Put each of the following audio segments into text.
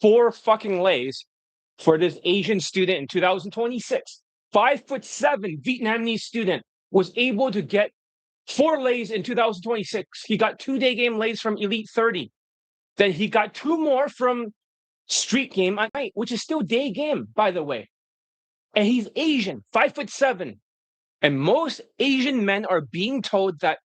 4 fucking lays for this Asian student in 2026. 5'7" Vietnamese student was able to get 4 lays in 2026. He got 2 day game lays from Elite 30. Then he got 2 more from Street Game at night, which is still day game, by the way. And he's Asian, 5'7". And most Asian men are being told that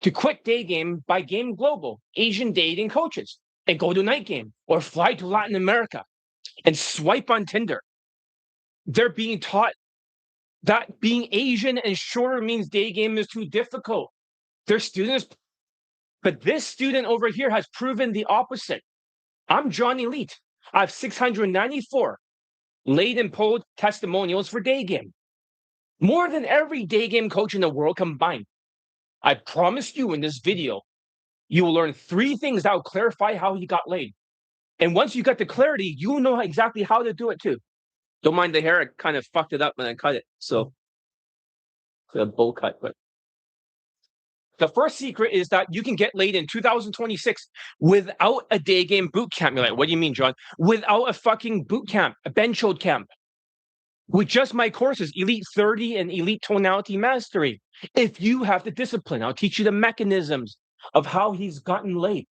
to quit day game by Game Global, Asian dating coaches, and go to night game or fly to Latin America and swipe on Tinder. They're being taught that being Asian and shorter means day game is too difficult. Their students, but this student over here has proven the opposite. I'm John Elite. I have 694 laid and pulled testimonials for day game. More than every day game coach in the world combined. I promise you in this video, you will learn 3 things that will clarify how he got laid. And once you got the clarity, you'll know exactly how to do it too. Don't mind the hair. I kind of fucked it up when I cut it. So, a bowl cut. But the first secret is that you can get laid in 2026 without a day game boot camp. You're like, what do you mean, John? Without a fucking boot camp, a bench hold camp. With just my courses, Elite 30 and Elite Tonality Mastery. If you have the discipline, I'll teach you the mechanisms of how he's gotten laid.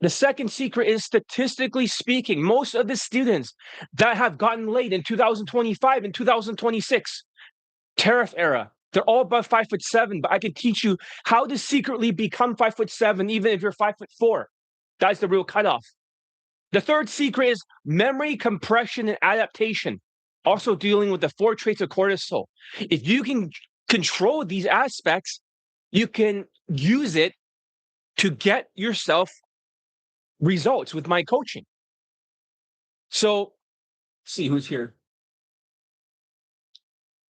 The second secret is, statistically speaking, most of the students that have gotten laid in 2025 and 2026, tariff era, they're all above 5'7", but I can teach you how to secretly become 5'7", even if you're 5'4". That's the real cutoff. The third secret is memory, compression, and adaptation. Also dealing with the 4 traits of cortisol. If you can control these aspects, you can use it to get yourself results with my coaching. So, let's see who's here.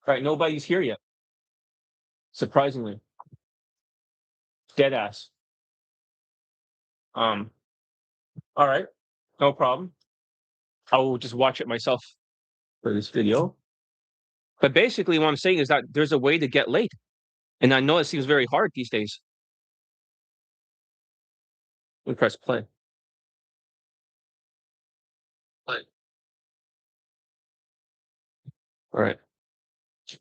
All right, nobody's here yet. Surprisingly. Dead ass. All right, no problem. I will just watch it myself for this video. But basically what I'm saying is that there's a way to get laid. And I know it seems very hard these days. We press play. All right.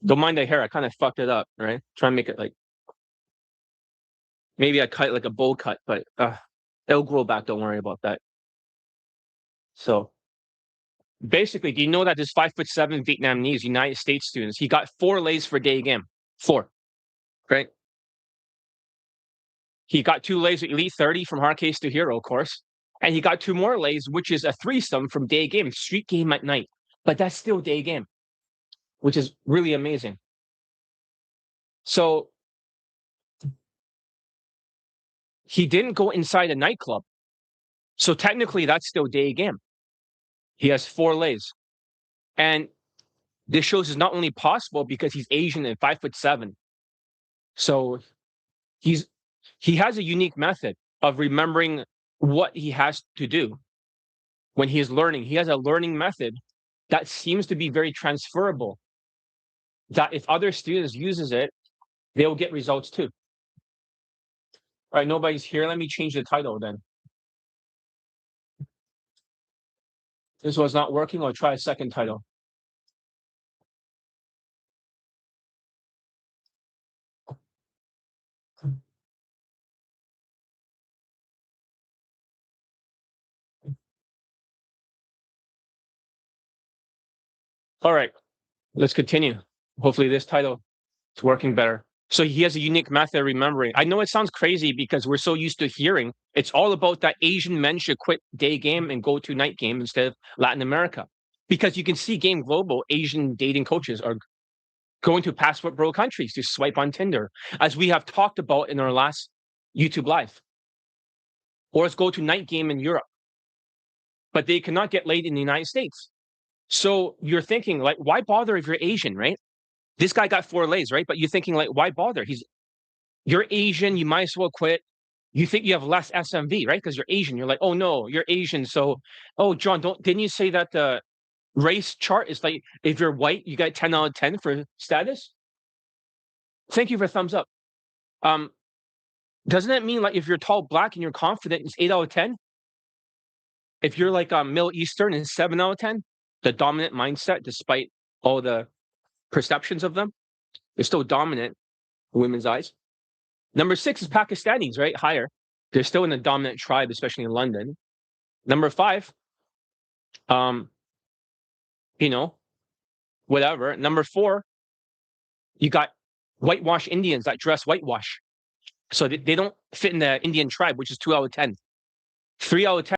Don't mind the hair. I kind of fucked it up, right? Try and make it like, maybe I cut it like a bowl cut, but it'll grow back. Don't worry about that. So basically, do you know that this 5'7" Vietnamese United States students, he got 4 lays for day game. 4, right? He got 2 lays with Elite 30 from Hard Case to Hero, of course. And he got 2 more lays, which is a threesome from day game, Street Game at night. But that's still day game, which is really amazing. So he didn't go inside a nightclub. So technically, that's still day game. He has 4 lays. And this shows it's not only possible because he's Asian and 5'7". So he has a unique method of remembering what he has to do when he is learning. He has a learning method that seems to be very transferable, that if other students uses it, they'll get results too. All right, nobody's here. Let me change the title then. This was not working. I'll try a second title. All right, let's continue. Hopefully this title is working better. So he has a unique method of remembering. I know it sounds crazy because we're so used to hearing it's all about that Asian men should quit day game and go to night game instead of Latin America. Because you can see Game Global, Asian dating coaches are going to passport bro countries to swipe on Tinder, as we have talked about in our last YouTube live. Or let's go to night game in Europe. But they cannot get laid in the United States. So you're thinking, like, why bother if you're Asian, right? This guy got 4 lays, right? But you're thinking, like, why bother? You're Asian, you might as well quit. You think you have less SMV, right? Because you're Asian. You're like, oh no, you're Asian. So, oh John, didn't you say that the race chart is like, if you're white, you got 10 out of 10 for status? Thank you for thumbs up. Doesn't that mean like if you're tall, black, and you're confident, it's 8 out of 10? if you're like Middle Eastern and 7 out of 10, the dominant mindset, despite all the perceptions of them, they're still dominant in women's eyes. Number 6 is Pakistanis, right? Higher. They're still in the dominant tribe, especially in London. Number 5, you know, whatever. Number 4, you got whitewash Indians that dress whitewash. So they don't fit in the Indian tribe, which is 2 out of 10. 3 out of 10.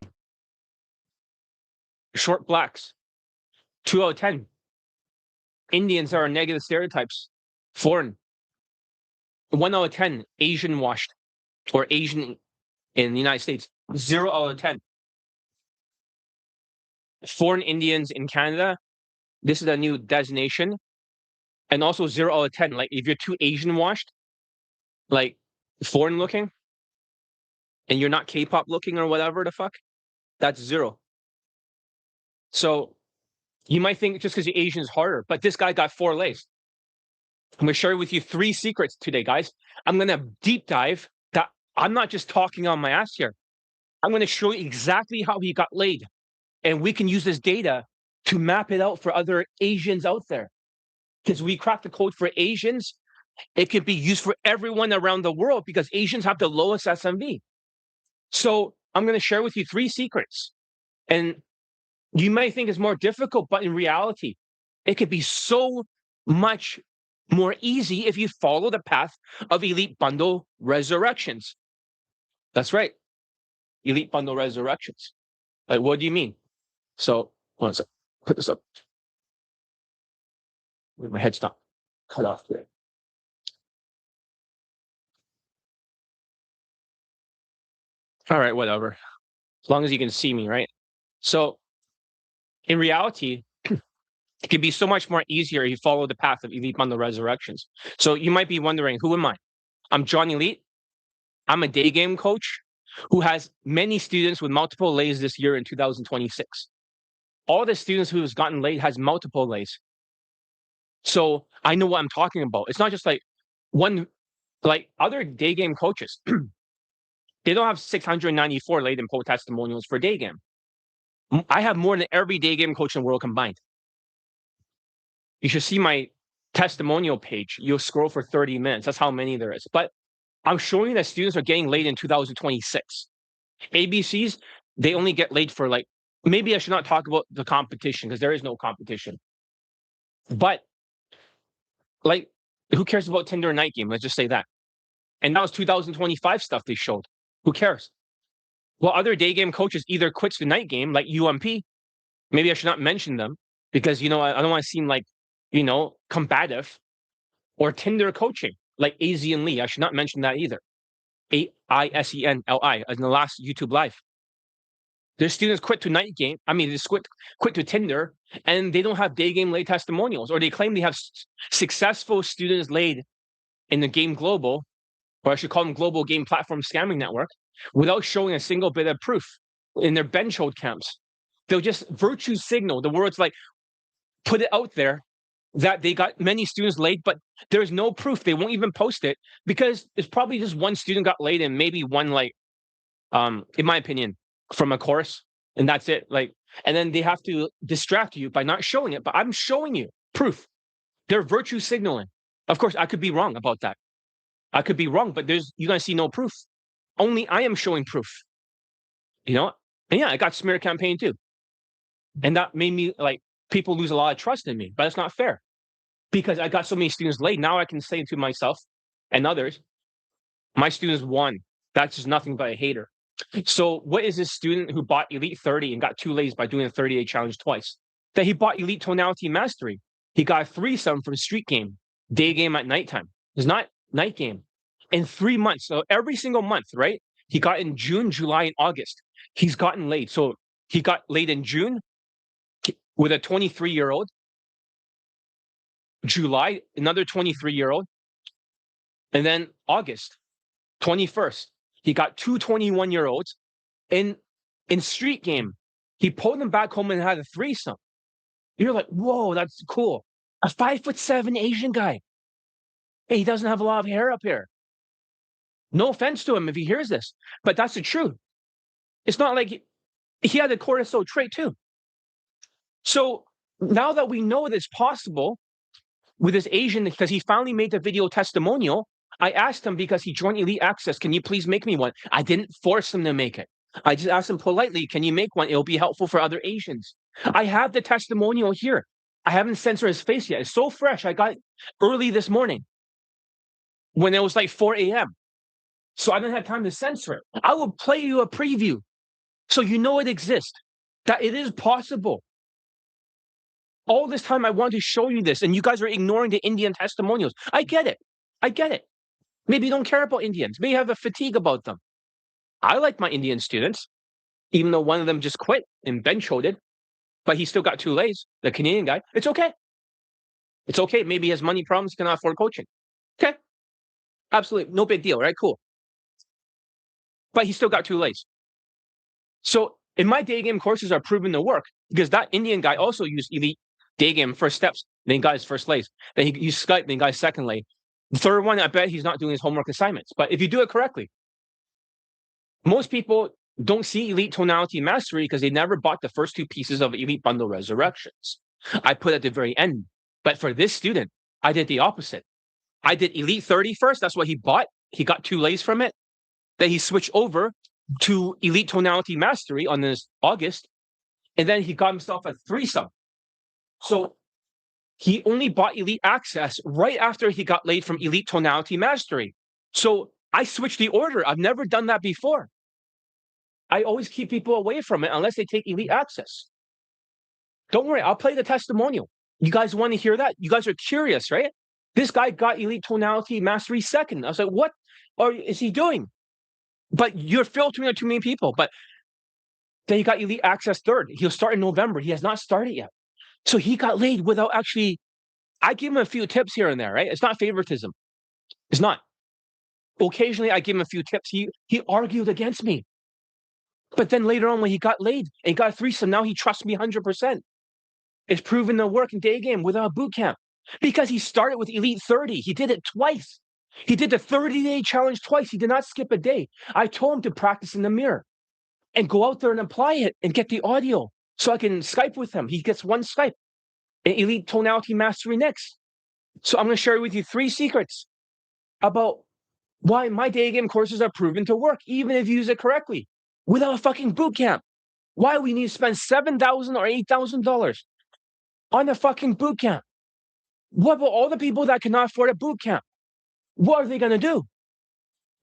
Short blacks. 2 out of 10. Indians are negative stereotypes. Foreign. 1 out of 10. Asian washed or Asian in the United States. 0 out of 10. Foreign Indians in Canada. This is a new designation. And also 0 out of 10. Like if you're too Asian washed, like foreign looking, and you're not K-pop looking or whatever the fuck, that's 0. So you might think just because you're Asian is harder, but this guy got 4 lays. I'm going to share with you 3 secrets today, guys. I'm going to deep dive that I'm not just talking on my ass here. I'm going to show you exactly how he got laid. And we can use this data to map it out for other Asians out there. Because we crack the code for Asians, it can be used for everyone around the world because Asians have the lowest SMV. So I'm going to share with you 3 secrets. And you might think it's more difficult, but in reality, it could be so much more easy if you follow the path of Elite Bundle Resurrections. That's right. Elite Bundle Resurrections. Like, what do you mean? So, one second. Put this up. My head's not cut off there. All right, whatever. As long as you can see me, right? So, in reality, it can be so much more easier if you follow the path of Elite Bundle Resurrections. So you might be wondering, who am I? I'm John Elite. I'm a day game coach who has many students with multiple lays this year in 2026. All the students who has gotten laid has multiple lays. So I know what I'm talking about. It's not just like one, like other day game coaches. They don't have 694 laid in post testimonials for day game. I have more than every day game coach in the world combined. You should see my testimonial page. You'll scroll for 30 minutes. That's how many there is. But I'm showing you that students are getting laid in 2026. ABCs, they only get laid for like, maybe I should not talk about the competition because there is no competition. But like, who cares about Tinder night game? Let's just say that. And that was 2025 stuff they showed. Who cares? Well, other day game coaches either quits the night game, like UMP. Maybe I should not mention them because, I don't want to seem like, combative, or Tinder coaching, like AZ and Lee. I should not mention that either. AISENLI in the last YouTube live. Their students quit to night game. I mean, they quit to Tinder, and they don't have day game laid testimonials, or they claim they have successful students laid in the Game Global, or I should call them Global Game Platform Scamming Network, without showing a single bit of proof in their bench hold camps. They'll just virtue signal. The words like put it out there that they got many students laid, but there's no proof. They won't even post it because it's probably just one student got laid and maybe one, like, in my opinion, from a course, and that's it. Like, and then they have to distract you by not showing it. But I'm showing you proof. They're virtue signaling. Of course, I could be wrong about that. I could be wrong, but you're gonna see no proof. Only I am showing proof. And yeah, I got smear campaign too, and that made me like people lose a lot of trust in me. But it's not fair because I got so many students laid. Now I can say to myself and others, my students won. That's just nothing but a hater. So what is this student who bought Elite 30 and got 2 lays by doing a 30-day challenge twice? That he bought Elite Tonality Mastery. He got a threesome from Street Game, day game at nighttime. It's not night game. In 3 months, so every single month, right? He got in June, July, and August. He's gotten laid. So he got laid in June with a 23-year-old. July, another 23-year-old. And then August, 21st. He got 2 21-year-olds in Street Game. He pulled them back home and had a threesome. You're like, whoa, that's cool. A 5'7" Asian guy. Hey, he doesn't have a lot of hair up here. No offense to him if he hears this, but that's the truth. It's not like he had a cortisol trait too. So now that we know it's possible with this Asian, because he finally made the video testimonial, I asked him because he joined Elite Access, can you please make me one? I didn't force him to make it. I just asked him politely, can you make one? It'll be helpful for other Asians. I have the testimonial here. I haven't censored his face yet. It's so fresh. I got it early this morning when it was like 4 a.m. So I didn't have time to censor it. I will play you a preview so you know it exists, that it is possible. All this time I wanted to show you this, and you guys are ignoring the Indian testimonials. I get it. I get it. Maybe you don't care about Indians. Maybe you have a fatigue about them. I like my Indian students, even though one of them just quit and bench-holded, but he still got 2 lays, the Canadian guy. It's okay. It's okay. Maybe he has money problems, cannot afford coaching. Okay. Absolutely. No big deal, right? Cool. But he still got 2 lays. So in my day game courses are proven to work because that Indian guy also used Elite day game first steps, then he got his first lays. Then he used Skype, then he got his second lay. The third one, I bet he's not doing his homework assignments. But if you do it correctly, most people don't see Elite Tonality Mastery because they never bought the first 2 pieces of Elite Bundle Resurrections. I put at the very end. But for this student, I did the opposite. I did Elite 30 first. That's what he bought. He got 2 lays from it. Then he switched over to Elite Tonality Mastery on this August. And then he got himself a Threesome. So he only bought Elite Access right after he got laid from Elite Tonality Mastery. So I switched the order. I've never done that before. I always keep people away from it unless they take Elite Access. Don't worry, I'll play the testimonial. You guys want to hear that? You guys are curious, right? This guy got Elite Tonality Mastery second. I was like, what is he doing? But you're filtering out too many people. But then he got Elite Access third. He'll start in November. He has not started yet. So he got laid without actually, I give him a few tips here and there, right? It's not favoritism. It's not. Occasionally I give him a few tips. He argued against me. But then later on when he got laid and he got a threesome, now he trusts me 100%. It's proven to work in day game without boot camp. Because he started with Elite 30. He did it twice. He did the 30-day challenge twice. He did not skip a day. I told him to practice in the mirror and go out there and apply it and get the audio so I can Skype with him. He gets 1 Skype and Elite Tonality Mastery next. So I'm going to share with you 3 secrets about why my day game courses are proven to work, even if you use it correctly, without a fucking boot camp. Why we need to spend $7,000 or $8,000 on a fucking boot camp. What about all the people that cannot afford a boot camp? What are they going to do?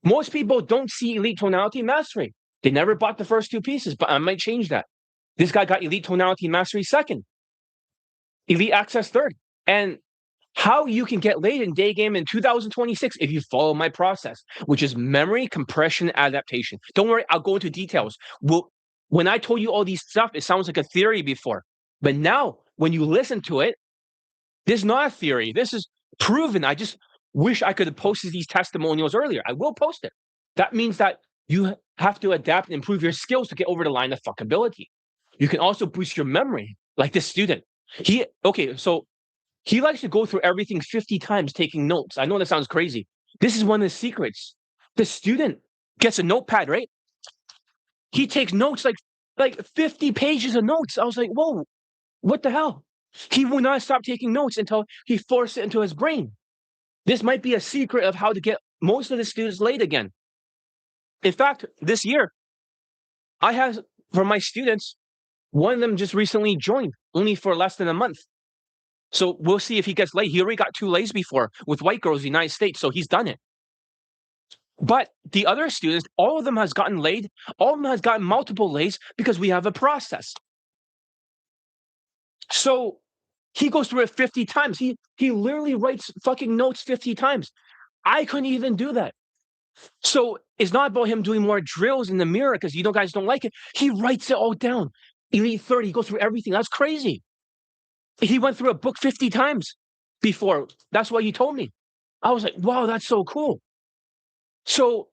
Most people don't see Elite Tonality Mastery. They never bought the first 2 pieces, but I might change that. This guy got Elite Tonality Mastery second, Elite Access third. And how you can get laid in day game in 2026 if you follow my process, which is memory, compression, adaptation. Don't worry, I'll go into details. When I told you all these stuff, it sounds like a theory before. But now, when you listen to it, this is not a theory. This is proven. I just wish I could have posted these testimonials earlier. I will post it. That means that you have to adapt and improve your skills to get over the line of fuckability. You can also boost your memory, like this student. So he likes to go through everything 50 times taking notes. I know that sounds crazy. This is one of the secrets. The student gets a notepad, right? He takes notes, like 50 pages of notes. I was like, whoa, what the hell? He will not stop taking notes until he forced it into his brain. This might be a secret of how to get most of the students laid again. In fact, this year, I have, for my students, one of them just recently joined, only for less than a month. So we'll see if he gets laid. He already got 2 lays before with white girls in the United States, so he's done it. But the other students, all of them has gotten laid. All of them has gotten multiple lays because we have a process. So he goes through it 50 times. He literally writes fucking notes 50 times. I couldn't even do that. So it's not about him doing more drills in the mirror because you guys don't like it. He writes it all down. Elite 30, he goes through everything. That's crazy. He went through a book 50 times before. That's what he told me. I was like, wow, that's so cool. So,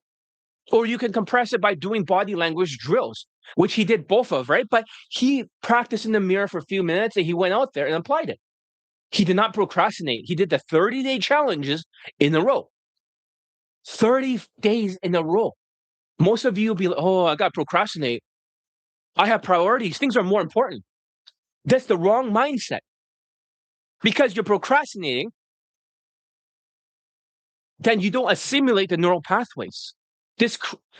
or you can compress it by doing body language drills, which he did both of, right? But he practiced in the mirror for a few minutes and he went out there and applied it. He did not procrastinate. He did the 30-day challenges in a row. 30 days in a row. Most of you will be like, oh, I got to procrastinate. I have priorities. Things are more important. That's the wrong mindset. Because you're procrastinating, then you don't assimilate the neural pathways. This,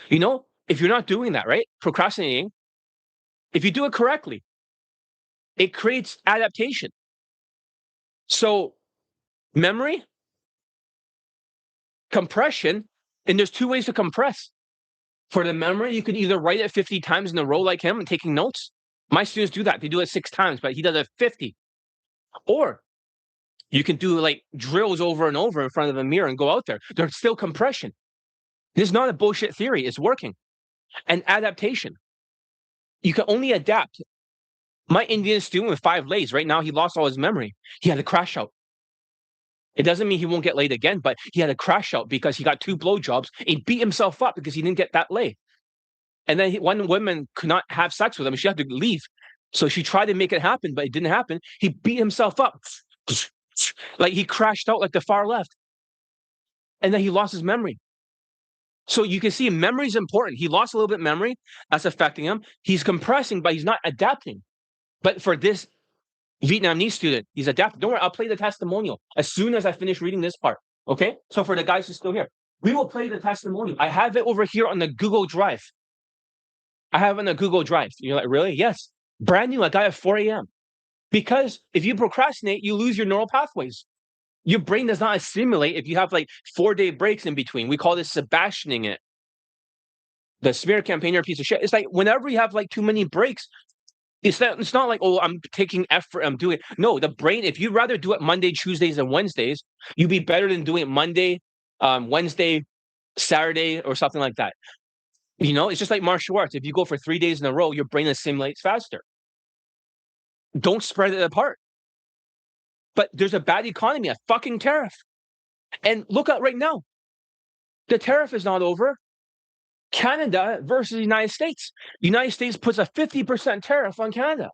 if you're not doing that, right? Procrastinating, if you do it correctly, it creates adaptation. So memory, compression, and there's two ways to compress. For the memory, you could either write it 50 times in a row like him and taking notes. My students do that. They do it 6 times, but he does it 50. Or you can do like drills over and over in front of the mirror and go out there. There's still compression. This is not a bullshit theory. It's working. And adaptation. You can only adapt. My Indian student with 5 lays, right now, he lost all his memory. He had a crash out. It doesn't mean he won't get laid again, but he had a crash out because he got 2 blowjobs. He beat himself up because he didn't get that lay. And then one woman could not have sex with him. She had to leave. So she tried to make it happen, but it didn't happen. He beat himself up. Like he crashed out like the far left. And then he lost his memory. So you can see memory is important. He lost a little bit of memory. That's affecting him. He's compressing, but he's not adapting. But for this Vietnamese student, he's adapting. Don't worry, I'll play the testimonial as soon as I finish reading this part. Okay? So for the guys who's still here, we will play the testimonial. I have it over here on the Google Drive. I have it on the Google Drive. You're like, really? Yes. Brand new. I got it at 4 a.m. Because if you procrastinate, you lose your neural pathways. Your brain does not assimilate if you have like 4-day breaks in between. We call this Sebastianing it. The smear campaigner piece of shit. It's like whenever you have like too many breaks, it's not like, oh, I'm taking effort, I'm doing it. No, the brain, if you'd rather do it Monday, Tuesdays, and Wednesdays, you'd be better than doing it Monday, Wednesday, Saturday, or something like that. It's just like martial arts. If you go for 3 days in a row, your brain assimilates faster. Don't spread it apart. But there's a bad economy, a fucking tariff. And look at right now. The tariff is not over. Canada versus the United States. The United States puts a 50% tariff on Canada.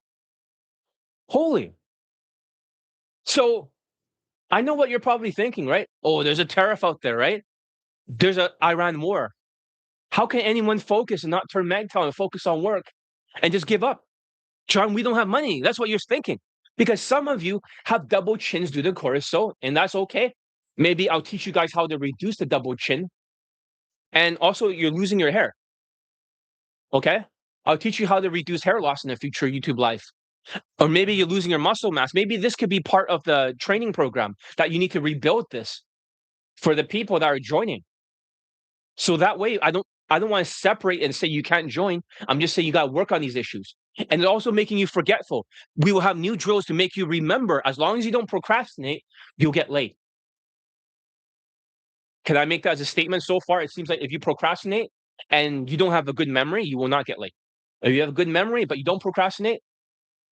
Holy. So I know what you're probably thinking, right? Oh, there's a tariff out there, right? There's an Iran war. How can anyone focus and not turn MGTOW and focus on work and just give up? John, we don't have money. That's what you're thinking. Because some of you have double chins due to cortisol, and that's okay. Maybe I'll teach you guys how to reduce the double chin. And also, you're losing your hair. Okay? I'll teach you how to reduce hair loss in a future YouTube live. Or maybe you're losing your muscle mass. Maybe this could be part of the training program that you need to rebuild this for the people that are joining. So that way, I don't want to separate and say you can't join. I'm just saying you got to work on these issues. And it's also making you forgetful. We will have new drills to make you remember. As long as you don't procrastinate, you'll get late. Can I make that as a statement so far? It seems like if you procrastinate and you don't have a good memory, you will not get late. If you have a good memory, but you don't procrastinate,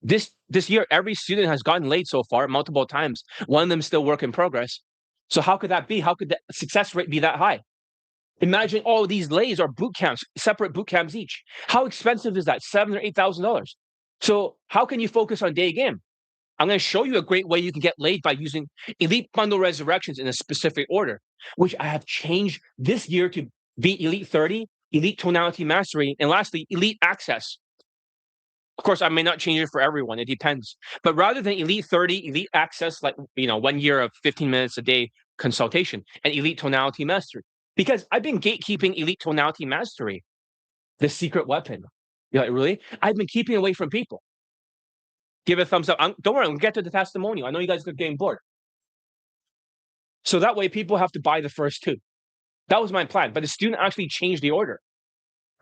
this year, every student has gotten late so far multiple times. One of them is still work in progress. So how could that be? How could the success rate be that high? Imagine all of these lays are boot camps, separate boot camps each. How expensive is that? $7,000 or $8,000. So how can you focus on day game? I'm going to show you a great way you can get laid by using Elite Bundle Resurrections in a specific order, which I have changed this year to be Elite 30, Elite Tonality Mastery, and lastly, Elite Access. Of course, I may not change it for everyone. It depends. But rather than Elite 30, Elite Access, like, 1 year of 15 minutes a day consultation, and Elite Tonality Mastery. Because I've been gatekeeping Elite Tonality Mastery, the secret weapon. You're like, really? I've been keeping away from people. Give it a thumbs up. Don't worry, I'm going to get to the testimonial. I know you guys are getting bored. So that way people have to buy the first 2. That was my plan. But the student actually changed the order.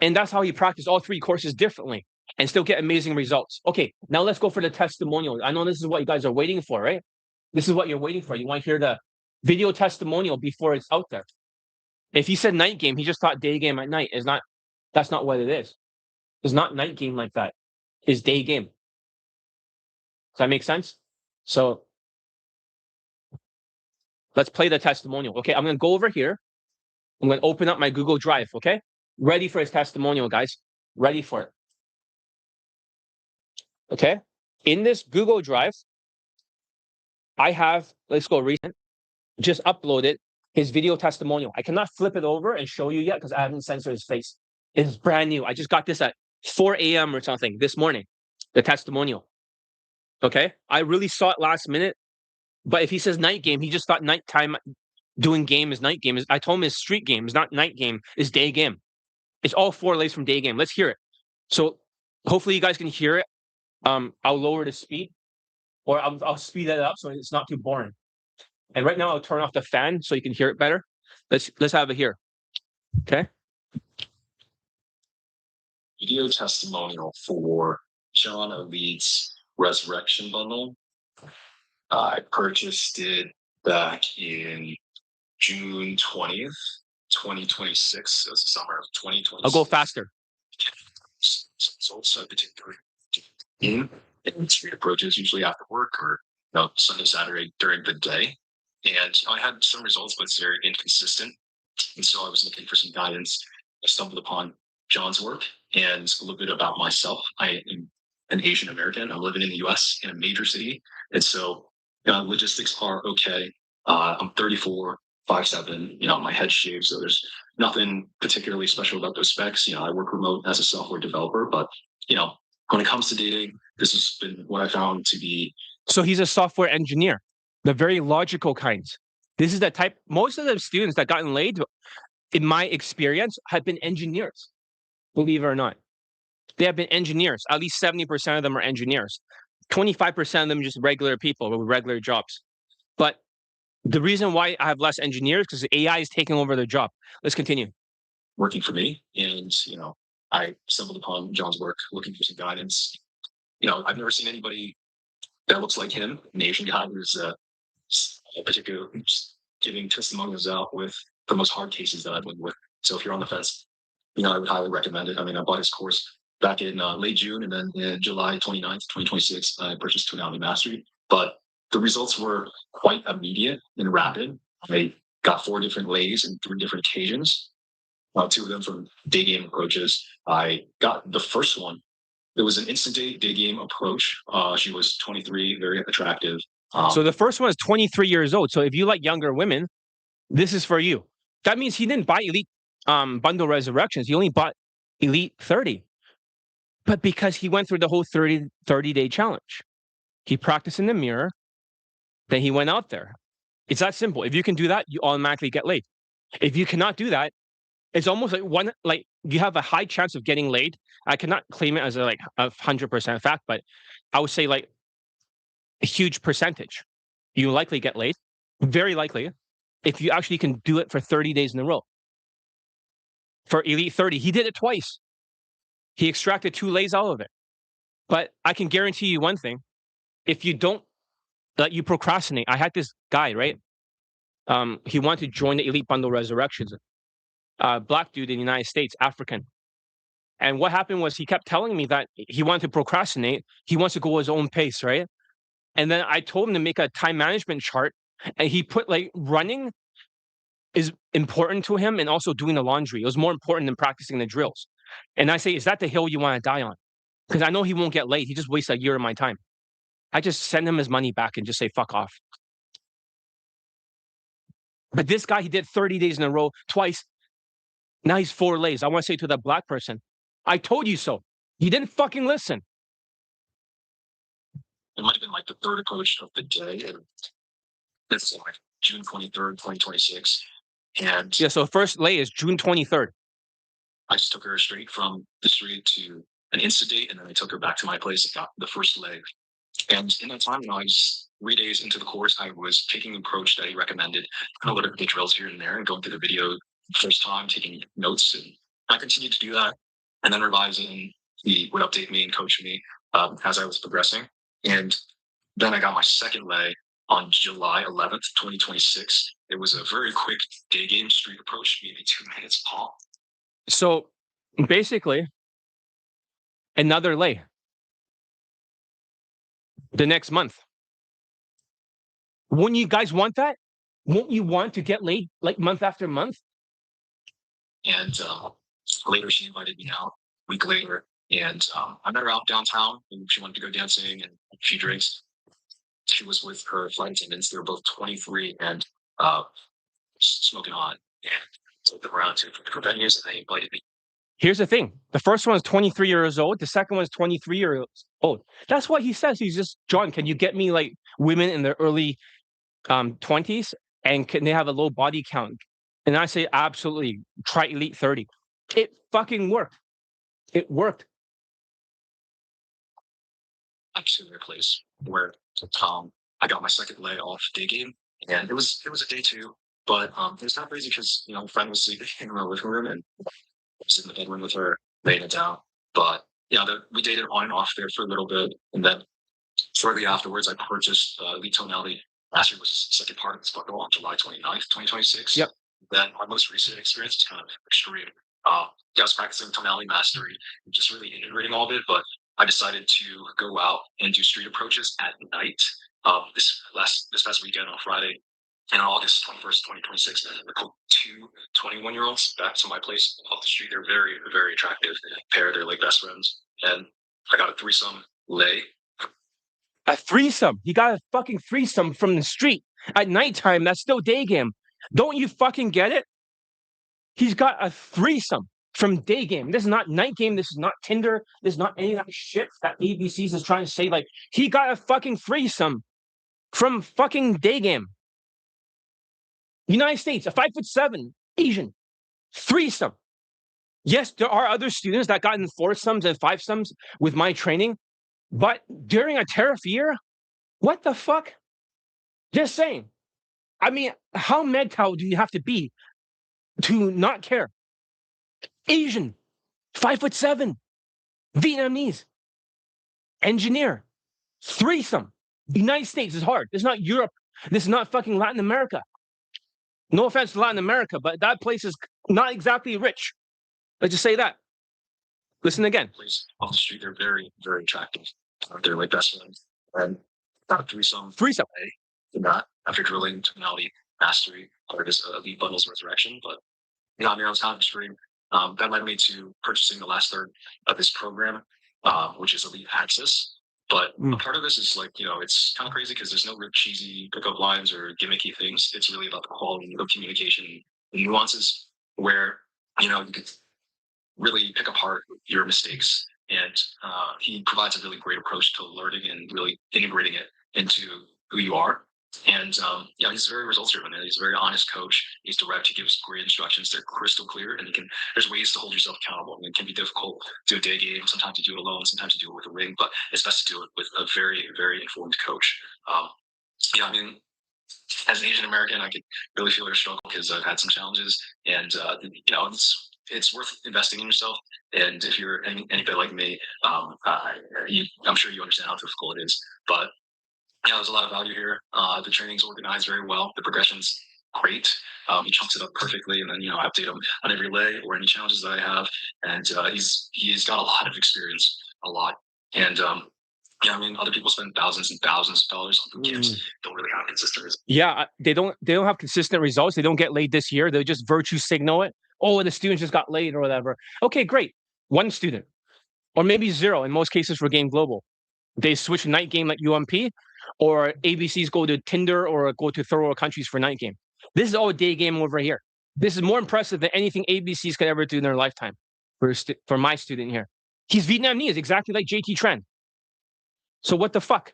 And that's how he practiced all 3 courses differently and still get amazing results. Okay, now let's go for the testimonial. I know this is what you guys are waiting for, right? This is what you're waiting for. You want to hear the video testimonial before it's out there. If he said night game, he just thought day game at night. That's not what it is. It's not night game like that. It's day game. Does that make sense? So let's play the testimonial. Okay, I'm going to go over here. I'm going to open up my Google Drive, okay? Ready for his testimonial, guys. Ready for it. Okay? In this Google Drive, I have, let's go recent, just uploaded his video testimonial. I cannot flip it over and show you yet because I haven't censored his face. It's brand new. I just got this at 4 a.m. or something this morning, the testimonial. Okay? I really saw it last minute. But if he says night game, he just thought nighttime doing game is night game. I told him his street game is not night game, is day game. It's all 4 lays from Daygame. Let's hear it. So hopefully you guys can hear it. I'll lower the speed, or I'll speed it up so it's not too boring. And right now I'll turn off the fan so you can hear it better. Let's have it here. Okay. Video testimonial for John Elite's Resurrection bundle. I purchased it back in June 20th, 2026. It was the summer of 2026. I'll go faster. So it's a particular and street approaches usually after work or Sunday, Saturday during the day. And I had some results, but it's very inconsistent. And so I was looking for some guidance. I stumbled upon John's work and a little bit about myself. I am an Asian American. I'm living in the US in a major city. And so logistics are okay. I'm 34, 5'7", my head's shaved. So there's nothing particularly special about those specs. I work remote as a software developer, but when it comes to dating, this has been what I found to be. So he's a software engineer, the very logical kinds. This is the type, most of the students that gotten laid, in my experience, have been engineers, believe it or not. They have been engineers. At least 70% of them are engineers. 25% of them just regular people with regular jobs. But the reason why I have less engineers because AI is taking over their job. Let's continue. Working for me. And, I stumbled upon John's work looking for some guidance. I've never seen anybody that looks like him, an Asian guy who's particularly giving testimonials out with the most hard cases that I've lived with. So if you're on the fence, I would highly recommend it. I mean, I bought his course back in late June, and then in July 29th, 2026, I purchased Tonality Mastery. But the results were quite immediate and rapid. I got 4 different lays in 3 different occasions. 2 of them from Daygame approaches. I got the first one. It was an instant Daygame approach. She was 23, very attractive. So the first one is 23 years old. So if you like younger women, this is for you. That means he didn't buy Elite Bundle Resurrections. He only bought Elite 30. But because he went through the whole 30-day challenge. He practiced in the mirror. Then he went out there. It's that simple. If you can do that, you automatically get laid. If you cannot do that, it's almost like you have a high chance of getting laid. I cannot claim it as a 100% fact, but I would say like a huge percentage. You likely get laid, very likely, if you actually can do it for 30 days in a row. For Elite 30, he did it twice. He extracted 2 lays out of it. But I can guarantee you one thing: if you don't, you procrastinate. I had this guy, right? He wanted to join the Elite Bundle Resurrections. Black dude in the United States, African. And what happened was he kept telling me that he wanted to procrastinate. He wants to go his own pace, right? And then I told him to make a time management chart. And he put running is important to him and also doing the laundry. It was more important than practicing the drills. And I say, is that the hill you want to die on? Because I know he won't get laid. He just wastes a year of my time. I just send him his money back and just say, fuck off. But this guy, he did 30 days in a row, twice. Now he's 4 lays. I want to say to that black person, I told you so. You didn't fucking listen. It might have been the 3rd approach of the day. And this is June 23rd, 2026. And yeah, so first lay is June 23rd. I just took her straight from the street to an Insta date, and then I took her back to my place and got the first leg. And in that time, I was 3 days into the course. I was taking the approach that he recommended, kind of learning the drills here and there, and going through the video first time, taking notes. And I continued to do that, and then revising. He would update me and coach me as I was progressing. And then I got my second leg on July 11th, 2026. It was a very quick day game street approach, maybe 2 minutes long. So basically, another lay the next month. Wouldn't you guys want that? Won't you want to get laid month after month? And later she invited me out a week later, and I met her out downtown, and she wanted to go dancing and a few drinks. She was with her flight attendants. They were both 23 and smoking hot, and took them around to different venues, and they invited me Here's the thing. The first one is 23 years old. The second one is 23 years old. That's what he says. He's just, John, can you get me like women in their early 20s and can they have a low body count? And I say, absolutely. Try Elite 30. It fucking worked. It worked. I'm just in their place where I got my second lay off day game, and it was a day two, but it was not crazy because a friend was sleeping in my living room, and I was in the bedroom with her, laying it down. But yeah, we dated on and off there for a little bit, and then shortly afterwards, I purchased Elite Tonality Mastery, was the second part of this bundle on July 29th, 2026. Yep. Then my most recent experience is kind of extreme. I was practicing tonality mastery, just really integrating all of it, but I decided to go out and do street approaches at night. This past weekend on Friday, and on August 21st, 2026, I pulled two 21-year-olds back to my place off the street. They're very, very attractive pair. They're like best friends. And I got a threesome lay. A threesome. He got a fucking threesome from the street at nighttime. That's still day game. Don't you fucking get it? He's got a threesome from day game. This is not night game. This is not Tinder. This is not any of that shit that ABCs is trying to say. Like, he got a fucking threesome from fucking day game. United States, a 5'7" Asian threesome. Yes, there are other students that got in foursomes and fivesomes with my training, but during a tariff year, what the fuck? Just saying. I mean, how MGTOW do you have to be to not care? Asian, 5'7", Vietnamese, engineer, threesome. United States is hard. It's not Europe. This is not fucking Latin America. No offense to Latin America, but that place is not exactly rich. Let's just say that. Listen again. Please, off the street, they're very, very attractive. They're like best friends. And not threesome. Threesome. Not after drilling tonality mastery, part of his Elite Bundles Resurrection. But I mean, I was kind of extreme. That led me to purchasing the last third of this program, which is Elite Access. But a part of this is like, it's kind of crazy because there's no real cheesy pickup lines or gimmicky things. It's really about the quality of communication and nuances where, you can really pick apart your mistakes. And he provides a really great approach to learning and really integrating it into who you are. And he's very results driven. He's a very honest coach. He's direct. He gives great instructions. They're crystal clear, and there's ways to hold yourself accountable. And it can be difficult to do a day game. Sometimes you do it alone. Sometimes you do it with a ring. But it's best to do it with a very, very informed coach. I mean, as an Asian American, I could really feel your struggle because I've had some challenges, and it's worth investing in yourself. And if you're any bit like me, I'm sure you understand how difficult it is. But there's a lot of value here. The training's organized very well. The progression's great. He chunks it up perfectly, and then I update him on every lay or any challenges that I have. And he's got a lot of experience, a lot. And I mean, other people spend thousands and thousands of dollars on boot camps. Don't really have consistent results. Yeah, they don't have consistent results. They don't get laid this year. They just virtue signal it. Oh, the students just got laid or whatever. Okay, great. One student, or maybe zero in most cases for Game Global. They switch night game like UMP, or ABCs go to Tinder or go to third world countries for night game. This is all day game over here. This is more impressive than anything ABCs could ever do in their lifetime for my student here. He's Vietnamese, exactly like JT Tran. So what the fuck?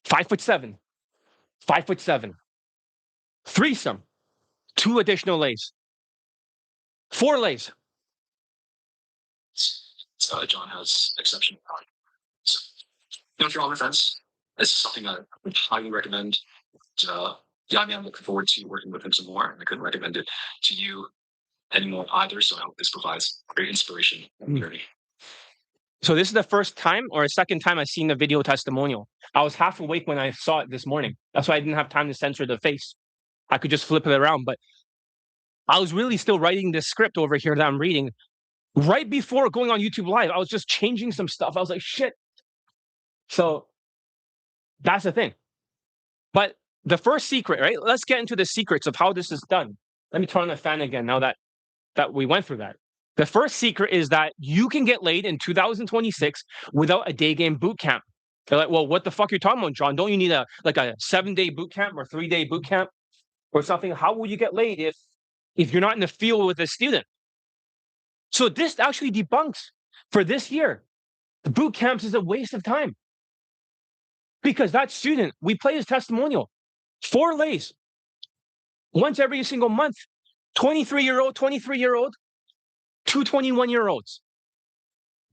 5'7", 5'7", threesome, 2 additional lays, 4 lays. John has exceptional value. So, if you're on the fence, this is something I would highly recommend. I'm looking forward to working with him some more, and I couldn't recommend it to you anymore either. So I hope this provides great inspiration and journey. So this is the first time or a second time I've seen the video testimonial. I was half awake when I saw it this morning. That's why I didn't have time to censor the face. I could just flip it around, but I was really still writing this script over here that I'm reading. Right before going on YouTube Live, I was just changing some stuff. I was like, shit. So that's the thing. But the first secret, right? Let's get into the secrets of how this is done. Let me turn on the fan again now that we went through that. The first secret is that you can get laid in 2026 without a day game boot camp. They're like, well, what the fuck are you talking about, John? Don't you need a 7-day boot camp or 3-day boot camp or something? How will you get laid if you're not in the field with a student? So this actually debunks for this year. The boot camps is a waste of time. Because that student, we play his testimonial, 4 lays, once every single month, 23-year-old, 23-year-old, 2 21-year-olds.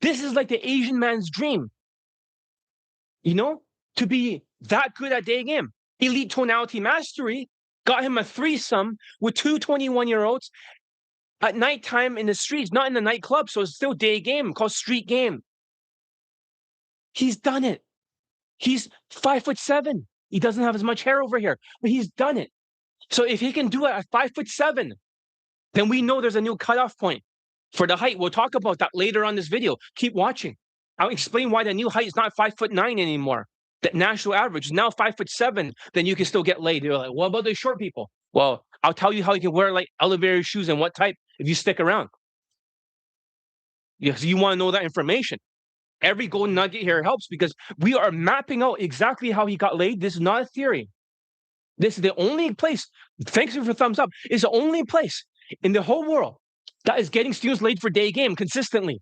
This is like the Asian man's dream, to be that good at day game. Elite Tonality Mastery got him a threesome with 2 21-year-olds at nighttime in the streets, not in the nightclub. So it's still day game, called street game. He's done it. He's 5'7". He doesn't have as much hair over here, but he's done it. So if he can do it at 5'7", then we know there's a new cutoff point for the height. We'll talk about that later on this video. Keep watching. I'll explain why the new height is not 5'9" anymore. The national average is now 5'7". Then you can still get laid. You're like, what about the short people? Well, I'll tell you how you can wear like elevator shoes and what type if you stick around. Because you want to know that information. Every golden nugget here helps because we are mapping out exactly how he got laid. This is not a theory. This is the only place, thanks for thumbs up, is the only place in the whole world that is getting students laid for day game consistently.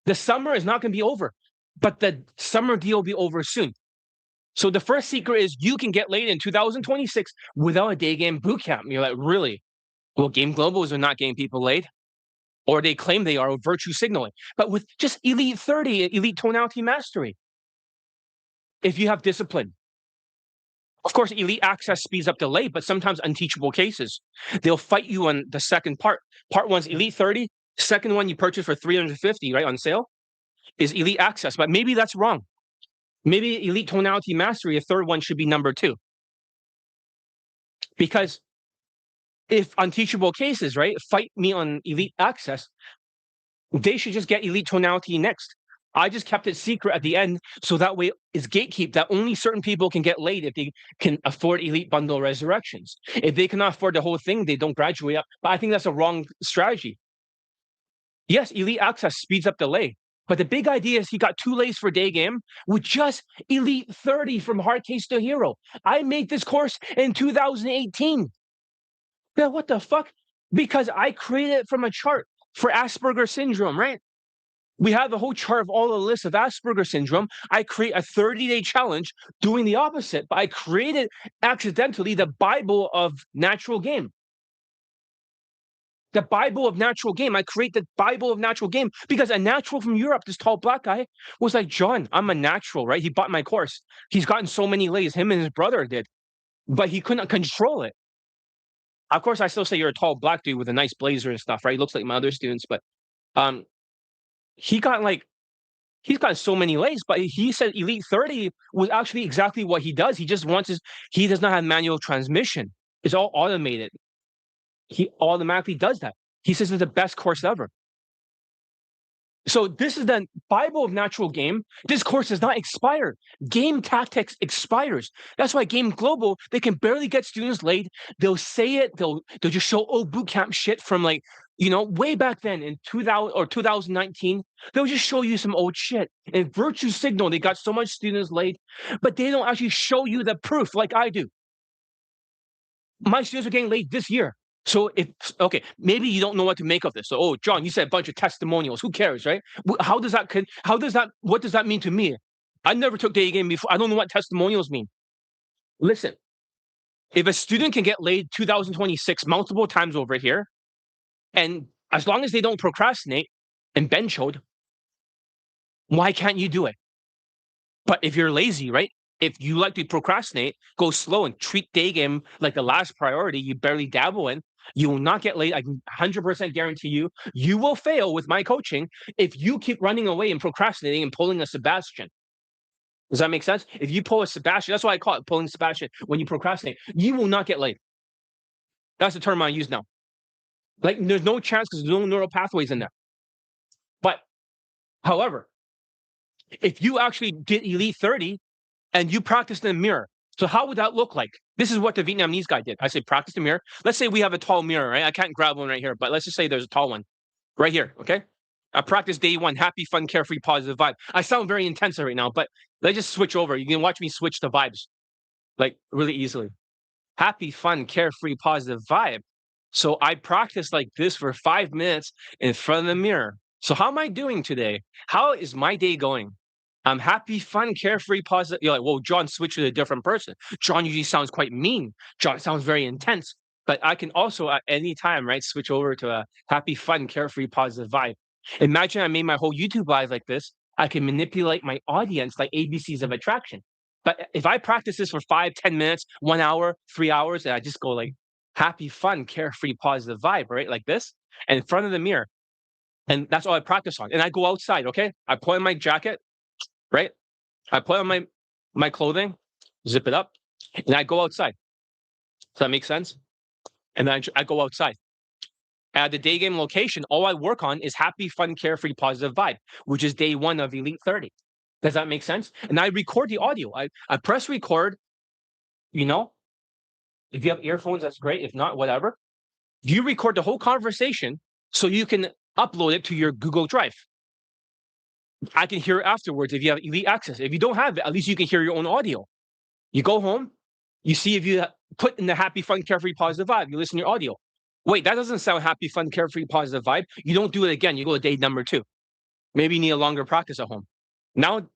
The summer is not going to be over, but the summer deal will be over soon. So the first secret is you can get laid in 2026 without a day game boot camp. You're like, really? Well, Game Globals are not getting people laid. Or they claim they are virtue signaling. But with just Elite 30, Elite Tonality Mastery, if you have discipline. Of course, Elite Access speeds up delay, but sometimes unteachable cases. They'll fight you on the second part. Part 1's Elite 30. Second one you purchase for $350, right, on sale, is Elite Access. But maybe that's wrong. Maybe Elite Tonality Mastery, a third one, should be number 2. Because if unteachable cases, right, fight me on Elite Access, they should just get Elite Tonality next. I just kept it secret at the end, so that way it's gatekeep that only certain people can get laid if they can afford Elite Bundle Resurrections. If they cannot afford the whole thing, they don't graduate up. But I think that's a wrong strategy. Yes, Elite Access speeds up delay, but the big idea is he got 2 lays for day game with just Elite 30 from Hard Case to Hero. I made this course in 2018. Yeah, what the fuck? Because I created it from a chart for Asperger's syndrome, right? We have the whole chart of all the lists of Asperger's syndrome. I create a 30-day challenge doing the opposite, but I created accidentally the Bible of natural game. The Bible of natural game. I create the Bible of natural game because a natural from Europe, this tall black guy, was like, John, I'm a natural, right? He bought my course. He's gotten so many lays, him and his brother did, but he couldn't control it. Of course, I still say you're a tall black dude with a nice blazer and stuff, right? He looks like my other students, but he's got so many lays, but he said Elite 30 was actually exactly what he does. He just wants he does not have manual transmission. It's all automated. He automatically does that. He says it's the best course ever. So this is the Bible of natural game. This course does not expire. Game tactics expires. That's why Game Global, they can barely get students laid. They'll say it. They'll just show old boot camp shit from way back then in 2000 or 2019. They'll just show you some old shit. And Virtue Signal, they got so much students laid, but they don't actually show you the proof like I do. My students are getting laid this year. So maybe you don't know what to make of this. So, oh, John, you said a bunch of testimonials. Who cares, right? What does that mean to me? I never took day game before. I don't know what testimonials mean. Listen, if a student can get laid 2026 multiple times over here, and as long as they don't procrastinate and bench hold, why can't you do it? But if you're lazy, right? If you like to procrastinate, go slow and treat day game like the last priority you barely dabble in, you will not get laid. I can 100% guarantee you, you will fail with my coaching if you keep running away and procrastinating and pulling a Sebastian. Does that make sense? If you pull a Sebastian, that's why I call it pulling Sebastian when you procrastinate. You will not get laid. That's the term I use now. Like, there's no chance because there's no neural pathways in there. But, however, if you actually did Elite 30 and you practiced in the mirror, so how would that look like? This is what the Vietnamese guy did. I say practice the mirror. Let's say we have a tall mirror, right? I can't grab one right here, but let's just say there's a tall one right here, okay? I practice day 1, happy, fun, carefree, positive vibe. I sound very intense right now, but let's just switch over. You can watch me switch the vibes, like really easily. Happy, fun, carefree, positive vibe. So I practice like this for 5 minutes in front of the mirror. So how am I doing today? How is my day going? I'm happy, fun, carefree, positive. You're like, whoa, John switched to a different person. John usually sounds quite mean. John sounds very intense. But I can also at any time, right, switch over to a happy, fun, carefree, positive vibe. Imagine I made my whole YouTube live like this. I can manipulate my audience like ABCs of attraction. But if I practice this for 5, 10 minutes, 1 hour, 3 hours, and I just go like happy, fun, carefree, positive vibe, right? Like this, and in front of the mirror. And that's all I practice on. And I go outside, okay? I put on my jacket, right? I put on my clothing, zip it up, and I go outside. Does that make sense? And then I go outside. At the day game location, all I work on is happy, fun, carefree, positive vibe, which is day 1 of Elite 30. Does that make sense? And I record the audio. I press record, you know. If you have earphones, that's great. If not, whatever. You record the whole conversation so you can upload it to your Google Drive. I can hear it afterwards if you have Elite access. If you don't have it, at least you can hear your own audio. You go home, you see if you put in the happy, fun, carefree, positive vibe, you listen to your audio. Wait, that doesn't sound happy, fun, carefree, positive vibe. You don't do it again. You go to day number 2. Maybe you need a longer practice at home. Now,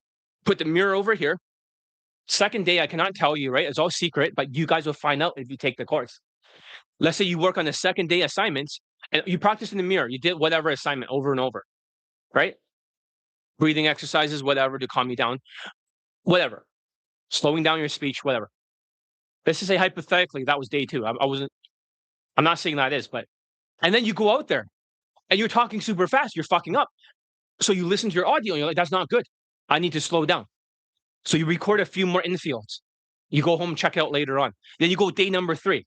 put the mirror over here. Second day, I cannot tell you, right? It's all secret, but you guys will find out if you take the course. Let's say you work on the second day assignments and you practice in the mirror. You did whatever assignment over and over, right? Breathing exercises, whatever, to calm you down, whatever. Slowing down your speech, whatever. Let's just say hypothetically that was day 2. I'm not saying that is, but, and then you go out there and you're talking super fast. You're fucking up. So you listen to your audio and you're like, that's not good. I need to slow down. So you record a few more infields. You go home, check it out later on. Then you go day number 3.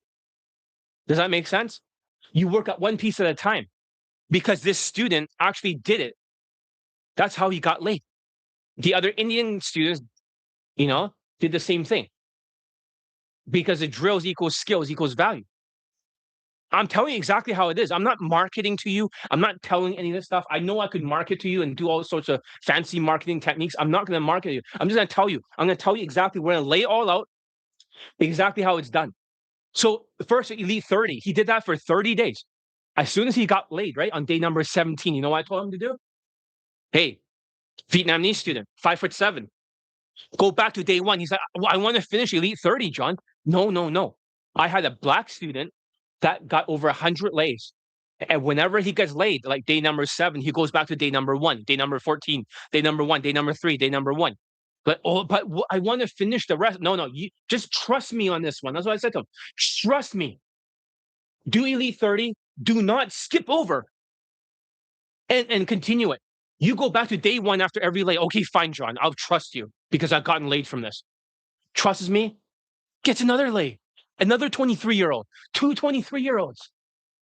Does that make sense? You work at one piece at a time because this student actually did it. That's how he got late. The other Indian students, did the same thing because the drills equals skills equals value. I'm telling you exactly how it is. I'm not marketing to you. I'm not telling any of this stuff. I know I could market to you and do all sorts of fancy marketing techniques. I'm not going to market you. I'm just going to tell you. I'm going to tell you exactly. We're going to lay it all out, exactly how it's done. So the first Elite 30, he did that for 30 days. As soon as he got laid, right, on day number 17, you know what I told him to do? Hey, Vietnamese student, 5'7". Go back to day 1. He's like, well, I want to finish Elite 30, John. No. I had a black student that got over 100 lays. And whenever he gets laid, like day number 7, he goes back to day number 1, day number 14, day number 1, day number 3, day number 1. But I want to finish the rest. No, you just trust me on this one. That's what I said to him. Trust me. Do Elite 30. Do not skip over and continue it. You go back to day 1 after every lay. Okay, fine, John. I'll trust you because I've gotten laid from this. Trusts me, gets another lay. Another 23-year-old, 2 23-year-olds.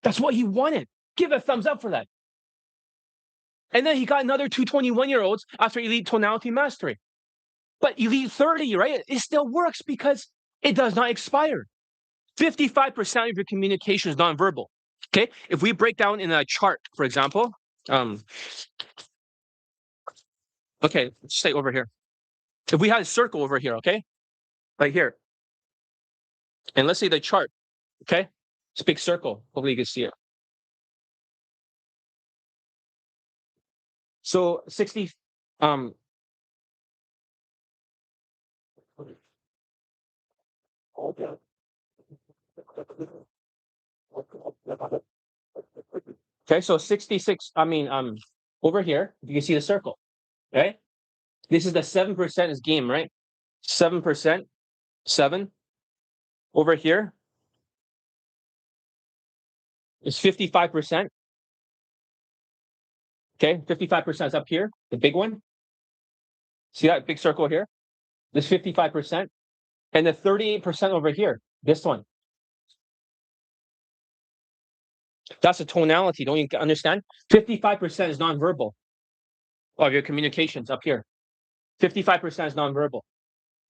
That's what he wanted. Give a thumbs up for that. And then he got another 2 21-year-olds after Elite Tonality Mastery. But Elite 30, right? It still works because it does not expire. 55% of your communication is nonverbal. Okay? If we break down in a chart, for example, okay, let's stay over here. If we had a circle over here, okay? Right here. And let's say the chart, okay? It's a big circle. Hopefully you can see it. So 60, okay, so 66, over here, you can see the circle, okay? This is the 7% is game, right? 7%, 7. Over here is 55%. Okay, 55% is up here, the big one. See that big circle here? This 55%. And the 38% over here, this one. That's a tonality, don't you understand? 55% is nonverbal of your communications up here. 55% is nonverbal.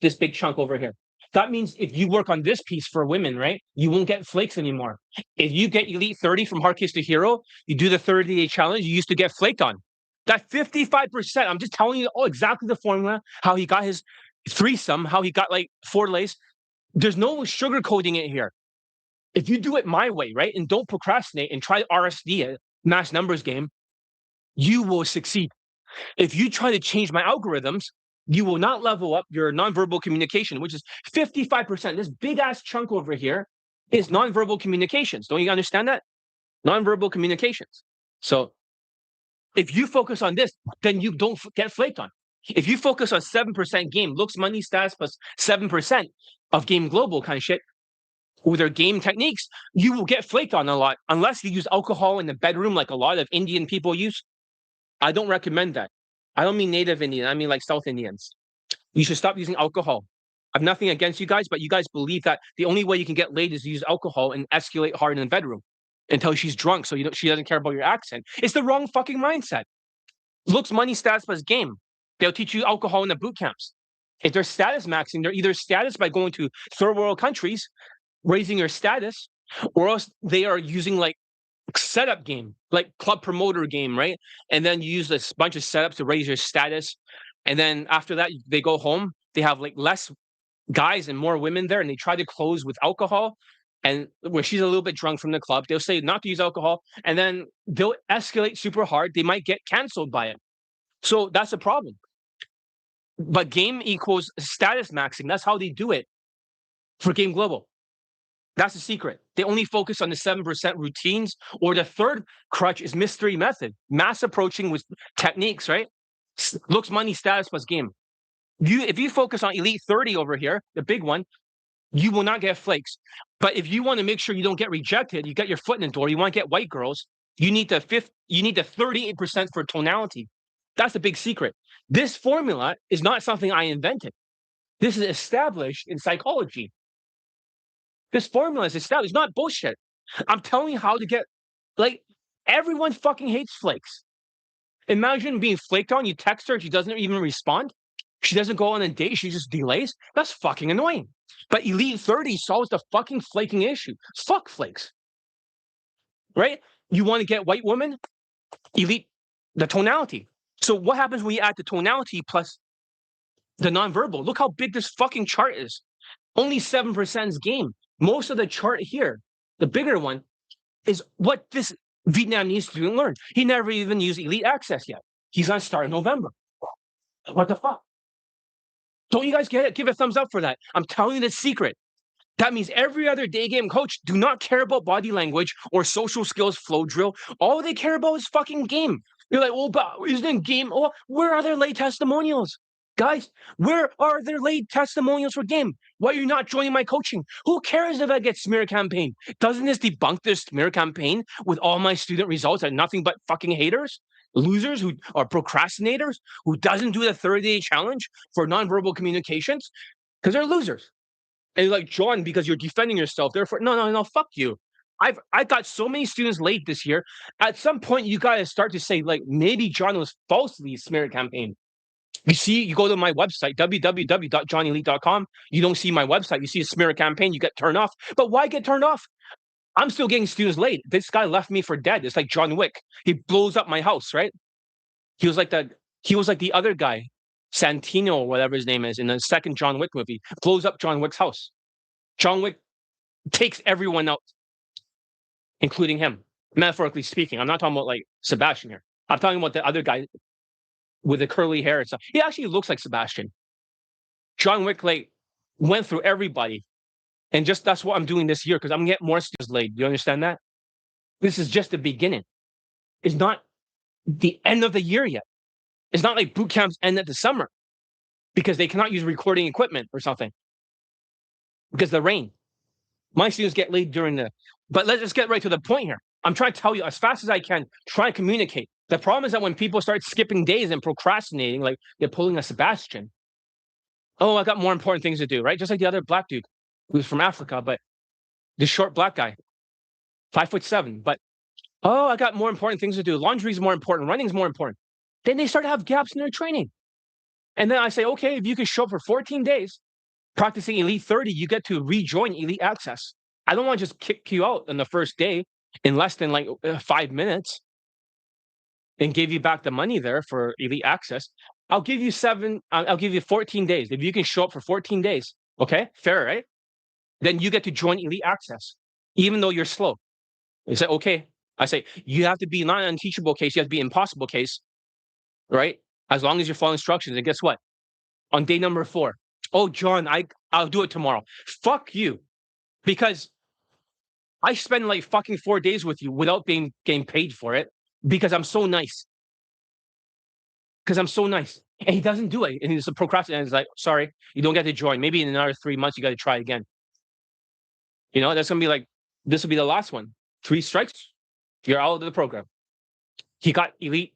This big chunk over here. That means if you work on this piece for women, right, you won't get flakes anymore. If you get Elite 30 from Hard Case to Hero, you do the 30-day challenge, you used to get flaked on. That 55%, I'm just telling you exactly the formula, how he got his threesome, how he got like 4 lays. There's no sugarcoating it here. If you do it my way, right, and don't procrastinate and try RSD, a mass numbers game, you will succeed. If you try to change my algorithms, you will not level up your nonverbal communication, which is 55%. This big ass chunk over here is nonverbal communications. Don't you understand that? Nonverbal communications. So if you focus on this, then you don't get flaked on. If you focus on 7% game, looks, money, stats plus 7% of game global kind of shit, with their game techniques, you will get flaked on a lot unless you use alcohol in the bedroom like a lot of Indian people use. I don't recommend that. I don't mean native Indian. I mean like South Indians. You should stop using alcohol. I've nothing against you guys, but you guys believe that the only way you can get laid is to use alcohol and escalate hard in the bedroom until she's drunk, so she doesn't care about your accent. It's the wrong fucking mindset. Looks, money, stats plus game. They'll teach you alcohol in the boot camps. If they're status maxing, they're either status by going to third world countries, raising your status, or else they are using like setup game, like club promoter game, right? And then you use this bunch of setups to raise your status. And then after that, they go home. They have like less guys and more women there, and they try to close with alcohol. And where she's a little bit drunk from the club, they'll say not to use alcohol, and then they'll escalate super hard. They might get canceled by it. So that's a problem. But game equals status maxing. That's how they do it for Game Global. That's the secret. They only focus on the 7% routines, or the third crutch is mystery method, mass approaching with techniques, right? Looks, money, status plus game. If you focus on Elite 30 over here, the big one, you will not get flakes. But if you want to make sure you don't get rejected, you get your foot in the door, you want to get white girls, you need the 38% for tonality. That's the big secret. This formula is not something I invented. This is established in psychology. This formula is established. It's not bullshit. I'm telling you how to get, like, everyone fucking hates flakes. Imagine being flaked on. You text her, she doesn't even respond. She doesn't go on a date. She just delays. That's fucking annoying. But Elite 30 solves the fucking flaking issue. Fuck flakes. Right? You want to get white women? Elite, the tonality. So what happens when you add the tonality plus the nonverbal? Look how big this fucking chart is. Only 7% is game. Most of the chart here, the bigger one, is what this Vietnamese student learned. He never even used Elite Access yet. He's going to start in November. What the fuck? Don't you guys get it? Give a thumbs up for that. I'm telling you the secret. That means every other day game coach do not care about body language or social skills flow drill. All they care about is fucking game. You're like, oh, but isn't it game? Oh, where are their late testimonials? Guys, where are their late testimonials for game? Why are you not joining my coaching? Who cares if I get smear campaign? Doesn't this debunk this smear campaign with all my student results are nothing but fucking haters? Losers who are procrastinators, who doesn't do the 30-day challenge for nonverbal communications because they're losers. And you're like, John, because you're defending yourself. Therefore, no, fuck you. I got so many students late this year. At some point, you got to start to say, like, maybe John was falsely smear campaign. You see, you go to my website, www.johnelite.com. You don't see my website. You see a smear campaign, you get turned off. But why get turned off? I'm still getting students late. This guy left me for dead. It's like John Wick. He blows up my house, right? He was like the other guy, Santino or whatever his name is, in the second John Wick movie. Blows up John Wick's house. John Wick takes everyone out, including him. Metaphorically speaking. I'm not talking about like Sebastian here. I'm talking about the other guy with the curly hair and stuff. He actually looks like Sebastian. John Wick like went through everybody. And just that's what I'm doing this year because I'm getting more students laid. Do you understand that? This is just the beginning. It's not the end of the year yet. It's not like boot camps end at the summer because they cannot use recording equipment or something because of the rain. My students get laid during the... But let's just get right to the point here. I'm trying to tell you as fast as I can, try and communicate. The problem is that when people start skipping days and procrastinating, like they're pulling a Sebastian. Oh, I got more important things to do, right? Just like the other black dude who's from Africa, but the short black guy, 5'7". But, oh, I got more important things to do. Laundry is more important. Running is more important. Then they start to have gaps in their training. And then I say, okay, if you can show up for 14 days, practicing Elite 30, you get to rejoin Elite Access. I don't want to just kick you out on the first day in less than like 5 minutes and give you back the money there for Elite Access. I'll give you 14 days. If you can show up for 14 days, okay? Fair, right? Then you get to join Elite Access. even though you're slow. They say, okay. I say, you have to be not an unteachable case, you have to be an impossible case, right? As long as you're following instructions. And guess what? On day number 4, oh, John, I'll do it tomorrow. Fuck you. Because I spend like fucking 4 days with you without getting paid for it because I'm so nice. Because I'm so nice. And he doesn't do it. And he's a procrastinator. He's like, sorry, you don't get to join. Maybe in another 3 months, you got to try again. You know, that's going to be like, this will be the last one. 3 strikes, you're out of the program. He got Elite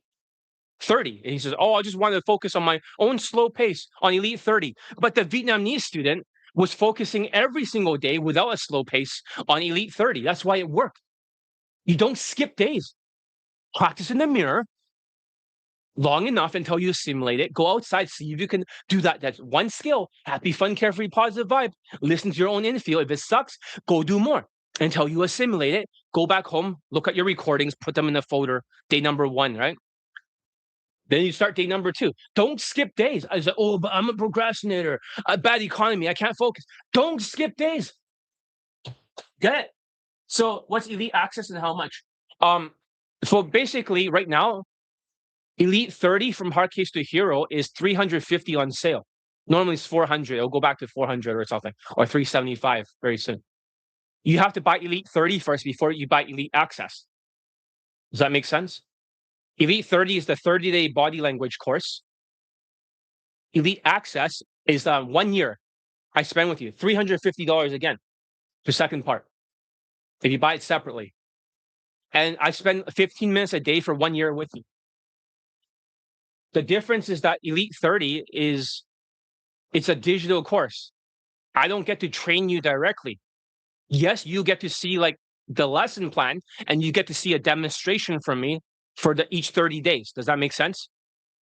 30. And he says, oh, I just wanted to focus on my own slow pace on Elite 30. But the Vietnamese student was focusing every single day without a slow pace on Elite 30. That's why it worked. You don't skip days. Practice in the mirror long enough until you assimilate it. Go outside, see if you can do that. That's one skill. Happy, fun, carefree, positive vibe. Listen to your own infield. If it sucks, go do more until you assimilate it. Go back home, look at your recordings, put them in the folder. Day number 1, right? Then you start day number 2. Don't skip days. I said, oh, but I'm a procrastinator. A bad economy. I can't focus. Don't skip days. Get it? So what's Elite Access and how much? So basically right now, Elite 30 from hard case to hero is 350 on sale. Normally it's 400. It'll go back to 400 or something, or 375 very soon. You have to buy Elite 30 first before you buy Elite Access. Does that make sense? Elite 30 is the 30-day body language course. Elite Access is 1 year. I spend with you $350 again, the second part, if you buy it separately. And I spend 15 minutes a day for 1 year with you. The difference is that Elite 30 it's a digital course. I don't get to train you directly. Yes, you get to see like the lesson plan and you get to see a demonstration from me for each 30 days. Does that make sense?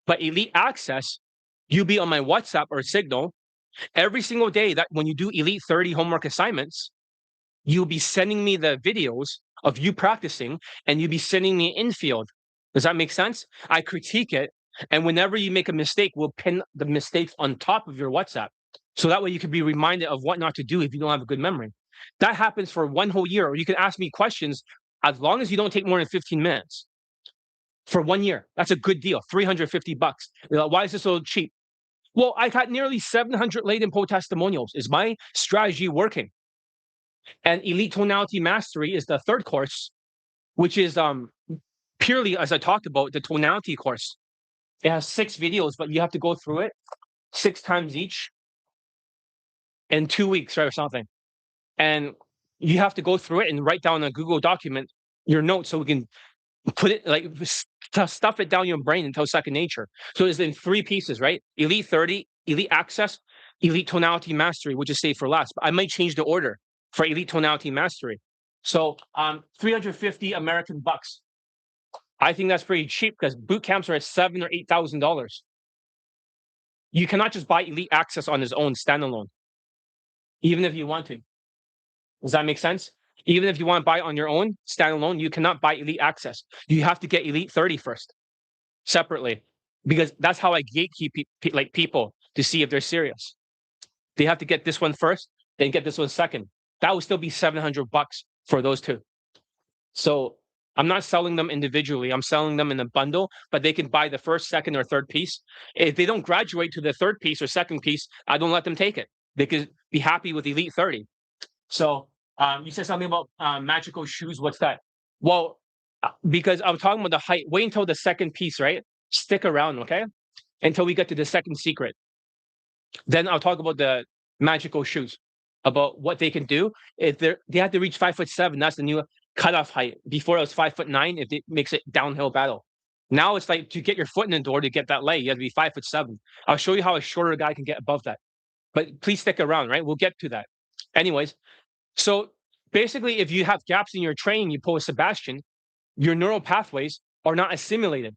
But Elite Access, you be on my WhatsApp or Signal every single day that when you do Elite 30 homework assignments, you'll be sending me the videos of you practicing and you'll be sending me infield. Does that make sense? I critique it. And whenever you make a mistake, we'll pin the mistakes on top of your WhatsApp. So that way you can be reminded of what not to do if you don't have a good memory. That happens for 1 whole year, or you can ask me questions as long as you don't take more than 15 minutes for 1 year. That's a good deal. $350. Why is this so cheap? Well, I got nearly 700 latent testimonials. Is my strategy working? And Elite Tonality Mastery is the third course, which is purely, as I talked about, the tonality course. It has 6 videos, but you have to go through it 6 times each in 2 weeks, right, or something. And you have to go through it and write down a Google document your notes so we can put it like stuff it down your brain until second nature. So it's in 3 pieces, right? Elite 30, Elite Access, Elite Tonality Mastery, which is saved for last. But I might change the order for Elite Tonality Mastery. So 350 American bucks. I think that's pretty cheap because boot camps are at $7,000 or $8,000. You cannot just buy Elite Access on its own standalone, even if you want to. Does that make sense? Even if you want to buy it on your own standalone, you cannot buy Elite Access. You have to get Elite 30 first, separately, because that's how I gatekeep people to see if they're serious. They have to get this one first, then get this one second. That would still be $700 for those 2. So I'm not selling them individually. I'm selling them in a bundle, but they can buy the first, second, or third piece. If they don't graduate to the third piece or second piece, I don't let them take it. They could be happy with Elite 30. So you said something about magical shoes. What's that? Well, because I'm talking about the height. Wait until the second piece, right? Stick around, okay? Until we get to the second secret. Then I'll talk about the magical shoes, about what they can do. If they have to reach 5'7", that's the new cutoff height. Before it was 5'9", if it makes it downhill battle. Now it's like to get your foot in the door to get that leg, you have to be 5'7". I'll show you how a shorter guy can get above that. But please stick around, right? We'll get to that. Anyways, so basically, if you have gaps in your training, you pull a Sebastian, your neural pathways are not assimilated.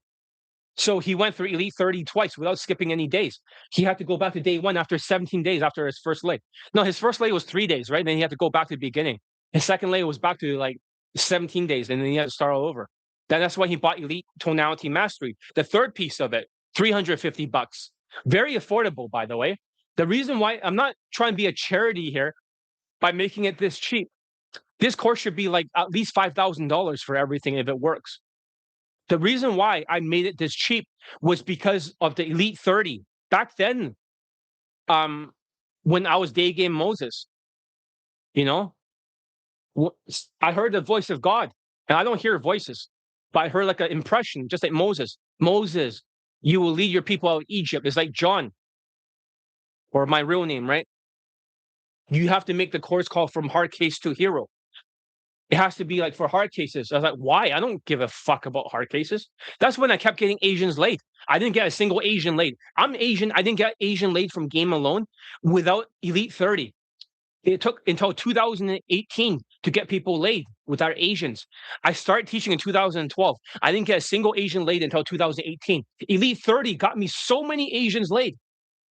So he went through Elite 30 twice without skipping any days. He had to go back to day 1 after 17 days after his first leg. No, his first leg was 3 days, right? Then he had to go back to the beginning. His second leg was back to like 17 days, and then he had to start all over. That's why he bought Elite Tonality Mastery. The third piece of it, $350. Very affordable, by the way. The reason why I'm not trying to be a charity here by making it this cheap. This course should be like at least $5,000 for everything if it works. The reason why I made it this cheap was because of the Elite 30. Back then, when I was Daygame Moses, you know, I heard the voice of God, and I don't hear voices, but I heard like an impression, just like Moses. Moses, you will lead your people out of Egypt. It's like John, or my real name, right? You have to make the course call from hard case to hero. It has to be like for hard cases. I was like, why? I don't give a fuck about hard cases. That's when I kept getting Asians laid. I didn't get a single Asian laid. I'm Asian. I didn't get Asian laid from game alone without Elite 30. It took until 2018 to get people laid without Asians. I started teaching in 2012. I didn't get a single Asian laid until 2018. Elite 30 got me so many Asians laid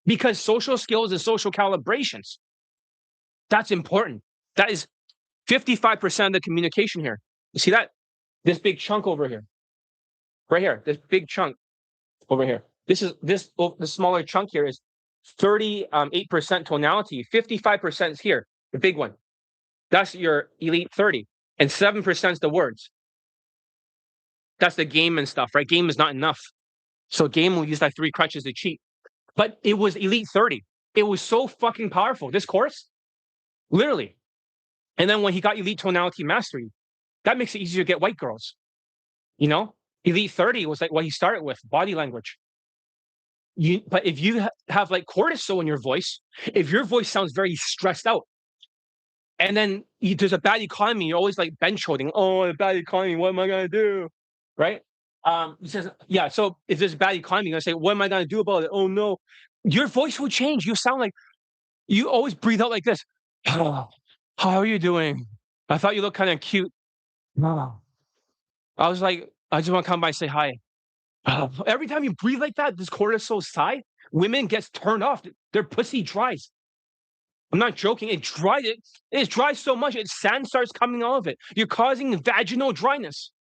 because social skills and social calibrations. That's important. That is 55% of the communication here. You see that? This big chunk over here. Right here. This big chunk over here. The smaller chunk here is 38% tonality. 55% is here. The big one. That's your Elite 30. And 7% is the words. That's the game and stuff, right? Game is not enough. So game will use like 3 crutches to cheat. But it was Elite 30. It was so fucking powerful. This course, literally. And then when he got Elite Tonality Mastery, that makes it easier to get white girls. You know, Elite 30 was like what he started with, body language. But if you have like cortisol in your voice, if your voice sounds very stressed out, and then there's a bad economy, you're always like bench holding. Oh, a bad economy, what am I gonna do? Right? He says, yeah. So if there's a bad economy, you're gonna say, what am I gonna do about it? Oh no, your voice will change. You sound like you always breathe out like this. How are you doing? I thought you looked kind of cute. I was like, I just want to come by and say hi. Every time you breathe like that, this cortisol sigh, women gets turned off. Their pussy dries. I'm not joking. It dried it. It dries so much, sand starts coming out of it. You're causing vaginal dryness.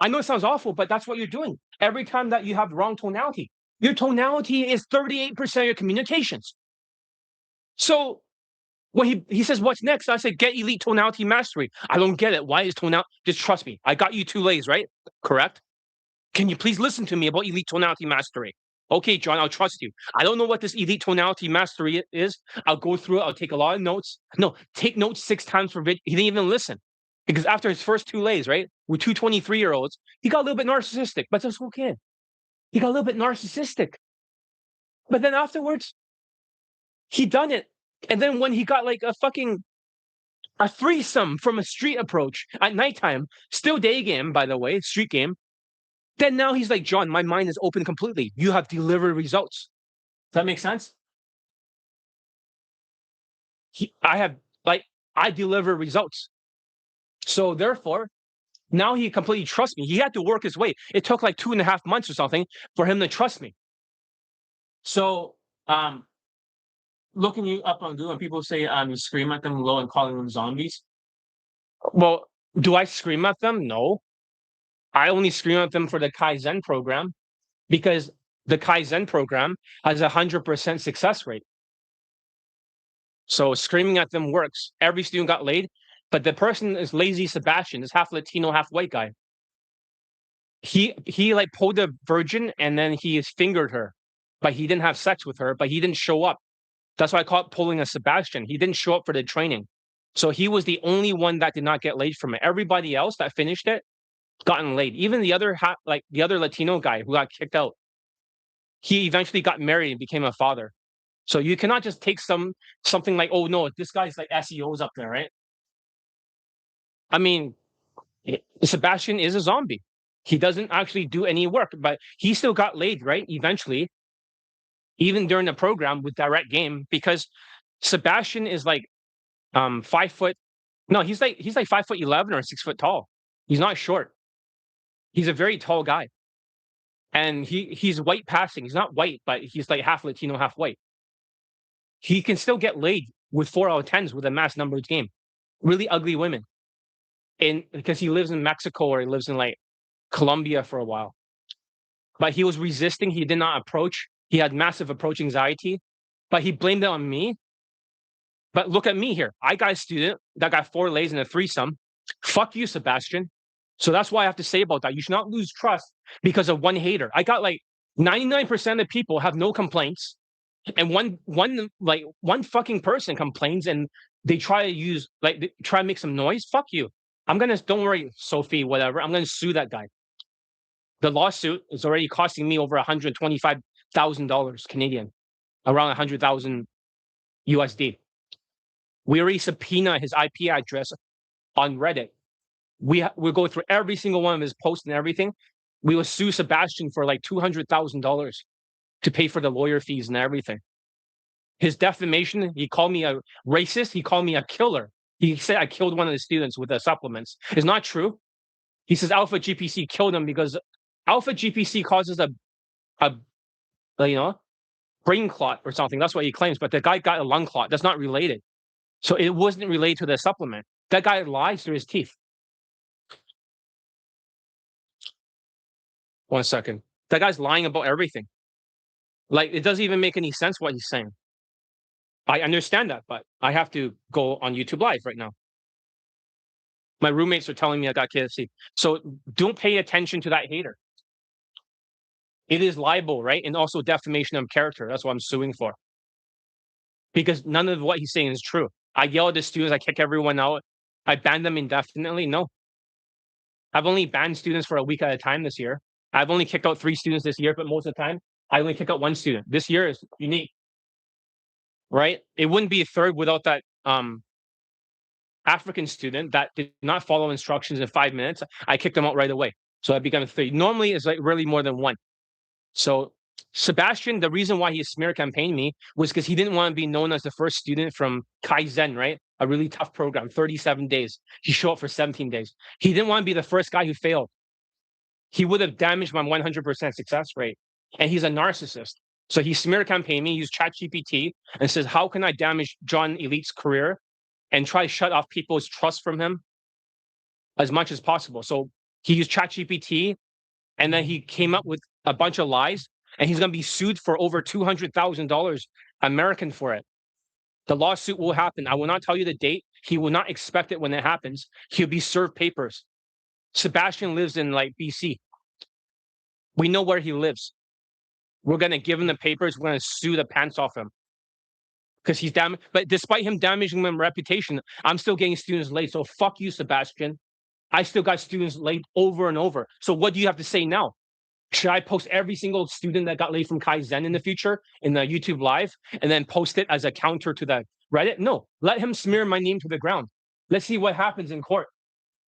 I know it sounds awful, but that's what you're doing. Every time that you have wrong tonality, your tonality is 38% of your communications. So when he says, what's next? I said, get Elite Tonality Mastery. I don't get it. Why is tonality? Just trust me. I got you 2 lays, right? Correct? Can you please listen to me about Elite Tonality Mastery? Okay, John, I'll trust you. I don't know what this Elite Tonality Mastery is. I'll go through it. I'll take a lot of notes. No, take notes 6 times for video. He didn't even listen. Because after his first 2 lays, right, with 2 23-year-olds, he got a little bit narcissistic, but that's okay. He got a little bit narcissistic. But then afterwards, he done it. And then when he got like a threesome from a street approach at nighttime, still day game, by the way, street game, then now he's like, John, my mind is open completely. You have delivered results. Does that make sense? I deliver results. So therefore, now he completely trusts me. He had to work his way. It took like 2.5 months or something for him to trust me. So looking you up on Google, and people say you scream at them low and calling them zombies. Well, do I scream at them? No. I only scream at them for the Kaizen program because the Kaizen program has 100% success rate. So screaming at them works. Every student got laid, but the person is lazy Sebastian, is half Latino, half white guy. He like pulled a virgin and then he fingered her, but he didn't have sex with her, but he didn't show up. That's why I call it pulling a Sebastian. He didn't show up for the training. So he was the only one that did not get laid from it. Everybody else that finished it gotten laid. Even the other the other Latino guy who got kicked out, he eventually got married and became a father. So you cannot just take something like, oh no, this guy's like SEOs up there, right? I mean, Sebastian is a zombie. He doesn't actually do any work, but he still got laid, right? Eventually, even during the program with direct game, because Sebastian is like 5 foot. No, he's like 5'11" or 6 foot tall. He's not short. He's a very tall guy. And he's white passing. He's not white, but he's like half Latino, half white. He can still get laid with 4 out of 10s with a mass numbers game. Really ugly women. And because he lives in Mexico or he lives in like Colombia for a while. But he was resisting. He did not approach. He had massive approach anxiety. But he blamed it on me. But look at me here. I got a student that got 4 lays in a threesome. Fuck you, Sebastian. So that's why I have to say about that. You should not lose trust because of one hater. I got like 99% of people have no complaints, and one fucking person complains and they try to use they try to make some noise. Fuck you. Don't worry, Sophie, whatever. I'm gonna sue that guy. The lawsuit is already costing me over $125,000 Canadian, around 100,000 USD. We already subpoena his IP address on Reddit. We'll go through every single one of his posts and everything. We will sue Sebastian for like $200,000 to pay for the lawyer fees and everything. His defamation, he called me a racist. He called me a killer. He said I killed one of the students with the supplements. It's not true. He says Alpha GPC killed him because Alpha GPC causes a brain clot or something. That's what he claims. But the guy got a lung clot. That's not related. So it wasn't related to the supplement. That guy lies through his teeth. 1 second. That guy's lying about everything. Like, it doesn't even make any sense what he's saying. I understand that, but I have to go on YouTube Live right now. My roommates are telling me I got KFC. So don't pay attention to that hater. It is libel, right? And also defamation of character. That's what I'm suing for. Because none of what he's saying is true. I yell at the students. I kick everyone out. I ban them indefinitely. No. I've only banned students for a week at a time this year. I've only kicked out 3 students this year, but most of the time, I only kick out 1 student. This year is unique, right? It wouldn't be a third without that African student that did not follow instructions in 5 minutes. I kicked them out right away. So I became a 3. Normally, it's like really more than 1. So Sebastian, the reason why he smear campaigned me was because he didn't want to be known as the first student from Kaizen, right? A really tough program, 37 days. He showed up for 17 days. He didn't want to be the first guy who failed. He would have damaged my 100% success rate. And he's a narcissist. So he smear campaigned me, used ChatGPT, and says, how can I damage John Elite's career and try to shut off people's trust from him as much as possible? So he used ChatGPT, and then he came up with a bunch of lies, and he's going to be sued for over $200,000 American for it. The lawsuit will happen. I will not tell you the date. He will not expect it when it happens. He'll be served papers. Sebastian lives in like BC. We know where he lives. We're going to give him the papers. We're going to sue the pants off him because he's damaged. But despite him damaging my reputation, I'm still getting students late. So fuck you, Sebastian. I still got students late over and over. So what do you have to say now? Should I post every single student that got late from Kaizen in the future in the YouTube Live and then post it as a counter to the Reddit? No, let him smear my name to the ground. Let's see what happens in court.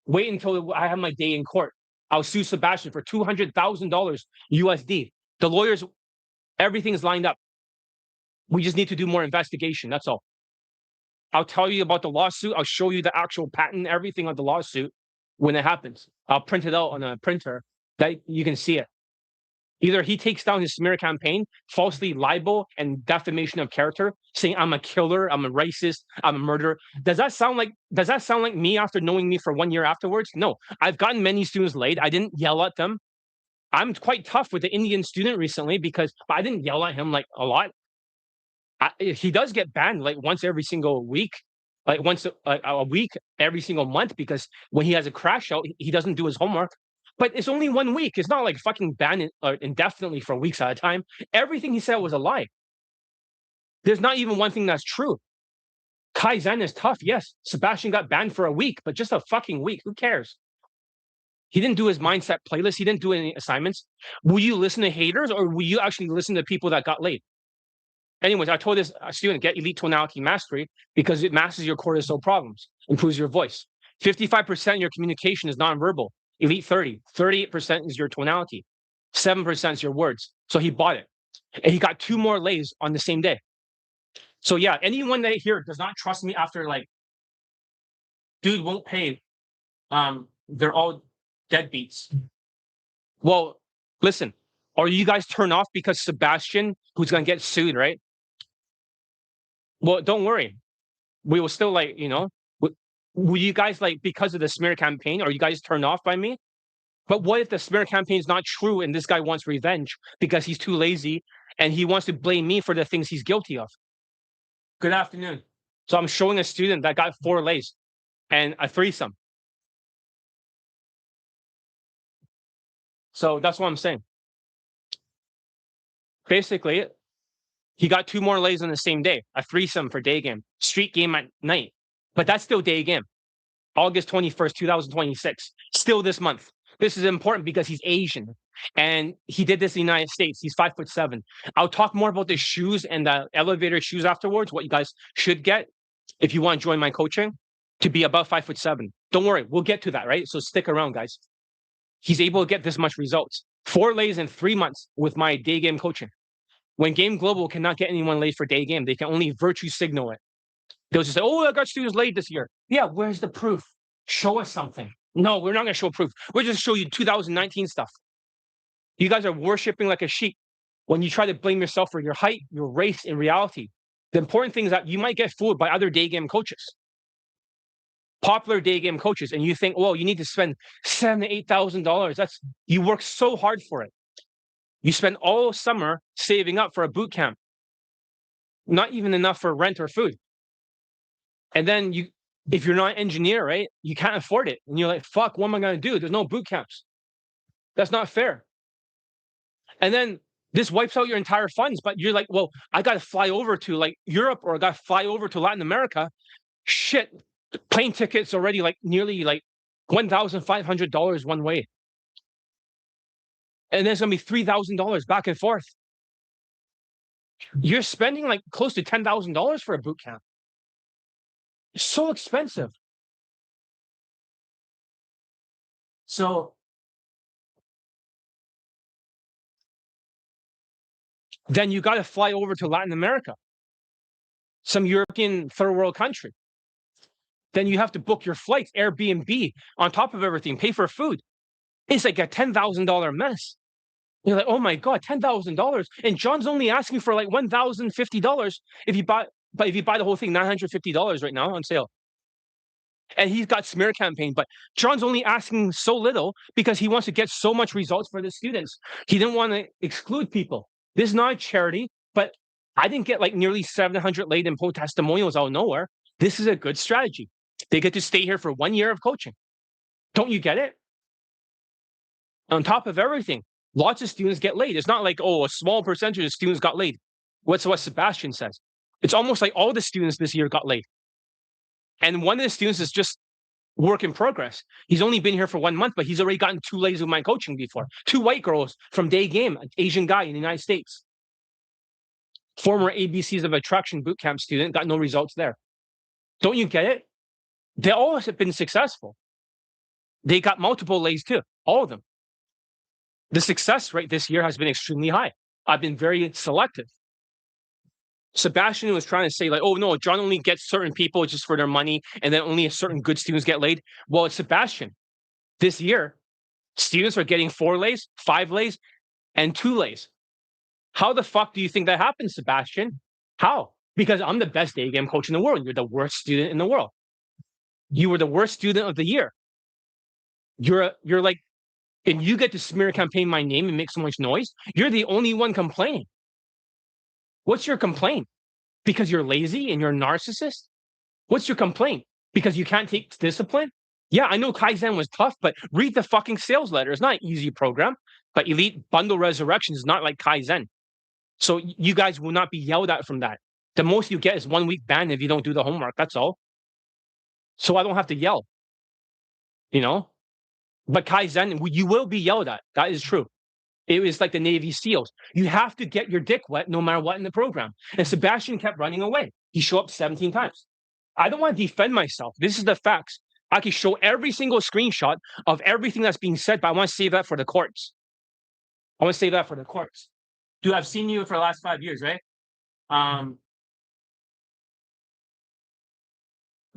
Wait until I have my day in court. I'll sue Sebastian for $200,000 USD. The lawyers, everything's lined up. We just need to do more investigation. That's all. I'll tell you about the lawsuit. I'll show you the actual patent, everything of the lawsuit when it happens. I'll print it out on a printer that you can see it. Either he takes down his smear campaign, falsely libel and defamation of character, saying I'm a killer, I'm a racist, I'm a murderer. Does that sound like me after knowing me for 1 year afterwards? No, I've gotten many students late. I didn't yell at them. I'm quite tough with the Indian student recently because I didn't yell at him like a lot. He does get banned like once every single week, like once a week every single month because when he has a crash out, he doesn't do his homework. But it's only 1 week. It's not like fucking banned indefinitely for weeks at a time. Everything he said was a lie. There's not even one thing that's true. Kaizen is tough. Yes, Sebastian got banned for a week, but just a fucking week. Who cares? He didn't do his mindset playlist. He didn't do any assignments. Will you listen to haters or will you actually listen to people that got late? Anyways, I told this student, get Elite Tonality Mastery because it masters your cortisol problems, improves your voice. 55% of your communication is nonverbal. Elite 30, 38% is your tonality, 7% is your words. So he bought it. And he got 2 more lays on the same day. So yeah, anyone that here does not trust me after like, dude won't pay, they're all deadbeats. Well, listen, are you guys turned off because Sebastian, who's going to get sued, right? Well, don't worry. We will still will you guys because of the smear campaign, are you guys turned off by me? But what if the smear campaign is not true and this guy wants revenge because he's too lazy and he wants to blame me for the things he's guilty of? Good afternoon. So I'm showing a student that got 4 lays and a threesome. So that's what I'm saying. Basically, he got 2 more lays on the same day, a threesome for day game, street game at night. But that's still day game. August 21st, 2026. Still this month. This is important because he's Asian and he did this in the United States. He's 5'7". I'll talk more about the shoes and the elevator shoes afterwards, what you guys should get if you want to join my coaching to be above 5'7". Don't worry, we'll get to that, right? So stick around, guys. He's able to get this much results. 4 lays in 3 months with my day game coaching. When Game Global cannot get anyone laid for day game, they can only virtue signal it. They'll just say, oh, I got students laid this year. Yeah, where's the proof? Show us something. No, we're not going to show proof. We're just show you 2019 stuff. You guys are worshiping like a sheep when you try to blame yourself for your height, your race. In reality, the important thing is that you might get fooled by other day game coaches, popular day game coaches, and you think, well, you need to spend $7,000 to $8,000. That's you work so hard for it. You spend all summer saving up for a boot camp, not even enough for rent or food. And then if you're not an engineer, right, you can't afford it. And you're like, fuck, what am I going to do? There's no boot camps. That's not fair. And then this wipes out your entire funds. But you're like, well, I got to fly over to like Europe or I got to fly over to Latin America. Shit, plane tickets already like nearly like $1,500 one way. And then it's going to be $3,000 back and forth. You're spending like close to $10,000 for a boot camp. It's so expensive. So then you got to fly over to Latin America, some European third world country. Then you have to book your flights, Airbnb, on top of everything, pay for food. It's like a $10,000 mess. You're like, oh my God, $10,000. And John's only asking for like $1,050 if you buy, but if you buy the whole thing, $950 right now on sale. And he's got smear campaign, but John's only asking so little because he wants to get so much results for the students. He didn't want to exclude people. This is not a charity, but I didn't get like nearly 700 laid in testimonials out of nowhere. This is a good strategy. They get to stay here for 1 year of coaching. Don't you get it? On top of everything, lots of students get laid. It's not like, oh, a small percentage of students got laid. What's what Sebastian says. It's almost like all the students this year got laid. And one of the students is just work in progress. He's only been here for 1 month, but he's already gotten 2 lays of my coaching before. 2 white girls from Daygame, an Asian guy in the United States. Former ABCs of Attraction bootcamp student, got no results there. Don't you get it? They all have been successful. They got multiple lays too, all of them. The success rate this year has been extremely high. I've been very selective. Sebastian was trying to say like, oh no, John only gets certain people just for their money and then only certain good students get laid. Well, it's Sebastian. This year, students are getting 4 lays, 5 lays, and 2 lays. How the fuck do you think that happens, Sebastian? How? Because I'm the best day game coach in the world. You're the worst student in the world. You were the worst student of the year. You're like, and you get to smear campaign my name and make so much noise. You're the only one complaining. What's your complaint? Because you're lazy and you're a narcissist? What's your complaint? Because you can't take discipline? Yeah, I know Kaizen was tough, but read the fucking sales letter. It's not an easy program, but Elite Bundle Resurrection is not like Kaizen. So you guys will not be yelled at from that. The most you get is 1 week ban if you don't do the homework. That's all. So I don't have to yell, you know? But Kaizen, you will be yelled at. That is true. It was like the Navy SEALs. You have to get your dick wet no matter what in the program. And Sebastian kept running away. He showed up 17 times. I don't want to defend myself. This is the facts. I can show every single screenshot of everything that's being said, but I want to save that for the courts. I want to save that for the courts. Dude, I've seen you for the last 5 years, right?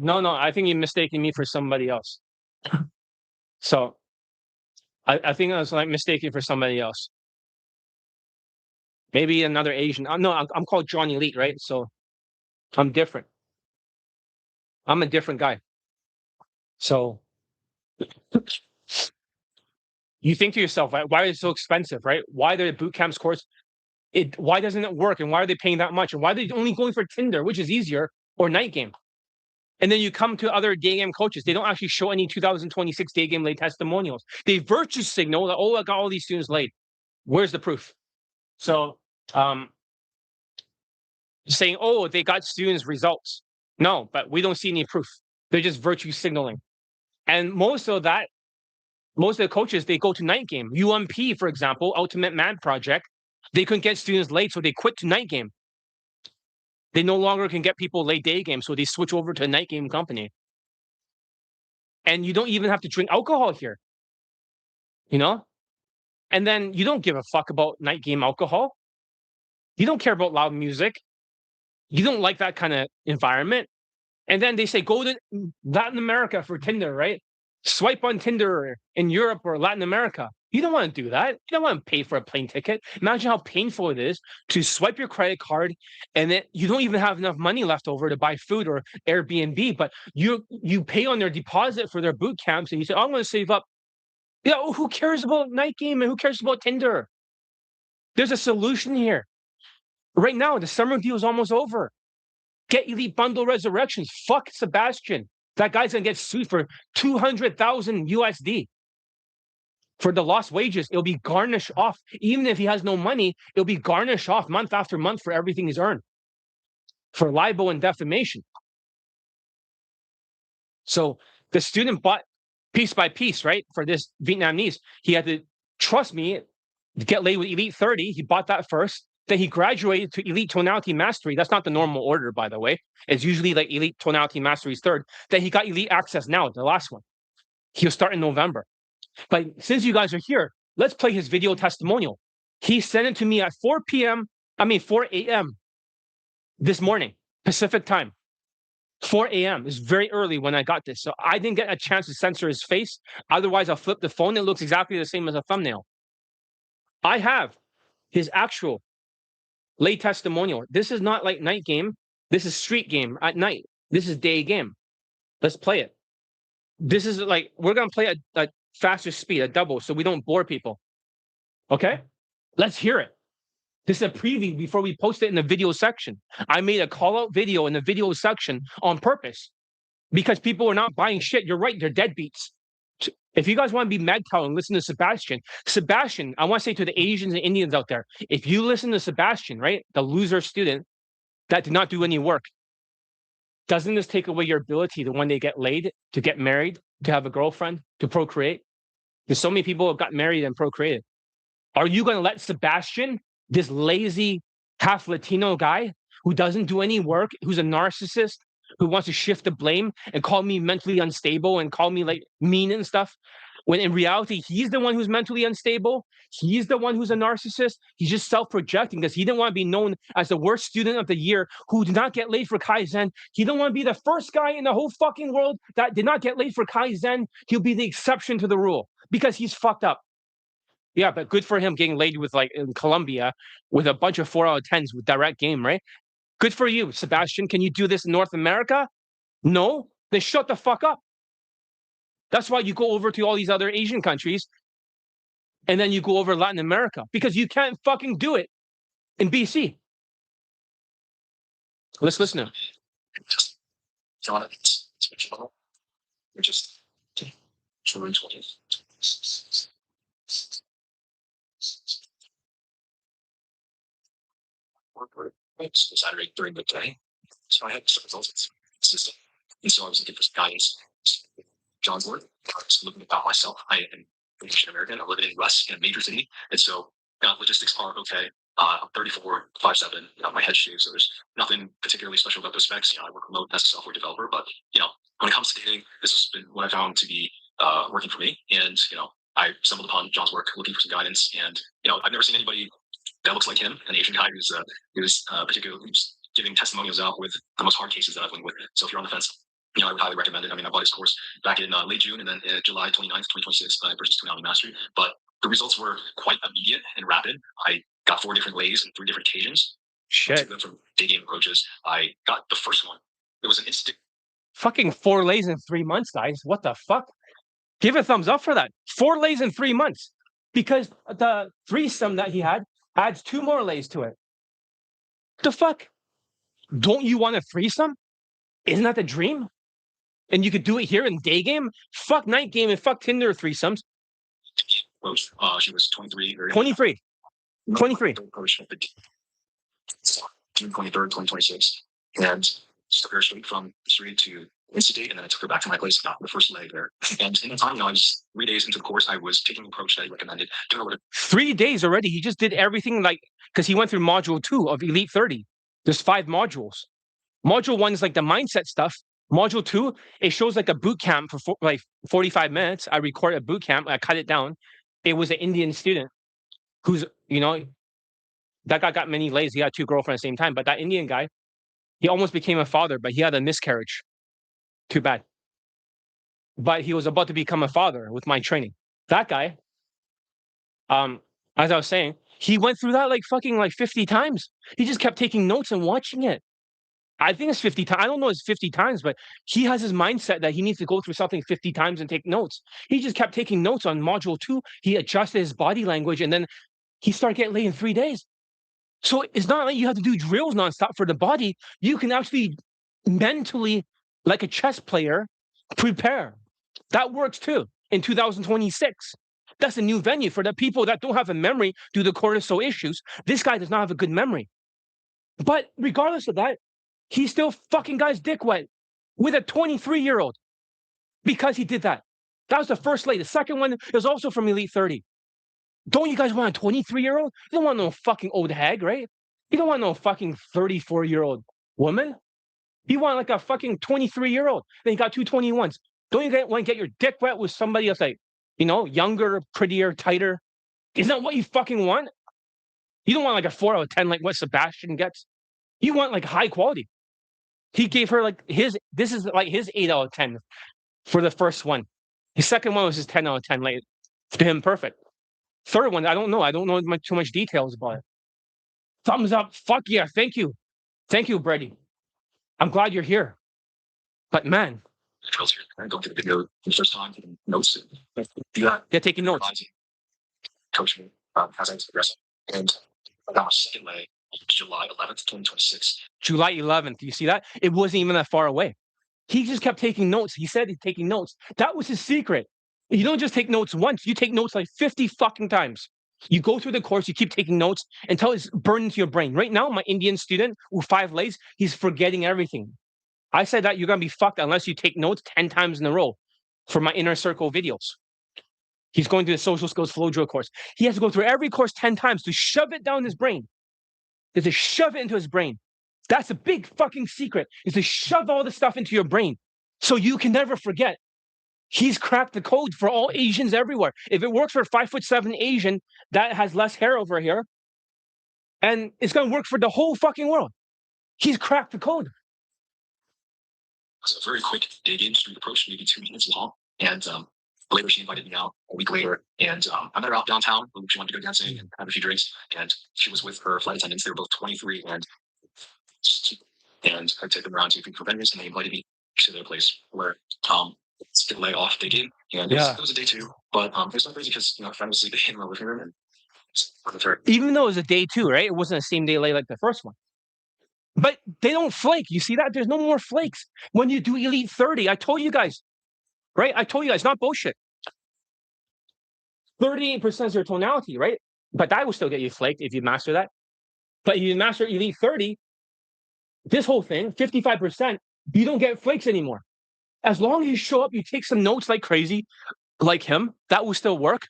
No, I think you're mistaking me for somebody else. So I think I was like mistaken for somebody else. Maybe another Asian. No, I'm called John Elite, right? So I'm different. I'm a different guy. So you think to yourself, right, why is it so expensive, right? Why are the boot camps course? Why doesn't it work? And why are they paying that much? And why are they only going for Tinder, which is easier? or night game. And then you come to other day game coaches. They don't actually show any 2026 day game late testimonials. They virtue signal that, oh, I got all these students late. Where's the proof? So saying, oh, they got students' results. No, but we don't see any proof. They're just virtue signaling. And most of the coaches, they go to night game. UMP, for example, Ultimate Man Project, they couldn't get students late, so they quit to night game. They no longer can get people late day game, so they switch over to a night game company. And you don't even have to drink alcohol here, you know? And then you don't give a fuck about night game alcohol. You don't care about loud music. You don't like that kind of environment. And then they say, go to Latin America for Tinder, right? Swipe on Tinder in Europe or Latin America. You don't want to do that. You don't want to pay for a plane ticket. Imagine how painful it is to swipe your credit card and then you don't even have enough money left over to buy food or Airbnb, but you pay on their deposit for their boot camps and you say, oh, I'm going to save up. Yeah, who cares about night game and who cares about Tinder? There's a solution here. Right now, the summer deal is almost over. Get Elite Bundle Resurrections. Fuck Sebastian. That guy's going to get sued for 200,000 USD. For the lost wages, it'll be garnished off. Even if he has no money, it'll be garnished off month after month for everything he's earned. For libel and defamation. So the student bought piece by piece, right? For this Vietnamese. He had to trust me, get laid with Elite 30. He bought that first. Then he graduated to Elite Tonality Mastery. That's not the normal order, by the way. It's usually like Elite Tonality Mastery's third. Then he got Elite Access now, the last one. He'll start in November. But since you guys are here, let's play his video testimonial. He sent it to me at 4 a.m. this morning, Pacific time. 4 a.m. is very early when I got this. So I didn't get a chance to censor his face. Otherwise, I'll flip the phone. It looks exactly the same as a thumbnail. I have his actual late testimonial. This is not like night game. This is street game at night. This is day game. Let's play it. This is like, we're going to play a faster speed, a double, so we don't bore people. Okay? Let's hear it. This is a preview before we post it in the video section. I made a call-out video in the video section on purpose because people are not buying shit. You're right, they're deadbeats. If you guys want to be mad cow and listen to Sebastian, I want to say to the Asians and Indians out there, if you listen to Sebastian, right, the loser student that did not do any work, doesn't this take away your ability to when they get laid, to get married, to have a girlfriend, to procreate? Because so many people have got married and procreated. Are you going to let Sebastian, this lazy half Latino guy who doesn't do any work, who's a narcissist, who wants to shift the blame and call me mentally unstable and call me like mean and stuff, when in reality, he's the one who's mentally unstable. He's the one who's a narcissist. He's just self-projecting because he didn't want to be known as the worst student of the year who did not get laid for Kaizen. He didn't want to be the first guy in the whole fucking world that did not get laid for Kaizen. He'll be the exception to the rule because he's fucked up. Yeah, but good for him getting laid with like in Colombia with a bunch of 4 out of 10s with direct game, right? Good for you, Sebastian. Can you do this in North America? No, then shut the fuck up. That's why you go over to all these other Asian countries and then you go over Latin America because you can't fucking do it in BC. Let's listen to him. Just John, it's fictional. We're just children 20. Saturday during the day. So I had some results. It's consistent. And so I was looking for some guidance. John's work. I was looking about myself. I am Asian American. I live in the US in a major city. And so logistics are okay. I'm 34, 5'7", my head shoes. So there's nothing particularly special about those specs. I work remote as a software developer, but when it comes to dating, this has been what I found to be working for me. And I stumbled upon John's work looking for some guidance. And I've never seen anybody that looks like him, an Asian guy who's particularly giving testimonials out with the most hard cases that I've linked with. So if you're on the fence, I would highly recommend it. I mean, I bought his course back in late June, and then July 29th, 2026, I purchased Tonality Mastery. But the results were quite immediate and rapid. I got 4 different lays in 3 different occasions. Shit. Took them from Daygame approaches. I got the first one. It was an instant. Fucking 4 lays in 3 months, guys. What the fuck? Give a thumbs up for that. 4 lays in 3 months. Because the threesome that he had adds 2 more lays to it. The fuck? Don't you want a threesome? Isn't that the dream? And you could do it here in day game. Fuck night game and fuck Tinder threesomes. Both. She was 23. 23. 23. June 23rd, 2026. And just took her straight from the street to Insta-date, and then I took her back to my place after the first leg there. And in the time, I was 3 days into the course, I was taking the approach that he recommended. 3 days already. He just did everything because he went through module 2 of Elite 30. There's 5 modules. Module 1 is like the mindset stuff. Module 2, it shows like a boot camp for 45 minutes. I record a boot camp. I cut it down. It was an Indian student who's, that guy got many lays. He had 2 girlfriends at the same time. But that Indian guy, he almost became a father, but he had a miscarriage. Too bad. But he was about to become a father with my training. That guy, as I was saying, he went through that like 50 times. He just kept taking notes and watching it. I think it's 50 times. I don't know it's 50 times, but he has his mindset that he needs to go through something 50 times and take notes. He just kept taking notes on module 2. He adjusted his body language, and then he started getting laid in 3 days. So it's not like you have to do drills nonstop for the body. You can actually mentally, like a chess player, prepare. That works too in 2026. That's a new venue for the people that don't have a memory due to cortisol issues. This guy does not have a good memory. But regardless of that, he still fucking got his dick wet with a 23-year-old because he did that. That was the first lay. The second one is also from Elite 30. Don't you guys want a 23-year-old? You don't want no fucking old hag, right? You don't want no fucking 34-year-old woman. You want like a fucking 23-year-old. Then you got 2 21s. Don't you want to get your dick wet with somebody else like, younger, prettier, tighter? Isn't that what you fucking want? You don't want like a 4 out of 10 like what Sebastian gets. You want like high quality. He gave her like this is like his 8 out of 10 for the first one. His second one was his 10 out of 10. Like to him, perfect. Third one, I don't know. I don't know too much details about it. Thumbs up. Fuck yeah. Thank you. Thank you, Brady. I'm glad you're here. But man. I'm going through the video for the first time, taking notes. Yeah, taking notes. Coach me as I progress. And I got my second lay on July 11th, 2026. July 11th. You see that? It wasn't even that far away. He just kept taking notes. He said he's taking notes. That was his secret. You don't just take notes once. You take notes like 50 fucking times. You go through the course, you keep taking notes until it's burned into your brain. Right now, my Indian student with 5 lays, he's forgetting everything. I said that you're going to be fucked unless you take notes 10 times in a row for my inner circle videos. He's going through the social skills flow drill course. He has to go through every course 10 times to shove it down his brain. To shove it into his brain. That's a big fucking secret, is to shove all the stuff into your brain so you can never forget. He's cracked the code for all Asians everywhere. If it works for a 5'7" Asian that has less hair over here, and it's going to work for the whole fucking world. He's cracked the code. It's a very quick Daygame street approach, maybe 2 minutes long. And later she invited me out a week later, and I met her out downtown. She wanted to go dancing and have a few drinks, and she was with her flight attendants. They were both 23, and I took them around to for venues, and they invited me to their place where to lay off Daygame. And it was a day 2, but it was not crazy because a friend was sleeping in my living room, and with her. Even though it was a day 2, right? It wasn't a same day lay like the first one. But they don't flake. You see that? There's no more flakes. When you do Elite 30, I told you guys, right? I told you guys, not bullshit. 38% is your tonality, right? But that will still get you flaked if you master that. But if you master Elite 30, this whole thing, 55%, you don't get flakes anymore. As long as you show up, you take some notes like crazy, like him, that will still work.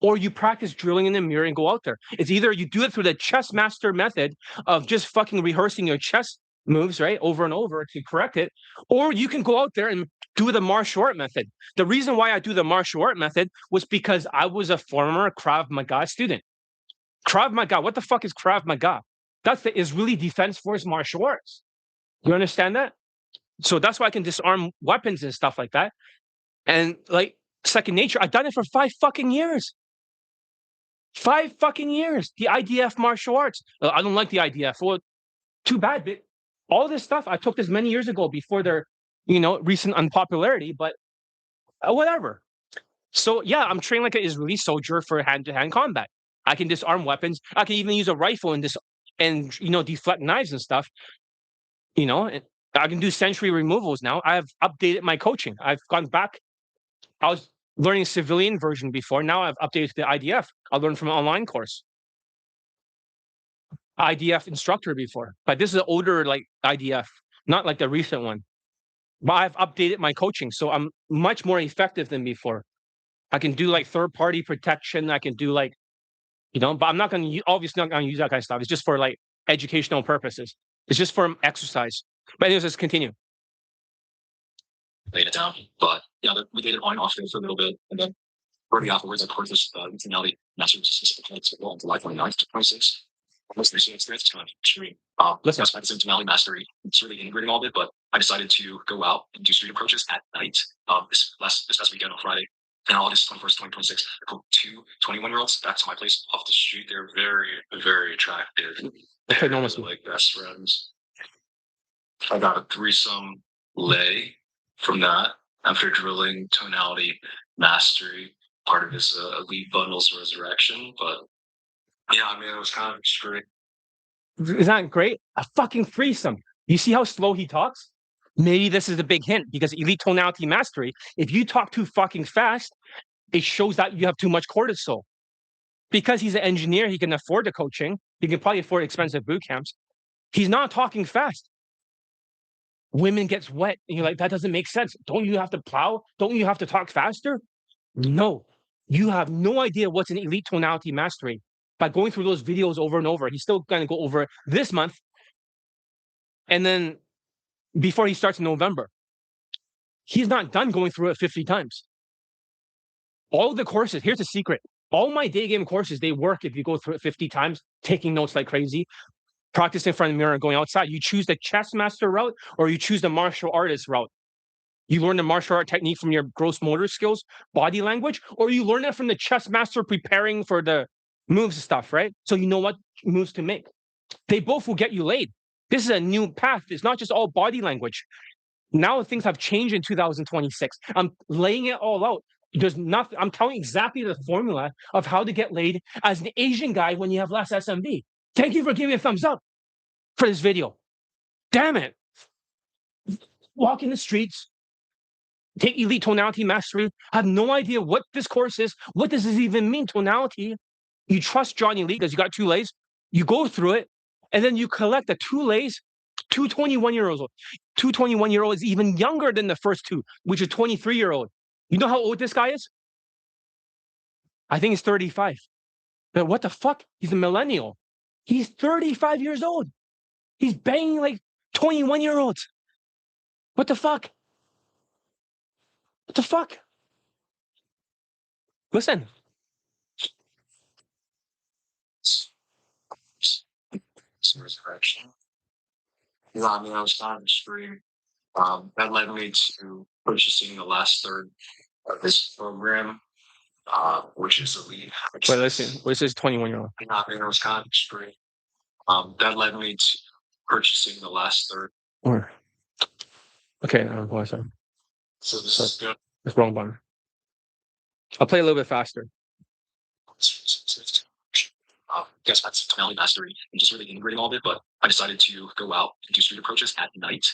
Or you practice drilling in the mirror and go out there. It's either you do it through the chess master method of just fucking rehearsing your chess moves, right, over and over to correct it, or you can go out there and do the martial art method. The reason why I do the martial art method was because I was a former Krav Maga student. Krav Maga, what the fuck is Krav Maga? That's the Israeli Defense Force martial arts. You understand that? So that's why I can disarm weapons and stuff like that. And like second nature, I've done it for 5 fucking years. 5 fucking years. The IDF martial arts. I don't like the IDF. Well, too bad. But all this stuff, I took this many years ago before their, recent unpopularity, but whatever. So yeah, I'm trained like an Israeli soldier for hand-to-hand combat. I can disarm weapons. I can even use a rifle and deflect knives and stuff. I can do sensory removals now. I've updated my coaching. I've gone back. I was learning civilian version before. Now I've updated to the IDF. I learned from an online course. IDF instructor before, but this is an older like IDF, not like the recent one. But I've updated my coaching, so I'm much more effective than before. I can do like third party protection. I can do like, but I'm not going to obviously not going to use that kind of stuff. It's just for like educational purposes. It's just for exercise. But anyways, let's continue. Laid it down, but yeah, we did it on and off there for a little bit, and then shortly afterwards, I poured this Elite Tonality Mastery on July 29th to 26th. Most recent experience is kind of extreme. Let's not Threesome Tonality Mastery. It's really integrating all of it, but I decided to go out and do street approaches at night. This past weekend on Friday, and August 21st, 2026, I pulled two 21-year-olds back to my place off the street. They're very, very attractive. They're like best friends. I got a threesome lay from that after drilling Tonality Mastery, part of his Elite Bundles Resurrection. But yeah, I mean, it was kind of extreme. Isn't that great? A fucking threesome. You see how slow he talks? Maybe this is a big hint because Elite Tonality Mastery, if you talk too fucking fast, it shows that you have too much cortisol. Because he's an engineer, he can afford the coaching. He can probably afford expensive boot camps. He's not talking fast. Women gets wet. And you're like, that doesn't make sense. Don't you have to plow? Don't you have to talk faster? No. You have no idea what's an Elite Tonality Mastery. By going through those videos over and over, he's still going to go over this month. And then before he starts in November, he's not done going through it 50 times. All the courses, here's the secret. All my day game courses, they work if you go through it 50 times, taking notes like crazy, practice in front of the mirror and going outside. You choose the chess master route or you choose the martial artist route. You learn the martial art technique from your gross motor skills, body language, or you learn it from the chess master preparing for the moves and stuff, right? So you know what moves to make. They both will get you laid. This is a new path. It's not just all body language. Now things have changed in 2026. I'm laying it all out. There's nothing. I'm telling exactly the formula of how to get laid as an Asian guy when you have less SMV. Thank you for giving me a thumbs up for this video. Damn it. Walk in the streets, take Elite Tonality Mastery, have no idea what this course is. What does this even mean, tonality? You trust Johnny Lee because you got two lays. You go through it, and then you collect the two lays, two 21-year-olds. Two 21-year-old is even younger than the first two, which is 23-year-old. You know how old this guy is? I think he's 35. But what the fuck? He's a millennial. He's 35 years old. He's banging like 21-year-olds. What the fuck? What the fuck? Listen. Resurrection. Yeah, I mean, I was kind of extreme. That led me to purchasing the last third of this program, which is Elite. Wait, listen. What's this 21-year-old? I mean, it was kind of extreme. That led me to purchasing the last third. Or okay, no, sorry. So this is good. It's wrong button. I'll play a little bit faster. Guess that's Tonality Mastery and just really integrating all of it, but I decided to go out and do street approaches at night.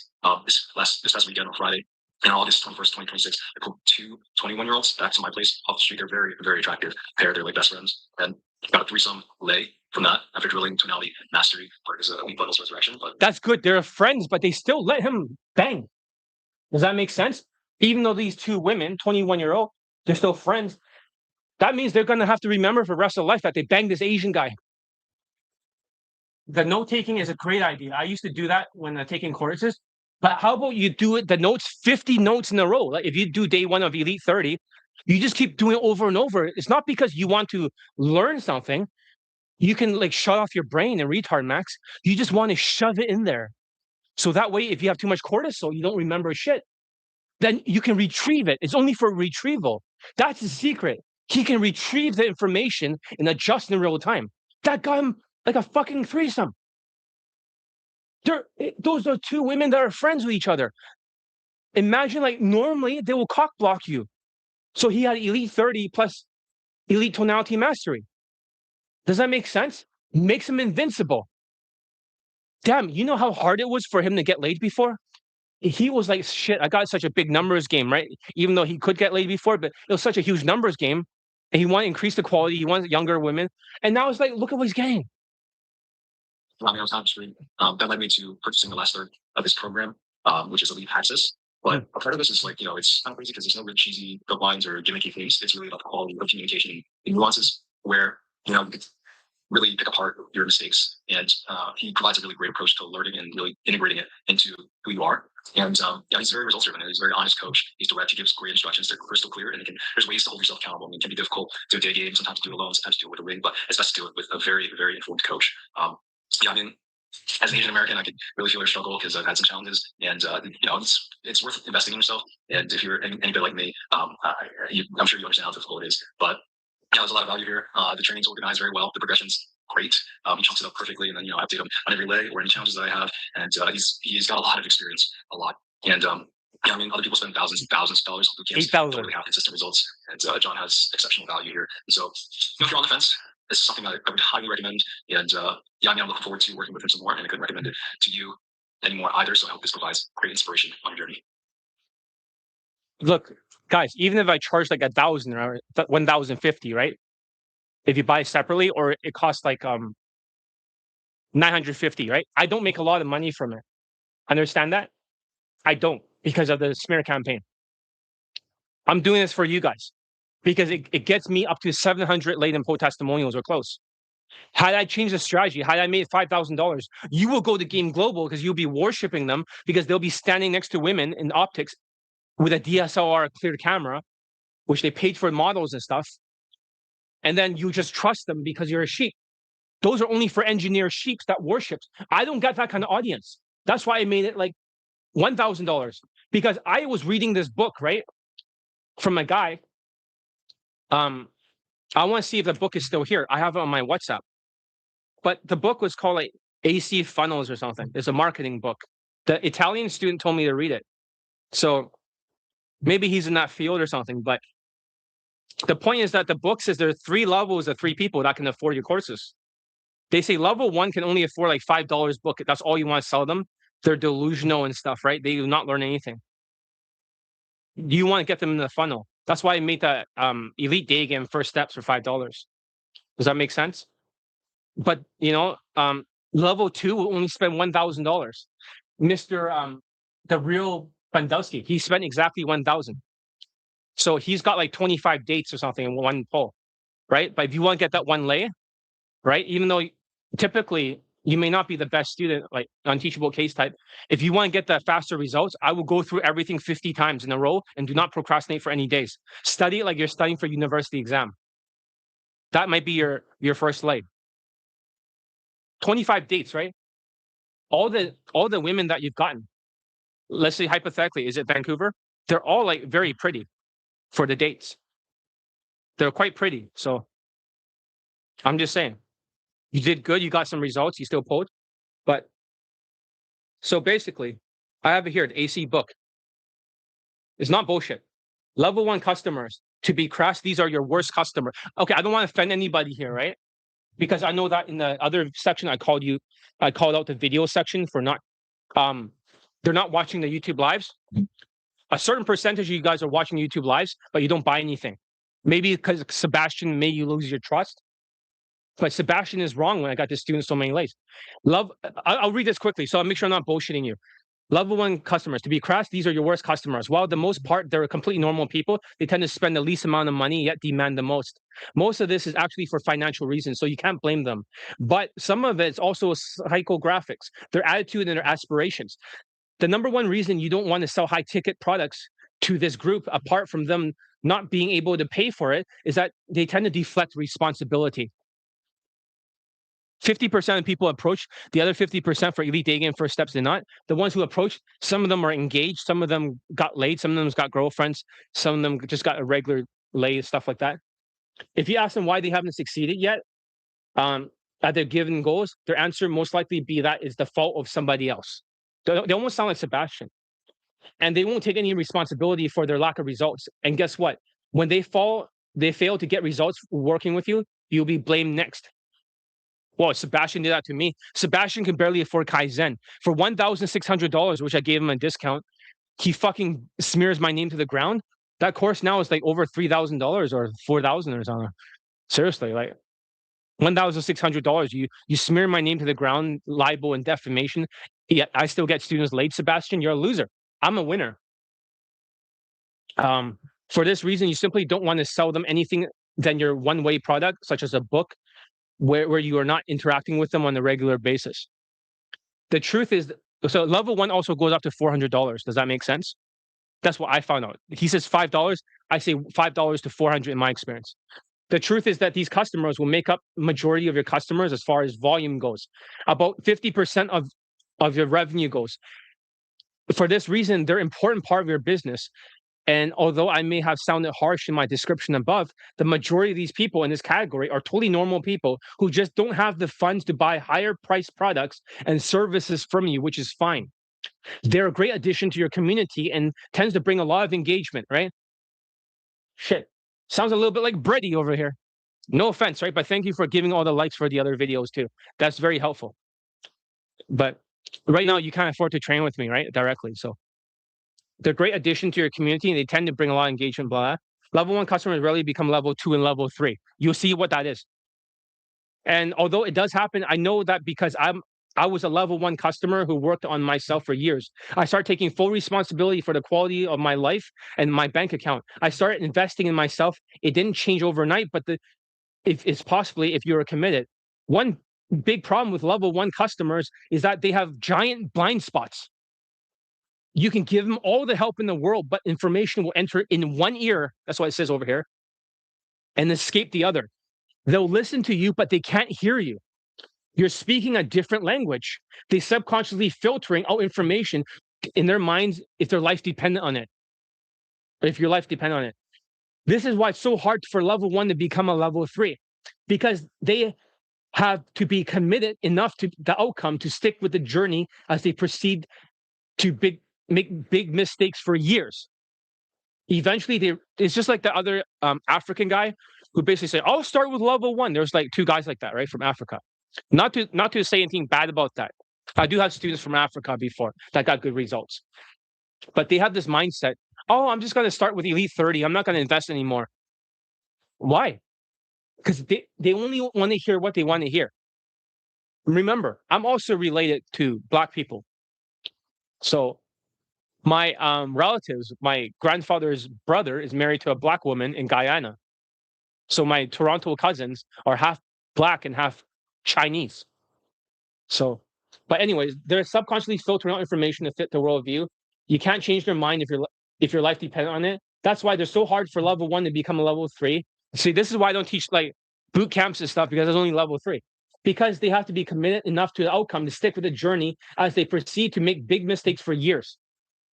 This past weekend on Friday, and August 21st, 2026, I pulled two 21-year-olds back to my place off the street. They're very, very attractive pair. They're like best friends. And got a threesome lay from that after drilling Tonality Mastery, part of his Elite Bundles Resurrection. But that's good. They're friends, but they still let him bang. Does that make sense? Even though these two women, 21-year-old, they're still friends. That means they're going to have to remember for the rest of their life that they banged this Asian guy. The note taking is a great idea. I used to do that when taking courses. But how about you do it, the notes, 50 notes in a row? Like if you do day one of Elite 30, you just keep doing it over and over. It's not because you want to learn something. You can like shut off your brain and retard max. You just want to shove it in there. So that way, if you have too much cortisol, you don't remember shit. Then you can retrieve it. It's only for retrieval. That's the secret. He can retrieve the information and adjust in real time. That got him like a fucking threesome. Those are two women that are friends with each other. Imagine, like, normally they will cock block you. So he had Elite 30 plus Elite Tonality Mastery. Does that make sense? Makes him invincible. Damn, you know how hard it was for him to get laid before? he was like, shit, I got such a big numbers game, right? Even though he could get laid before, but it was such a huge numbers game. And he wanted to increase the quality. He wanted younger women. And now it's like, look at what he's getting. I mean, I was actually, that led me to purchasing the last third of his program, which is Elite Access. But a part of this is like, it's kind of crazy because there's no really cheesy lines or gimmicky things. It's really about the quality of communication and nuances where, you could really pick apart your mistakes. And he provides a really great approach to learning and really integrating it into who you are. And he's very results driven. He's a very honest coach. He's direct. He gives great instructions. They're crystal clear. And there's ways to hold yourself accountable. I mean, it can be difficult to do a day game, sometimes to do it alone, sometimes to do it with a ring, but it's best to do it with a very, very informed coach. I mean, as an Asian American, I could really feel your struggle because I've had some challenges, and it's worth investing in yourself. And if you're any bit like me, I'm sure you understand how difficult it is. But there's a lot of value here. The training's organized very well. The progression's great. He chunks it up perfectly, and then I update him on every lay or any challenges that I have. And he's got a lot of experience, a lot. And I mean, other people spend thousands and thousands of dollars on boot camps. Don't really have consistent results. And John has exceptional value here. And so, if you're on the fence, this is something I would highly recommend. And I mean, I'm looking forward to working with him some more, and I couldn't recommend it to you anymore either. So I hope this provides great inspiration on your journey. Look, guys, even if I charge like 1,000 or 1,050, right? If you buy separately, or it costs like 950, right? I don't make a lot of money from it. Understand that? I don't, because of the smear campaign. I'm doing this for you guys because it gets me up to 700 laid and poll testimonials or close. Had I changed the strategy, had I made $5,000, you will go to Game Global because you'll be worshiping them because they'll be standing next to women in optics with a DSLR clear camera, which they paid for models and stuff. And then you just trust them because you're a sheep. Those are only for engineer sheeps that worships. I don't get that kind of audience. That's why I made it like $1,000, because I was reading this book, right, from a guy. I want to see if the book is still here. I have it on my WhatsApp. But the book was called like AC Funnels or something. It's a marketing book. The Italian student told me to read it. So maybe he's in that field or something. But the point is that the book says there are 3 levels of 3 people that can afford your courses. They say level 1 can only afford like $5 book. That's all you want to sell them. They're delusional and stuff, right? They do not learn anything. You want to get them in the funnel. That's why I made that Elite Day Game First Steps for $5. Does that make sense? But level 2 will only spend $1,000. Mr. The real Bandowski, he spent exactly 1,000. So he's got like 25 dates or something in one poll, right? But if you want to get that one lay, right? Even though typically you may not be the best student, like unteachable case type. If you want to get that faster results, I will go through everything 50 times in a row and do not procrastinate for any days. Study it like you're studying for university exam. That might be your first lay. 25 dates, right? All the women that you've gotten, let's say hypothetically, is it Vancouver? They're all like very pretty for the dates. They're quite pretty. So I'm just saying, you did good. You got some results. You still pulled. But so basically, I have it here, the AC book. It's not bullshit. Level 1 customers, to be crass, these are your worst customer. Okay, I don't want to offend anybody here, right? Because I know that in the other section, I called out the video section for not, they're not watching the YouTube lives. A certain percentage of you guys are watching YouTube lives, but you don't buy anything. Maybe because Sebastian made you lose your trust. But Sebastian is wrong when I got this student so many lays. I'll read this quickly, so I'll make sure I'm not bullshitting you. Level 1 customers, to be crass, these are your worst customers. While the most part, they're completely normal people, they tend to spend the least amount of money, yet demand the most. Most of this is actually for financial reasons, so you can't blame them. But some of it's also psychographics, their attitude and their aspirations. The number one reason you don't want to sell high-ticket products to this group, apart from them not being able to pay for it, is that they tend to deflect responsibility. 50% of people approach, the other 50% for Elite Day Game First Steps did not. The ones who approached, some of them are engaged, some of them got laid, some of them got girlfriends, some of them just got a regular lay, stuff like that. If you ask them why they haven't succeeded yet at their given goals, their answer most likely be that is the fault of somebody else. They almost sound like Sebastian. And they won't take any responsibility for their lack of results. And guess what? When they fail to get results working with you, you'll be blamed next. Well, Sebastian did that to me. Sebastian can barely afford Kaizen. For $1,600, which I gave him a discount, he fucking smears my name to the ground. That course now is like over $3,000 or 4,000 or something. Seriously, like $1,600. You smear my name to the ground, libel and defamation. Yet I still get students late. Sebastian, you're a loser. I'm a winner. For this reason, you simply don't want to sell them anything than your one-way product, such as a book, where you are not interacting with them on a regular basis. The truth is, so level 1 also goes up to $400. Does that make sense? That's what I found out. He says $5. I say $5 to $400 in my experience. The truth is that these customers will make up majority of your customers as far as volume goes. About 50% of your revenue goes. For this reason, they're an important part of your business. And although I may have sounded harsh in my description above, the majority of these people in this category are totally normal people who just don't have the funds to buy higher priced products and services from you, which is fine. They're a great addition to your community and tends to bring a lot of engagement, right? Shit. Sounds a little bit like Brady over here. No offense, right? But thank you for giving all the likes for the other videos too. That's very helpful. But right now you can't afford to train with me, right? Directly. So they're a great addition to your community and they tend to bring a lot of engagement, blah. Level 1 customers rarely become level 2 and level 3. You'll see what that is. And although it does happen, I know that because I was a level 1 customer who worked on myself for years. I started taking full responsibility for the quality of my life and my bank account. I started investing in myself. It didn't change overnight, but if it's possibly if you're committed. One big problem with level 1 customers is that they have giant blind spots. You can give them all the help in the world, but information will enter in one ear. That's what it says over here, and escape the other. They'll listen to you, but they can't hear you. You're speaking a different language. They subconsciously filtering out information in their minds if their life dependent on it. Or if your life depended on it. This is why it's so hard for level 1 to become a level 3, because they have to be committed enough to the outcome to stick with the journey as they proceed to make big mistakes for years. Eventually, it's just like the other African guy who basically said, "I'll start with level 1." There's like 2 guys like that, right, from Africa. Not to say anything bad about that. I do have students from Africa before that got good results, but they have this mindset: "Oh, I'm just going to start with Elite 30. I'm not going to invest anymore." Why? Because they only want to hear what they want to hear. Remember, I'm also related to Black people. So my relatives, my grandfather's brother is married to a Black woman in Guyana. So my Toronto cousins are half Black and half Chinese. So, but anyways, they're subconsciously filtering out information to fit the worldview. You can't change their mind if your life depends on it. That's why they're so hard for level 1 to become a level 3. See, this is why I don't teach like boot camps and stuff, because it's only level 3. Because they have to be committed enough to the outcome to stick with the journey as they proceed to make big mistakes for years.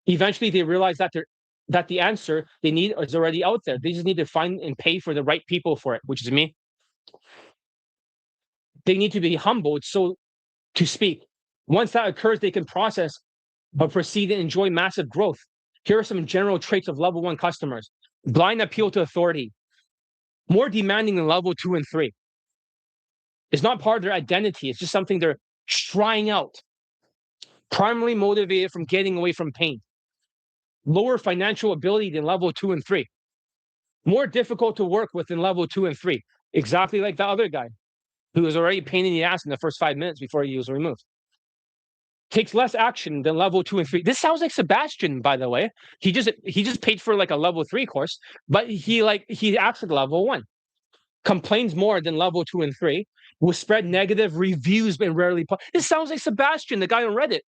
Eventually, they realize that the answer they need is already out there. They just need to find and pay for the right people for it, which is me. They need to be humbled, so to speak. Once that occurs, they can process or proceed and enjoy massive growth. Here are some general traits of level 1 customers. Blind appeal to authority. More demanding than level 2 and 3. It's not part of their identity. It's just something they're trying out. Primarily motivated from getting away from pain. Lower financial ability than level 2 and 3. More difficult to work with than level 2 and 3. Exactly like the other guy who was already a pain in the ass in the first 5 minutes before he was removed. Takes less action than level 2 and 3. This sounds like Sebastian, by the way. He just paid for like a level 3 course, but he acts at level 1. Complains more than level 2 and 3. Will spread negative reviews and rarely. This sounds like Sebastian, the guy on Reddit.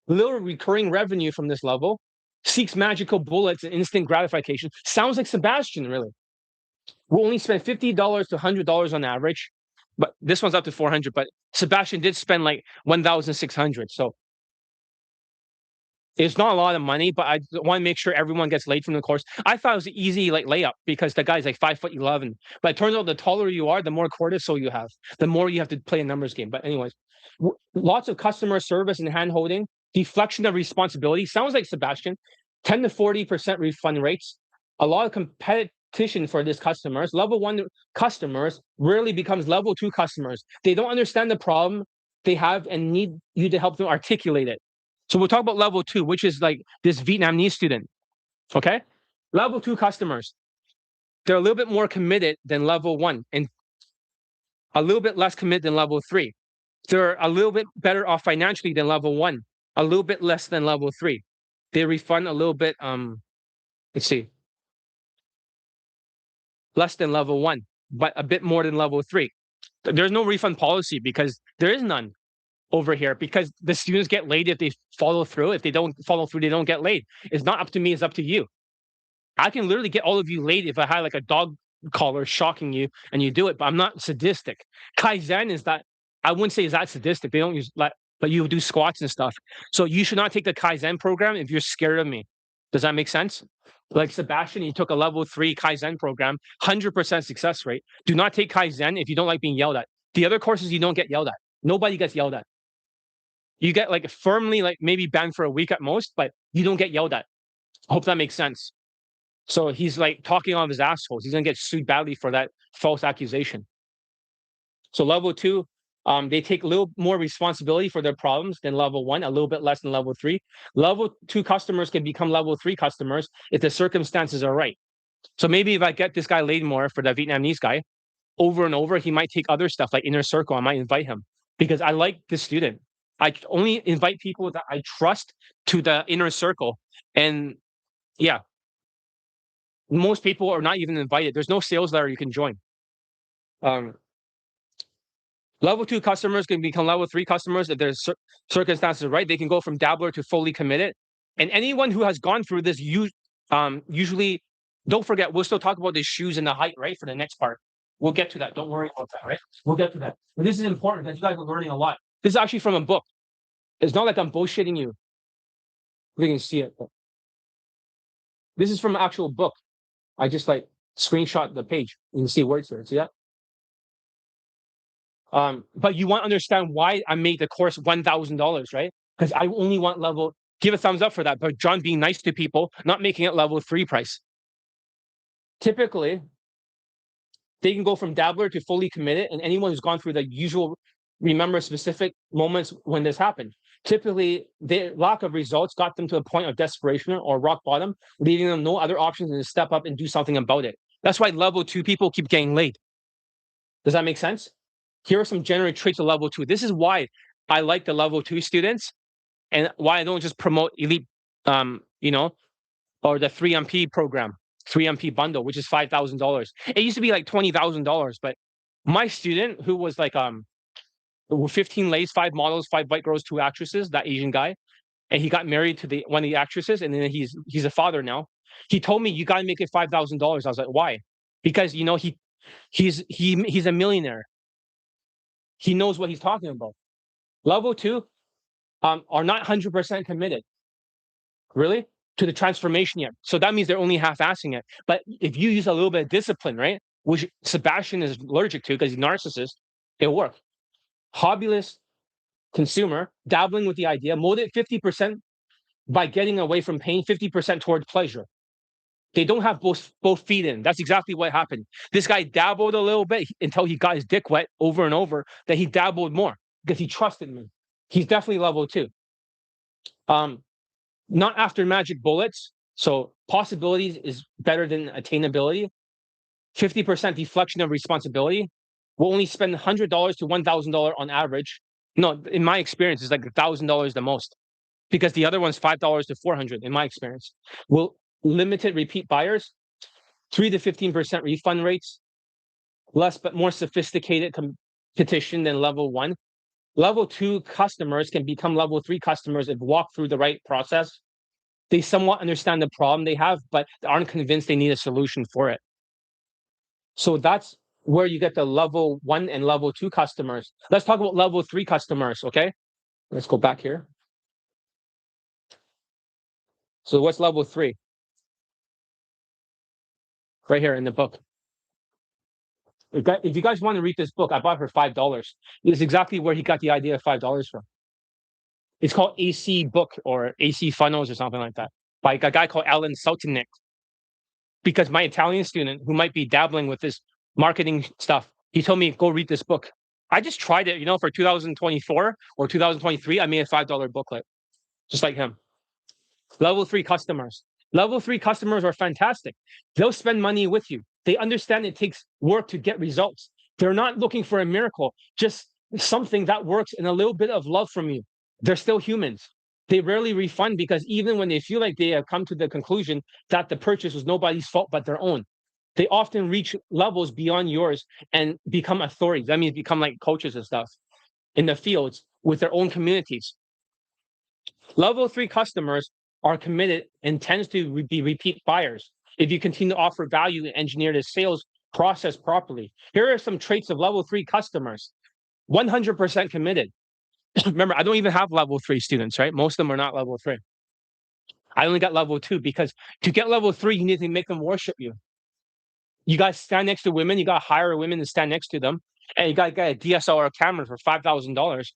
Little recurring revenue from this level. Seeks magical bullets and instant gratification. Sounds like Sebastian, really. Will only spend $50 to $100 on average, but this one's up to $400. But Sebastian did spend like $1,600. So it's not a lot of money, but I want to make sure everyone gets laid from the course. I thought it was an easy like layup because the guy's like 5'11", but it turns out the taller you are, the more cortisol you have, the more you have to play a numbers game. But anyways, lots of customer service and hand holding, deflection of responsibility. Sounds like Sebastian. 10 to 40% refund rates. A lot of competition for these customers. Level 1 customers rarely becomes level 2 customers. They don't understand the problem they have and need you to help them articulate it. So we'll talk about level 2, which is like this Vietnamese student. Okay. Level 2 customers, they're a little bit more committed than level 1 and a little bit less committed than level 3. They're a little bit better off financially than level 1, a little bit less than level 3. They refund a little bit, let's see, less than level 1, but a bit more than level 3. There's no refund policy because there is none over here, because the students get laid if they follow through. If they don't follow through, they don't get laid. It's not up to me, it's up to you. I can literally get all of you laid if I had like a dog collar shocking you and you do it, but I'm not sadistic. Kaizen is that, I wouldn't say is that sadistic. They don't use like, but you do squats and stuff. So you should not take the Kaizen program if you're scared of me. Does that make sense? Like Sebastian, he took a level 3 Kaizen program, 100% success rate. Do not take Kaizen if you don't like being yelled at. The other courses, you don't get yelled at. Nobody gets yelled at. You get like firmly, like maybe banned for a week at most, but you don't get yelled at. I hope that makes sense. So he's like talking on his assholes. He's gonna get sued badly for that false accusation. So level 2, they take a little more responsibility for their problems than level 1, a little bit less than level 3. Level 2 customers can become level 3 customers if the circumstances are right. So maybe if I get this guy laid more for the Vietnamese guy over and over, he might take other stuff like inner circle. I might invite him because I like this student. I only invite people that I trust to the inner circle. And yeah, most people are not even invited. There's no sales letter you can join. Level 2 customers can become level 3 customers if their circumstances are right. They can go from dabbler to fully committed. And anyone who has gone through this, usually, don't forget, we'll still talk about the shoes and the height, right, for the next part. We'll get to that. Don't worry about that, right? We'll get to that. But this is important because you guys are learning a lot. This is actually from a book. It's not like I'm bullshitting you. You can see it. This is from an actual book. I just like screenshot the page. You can see words there. See that? But you want to understand why I made the course $1,000, right? Because I only want level. Give a thumbs up for that. But John being nice to people, not making it level 3 price. Typically, they can go from dabbler to fully committed, and anyone who's gone through the usual, remember specific moments when this happened. Typically, their lack of results got them to a point of desperation or rock bottom, leaving them no other options than to step up and do something about it. That's why level 2 people keep getting laid. Does that make sense? Here are some general traits of level 2. This is why I like the level 2 students and why I don't just promote elite, or the 3MP program, 3MP bundle, which is $5,000. It used to be like $20,000, but my student who was like 15 lays, 5 models, 5 white girls, 2 actresses, that Asian guy, and he got married to one of the actresses, and then he's a father now. He told me, you got to make it $5,000. I was like, why? Because he's a millionaire. He knows what he's talking about. Level 2 are not 100% committed, really, to the transformation yet. So that means they're only half-assing it. But if you use a little bit of discipline, right, which Sebastian is allergic to because he's a narcissist, it'll work. Hobbyless consumer, dabbling with the idea, molded 50% by getting away from pain, 50% towards pleasure. They don't have both feet in. That's exactly what happened. This guy dabbled a little bit until he got his dick wet over and over. Then he dabbled more because he trusted me. He's definitely level 2. Not after magic bullets. So possibilities is better than attainability. 50% deflection of responsibility. We'll only spend $100 to $1,000 on average. No, in my experience, it's like $1,000 the most, because the other one's $5 to $400 in my experience. We'll limited repeat buyers, 3 to 15% refund rates, less but more sophisticated competition than level 1. Level 2 customers can become level 3 customers if walk through the right process. They somewhat understand the problem they have, but aren't convinced they need a solution for it. So that's where you get the level 1 and level 2 customers. Let's talk about level 3 customers, okay? Let's go back here. So what's level 3? Right here in the book. If you guys want to read this book, I bought it for $5. It's exactly where he got the idea of $5 from. It's called AC Book or AC Funnels or something like that by a guy called Alan Sultanic. Because my Italian student who might be dabbling with this marketing stuff, he told me, go read this book. I just tried it, for 2024 or 2023. I made a $5 booklet. just like him. Level 3 customers. Level 3 customers are fantastic. They'll spend money with you. They understand it takes work to get results. They're not looking for a miracle, just something that works and a little bit of love from you. They're still humans. They rarely refund because even when they feel like they have come to the conclusion that the purchase was nobody's fault but their own, they often reach levels beyond yours and become authorities. That means become like coaches and stuff in the fields with their own communities. Level 3 customers are committed and tends to be repeat buyers if you continue to offer value and engineer the sales process properly. Here are some traits of level 3 customers. 100% committed. Remember, I don't even have level 3 students, right? Most of them are not level 3. I only got level 2 because to get level 3, you need to make them worship you. You got to stand next to women. You got to hire women to stand next to them. And you got to get a DSLR camera for $5,000.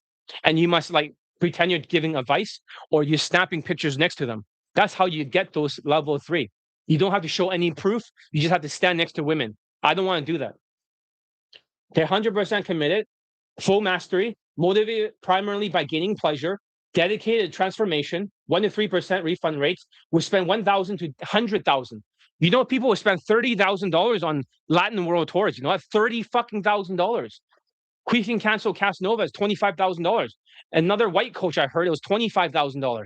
And you must like pretend you're giving advice or you're snapping pictures next to them. That's how you get those level 3. You don't have to show any proof. You just have to stand next to women. I don't want to do that. They're 100% committed, full mastery, motivated primarily by gaining pleasure, dedicated transformation, 1 to 3% refund rates, will spend $1,000 to $100,000. You know, people will spend $30,000 on Latin world tours. You know, that's $30,000. Queef and Cancel Casanova is $25,000. Another white coach I heard it was $25,000.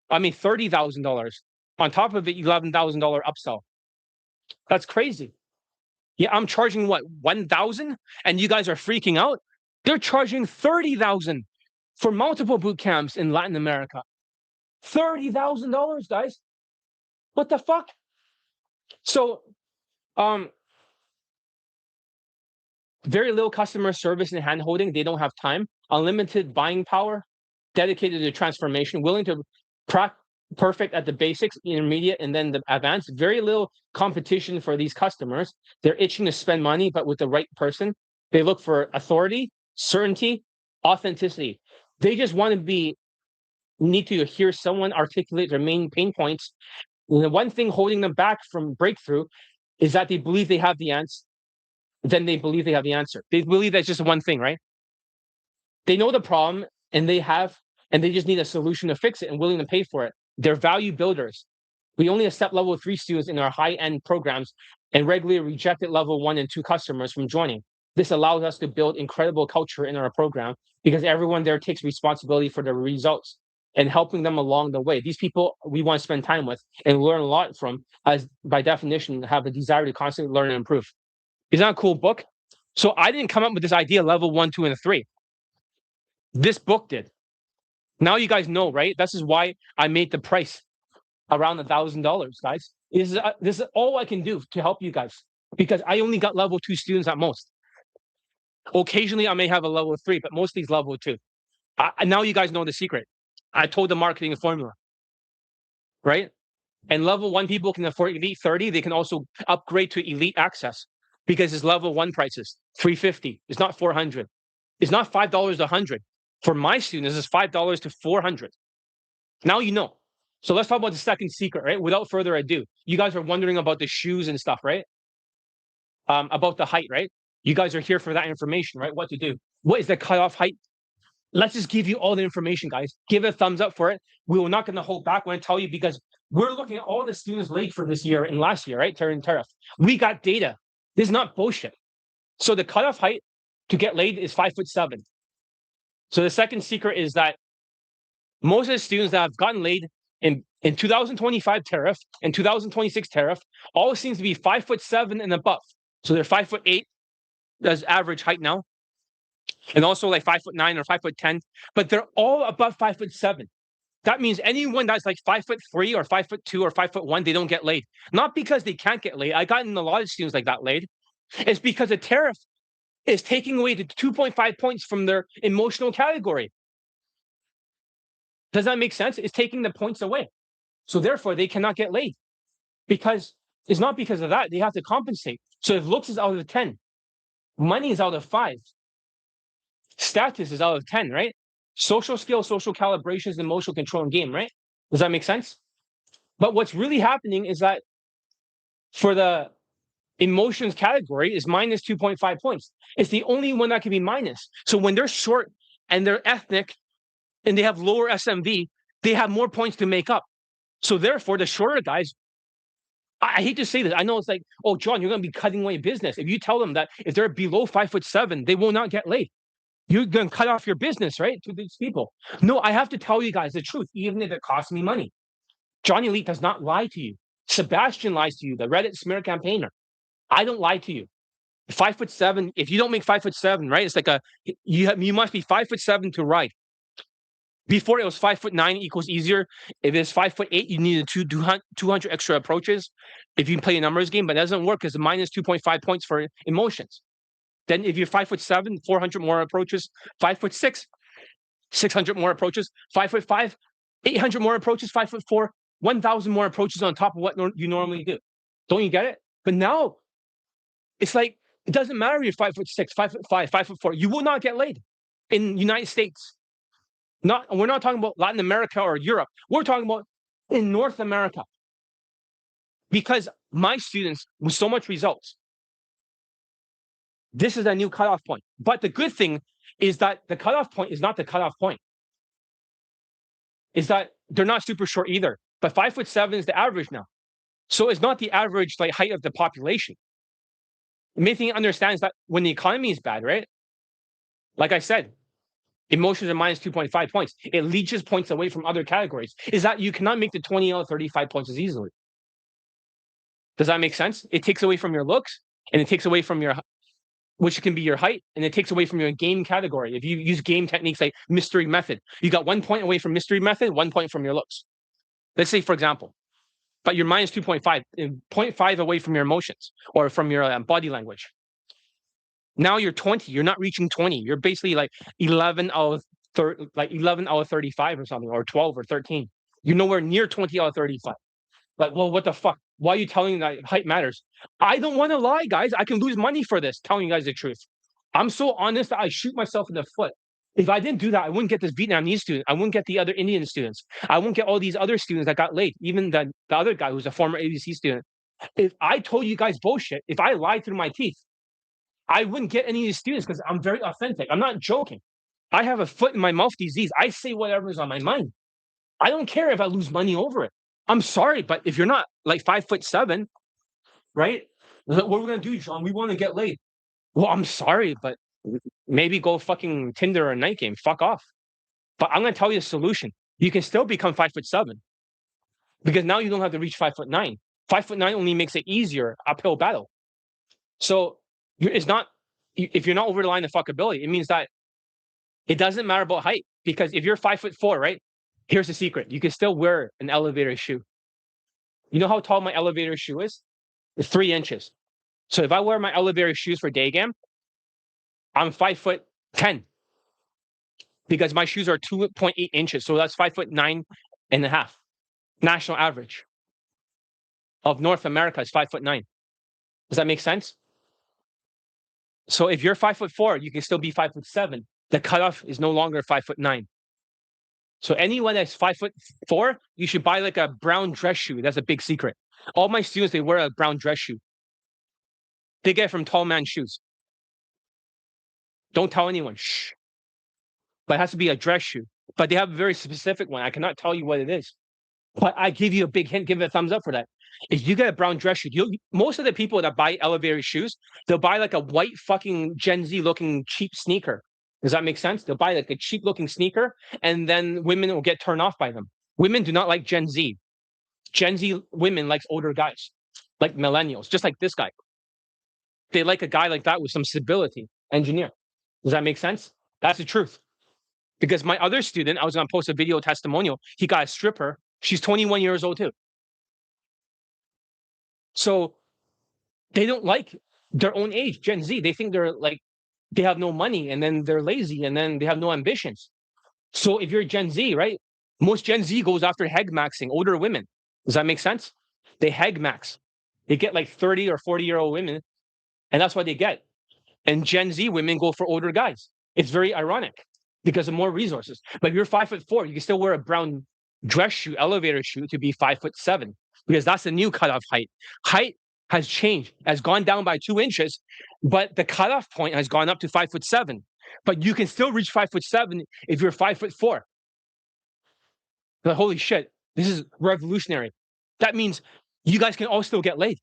I mean, $30,000. On top of it, $11,000 upsell. That's crazy. Yeah, I'm charging what, 1,000, and you guys are freaking out. They're charging 30,000 for multiple boot camps in Latin America. $30,000, guys. What the fuck? So, very little customer service and handholding. They don't have time. Unlimited buying power, dedicated to transformation, willing to perfect at the basics, intermediate, and then the advanced. Very little competition for these customers. They're itching to spend money, but with the right person. They look for authority, certainty, authenticity. They just want to need to hear someone articulate their main pain points. And the one thing holding them back from breakthrough is that they believe they have the answer. Then they believe they have the answer. They believe that's just one thing, right? They know the problem and they just need a solution to fix it and willing to pay for it. They're value builders. We only accept level 3 students in our high-end programs and regularly rejected level 1 and 2 customers from joining. This allows us to build incredible culture in our program because everyone there takes responsibility for the results and helping them along the way. These people we want to spend time with and learn a lot from, as by definition, have a desire to constantly learn and improve. Isn't that a cool book? So I didn't come up with this idea level 1, 2, and 3. This book did. Now you guys know, right? This is why I made the price around $1,000, guys. This is all I can do to help you guys because I only got level 2 students at most. Occasionally, I may have a level 3, but most of these level 2. Now you guys know the secret. I told the marketing formula, right? And level 1 people can afford Elite 30. They can also upgrade to Elite Access because it's level 1 prices, $350. It's not $400. It's not $5 to $100. For my students, it's $5 to $400. Now you know. So let's talk about the second secret, right? Without further ado, you guys are wondering about the shoes and stuff, right? About the height, right? You guys are here for that information, right? What to do? What is the cutoff height? Let's just give you all the information, guys. Give a thumbs up for it. We were not going to hold back. I want to tell you because we're looking at all the students late for this year and last year, right? Tariff. We got data. This is not bullshit. So the cutoff height to get laid is 5'7". So the second secret is that most of the students that have gotten laid in 2025 tariff and 2026 tariff all seems to be 5'7" and above. So they're 5'8". That's average height now. And also like 5'9" or 5'10", but they're all above 5'7". That means anyone that's like 5'3" or 5'2" or 5'1", they don't get laid. Not because they can't get laid. I gotten a lot of students like that laid. It's because the tariff is taking away the 2.5 points from their emotional category. Does that make sense? It's taking the points away. So therefore, they cannot get laid. Because it's not because of that. They have to compensate. So if looks is out of 10, money is out of 5, status is out of 10, right? Social skills, social calibrations, emotional control and game, right? Does that make sense? But what's really happening is that for the emotions category is minus 2.5 points. It's the only one that can be minus. So when they're short and they're ethnic and they have lower SMV, they have more points to make up. So therefore, the shorter guys, I hate to say this. I know it's like, oh, John, you're going to be cutting away business. If you tell them that if they're below 5'7", they will not get laid. You're going to cut off your business, right? To these people. No, I have to tell you guys the truth, even if it costs me money. Johnny Elite does not lie to you. Sebastian lies to you, the Reddit smear campaigner. I don't lie to you. 5'7", if you don't make 5'7", right? It's like you must be 5'7" to ride. Before it was 5'9" equals easier. If it's 5'8", you need 200 extra approaches if you play a numbers game, but it doesn't work because the minus 2.5 points for emotions. Then if you're 5'7", 400 more approaches, 5'6", 600 more approaches, 5'5", 800 more approaches, 5'4", 1,000 more approaches on top of what you normally do. Don't you get it? But now it's like, it doesn't matter if you're 5'6", 5'5", 5'4", you will not get laid in United States. We're not talking about Latin America or Europe. We're talking about in North America. Because my students with so much results, this is a new cutoff point. But the good thing is that the cutoff point is not the cutoff point. Is that they're not super short either. But 5'7" is the average now. So it's not the average like height of the population. The main thing to understand is that when the economy is bad, right? Like I said, emotions are minus 2.5 points. It leeches points away from other categories. Is that you cannot make the 20 out of 35 points as easily. Does that make sense? It takes away from your looks, and it takes away from your, which can be your height, and it takes away from your game category. If you use game techniques like mystery method, you got 1 point away from mystery method, 1 point from your looks. Let's say, for example, but you're minus 2.5, 0.5 away from your emotions or from your body language. Now you're 20. You're not reaching 20. You're basically like 11 out of 35 or something, or 12 or 13. You're nowhere near 20 out of 35. Like, well, what the fuck? Why are you telling me that height matters? I don't want to lie, guys. I can lose money for this, telling you guys the truth. I'm so honest that I shoot myself in the foot. If I didn't do that, I wouldn't get this Vietnamese student. I wouldn't get the other Indian students. I wouldn't get all these other students that got laid. Even the other guy who's a former ABC student. If I told you guys bullshit, if I lied through my teeth, I wouldn't get any of these students because I'm very authentic. I'm not joking. I have a foot in my mouth disease. I say whatever is on my mind. I don't care if I lose money over it. I'm sorry, but if you're not like 5'7", right? What are we gonna do, John? We want to get laid. Well, I'm sorry, but maybe go fucking Tinder or Night Game. Fuck off. But I'm gonna tell you the solution. You can still become 5'7", because now you don't have to reach 5'9". 5'9" only makes it easier uphill battle. So it's not, if you're not over the line of fuckability, it means that it doesn't matter about height, because if you're 5'4", right? Here's the secret. You can still wear an elevator shoe. You know how tall my elevator shoe is? It's 3 inches. So if I wear my elevator shoes for day game, I'm 5'10", because my shoes are 2.8 inches. So that's 5'9.5". National average of North America is 5'9". Does that make sense? So if you're 5'4", you can still be 5'7". The cutoff is no longer 5'9". So anyone that's 5'4", you should buy like a brown dress shoe. That's a big secret. All my students, they wear a brown dress shoe. They get it from Tall Man Shoes. Don't tell anyone. Shh. But it has to be a dress shoe. But they have a very specific one. I cannot tell you what it is. But I give you a big hint. Give it a thumbs up for that. If you get a brown dress shoe, most of the people that buy elevator shoes, they'll buy like a white fucking Gen Z looking cheap sneaker. Does that make sense? They'll buy like a cheap looking sneaker, and then women will get turned off by them. Women do not like Gen Z. Gen Z women likes older guys, like millennials, just like this guy. They like a guy like that with some stability, engineer. Does that make sense? That's the truth. Because my other student, I was going to post a video testimonial. He got a stripper. She's 21 years old too. So they don't like their own age, Gen Z. They think they're like, they have no money, and then they're lazy, and then they have no ambitions. So if you're Gen Z, right? Most Gen Z goes after heg maxing older women. Does that make sense? They heg max. They get like 30 or 40-year-old women, and that's what they get. And Gen Z women go for older guys. It's very ironic because of more resources. But if you're 5'4", you can still wear a brown dress shoe, elevator shoe, to be 5'7", because that's the new cutoff height. Height has changed, has gone down by 2 inches, but the cutoff point has gone up to 5'7". But you can still reach 5'7" if you're 5'4". Like, holy shit, this is revolutionary. That means you guys can all still get laid.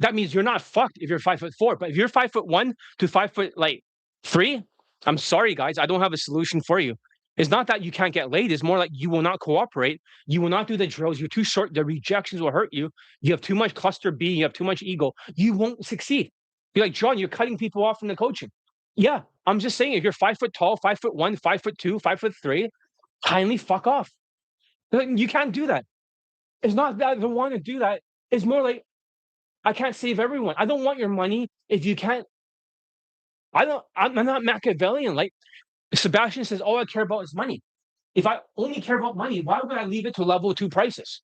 That means you're not fucked if you're 5'4", but if you're 5'1" to 5'3", I'm sorry, guys, I don't have a solution for you. It's not that you can't get laid. It's more like you will not cooperate. You will not do the drills. You're too short. The rejections will hurt you. You have too much cluster B. You have too much ego. You won't succeed. You're like, John, you're cutting people off from the coaching. Yeah, I'm just saying, if you're 5 foot tall, 5'1", 5'2", 5'3", kindly fuck off. You can't do that. It's not that I don't want to do that. It's more like, I can't save everyone. I don't want your money if you can't. I'm not Machiavellian. Like Sebastian says, all I care about is money. If I only care about money, why would I leave it to level 2 prices?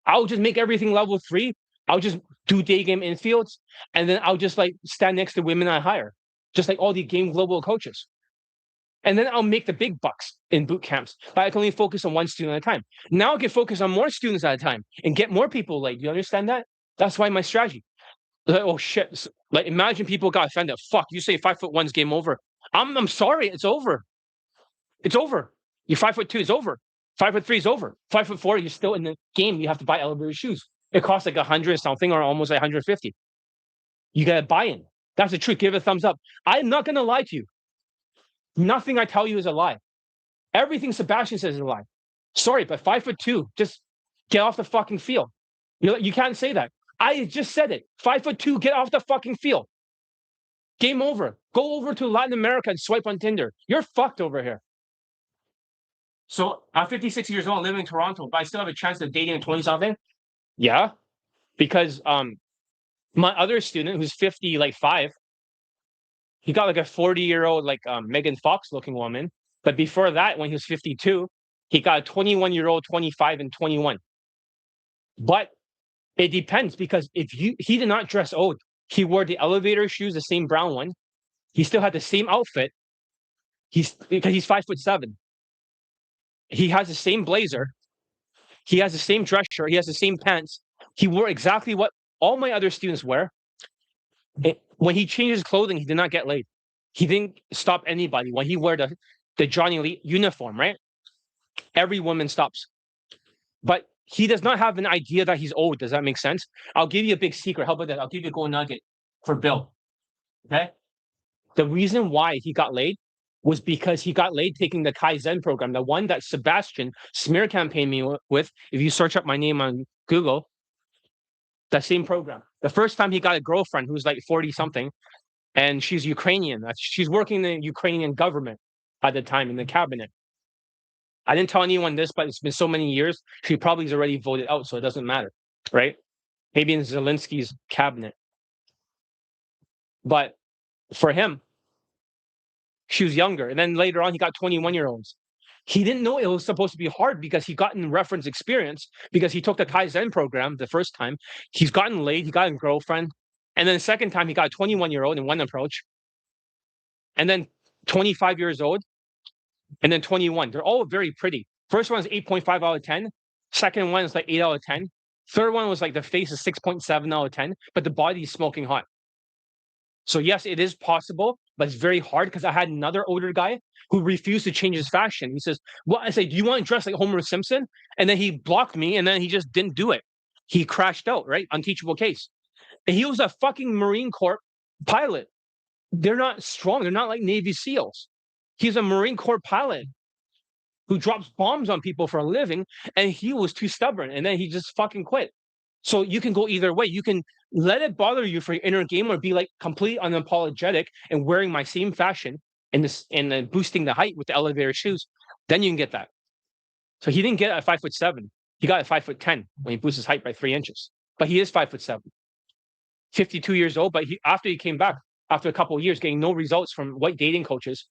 I'll just make everything level 3. I'll just do day game infields, and then I'll just like stand next to women I hire, just like all the game global coaches. And then I'll make the big bucks in boot camps. But I can only focus on one student at a time. Now I can focus on more students at a time and get more people laid. You understand that? That's why my strategy. Like, oh shit! Like, imagine people got offended. Fuck, you say 5'1's game over. I'm sorry, it's over. It's over. You're 5'2", it's over. 5'3" is over. 5'4", you're still in the game. You have to buy elevator shoes. It costs like 100 something or almost like 150. You gotta buy in. That's the truth. Give it a thumbs up. I'm not gonna lie to you. Nothing I tell you is a lie. Everything Sebastian says is a lie. Sorry, but 5'2", just get off the fucking field. You can't say that. I just said it. 5'2", get off the fucking field. Game over. Go over to Latin America and swipe on Tinder. You're fucked over here. So I'm 56 years old, living in Toronto, but I still have a chance of dating a 20-something. Yeah, because my other student who's 55, he got like a 40-year-old like Megan Fox looking woman. But before that, when he was 52, he got a 21-year-old, 25, and 21. But it depends, because he did not dress old. He wore the elevator shoes, the same brown one. He still had the same outfit. Because he's 5'7". He has the same blazer. He has the same dress shirt. He has the same pants. He wore exactly what all my other students wear. When he changed his clothing, he did not get laid. He didn't stop anybody. When he wore the Johnny Elite uniform, right? Every woman stops. But he does not have an idea that he's old. Does that make sense? I'll give you a big secret. How about that? I'll give you a gold nugget for Bill. Okay? The reason why he got laid was because he got laid taking the Kaizen program, the one that Sebastian smear campaigned me with. If you search up my name on Google, that same program. The first time he got a girlfriend who's like 40 something, and she's Ukrainian. She's working in the Ukrainian government at the time in the cabinet. I didn't tell anyone this, but it's been so many years. She probably is already voted out, so it doesn't matter, right? Maybe in Zelensky's cabinet. But for him, she was younger. And then later on, he got 21-year-olds. He didn't know it was supposed to be hard because he gotten reference experience because he took the Kaizen program the first time. He's gotten laid. He got a girlfriend. And then the second time, he got a 21-year-old in one approach. And then 25 years old. And then 21. They're all very pretty. First one is 8.5 out of 10. Second one is like 8 out of 10. Third one was like the face is 6.7 out of 10. But the body is smoking hot. So yes, it is possible, but it's very hard because I had another older guy who refused to change his fashion. He says, well, I say, do you want to dress like Homer Simpson? And then he blocked me and then he just didn't do it. He crashed out, right? Unteachable case. And he was a fucking Marine Corps pilot. They're not strong. They're not like Navy SEALs. He's a Marine Corps pilot who drops bombs on people for a living, and he was too stubborn. And then he just fucking quit. So you can go either way. You can let it bother you for your inner game or be like completely unapologetic and wearing my same fashion and then boosting the height with the elevator shoes. Then you can get that. So he didn't get at 5'7". He got at 5'10" when he boosted his height by 3 inches. But he is 5'7". 52 years old. But after he came back, after a couple of years, getting no results from white dating coaches,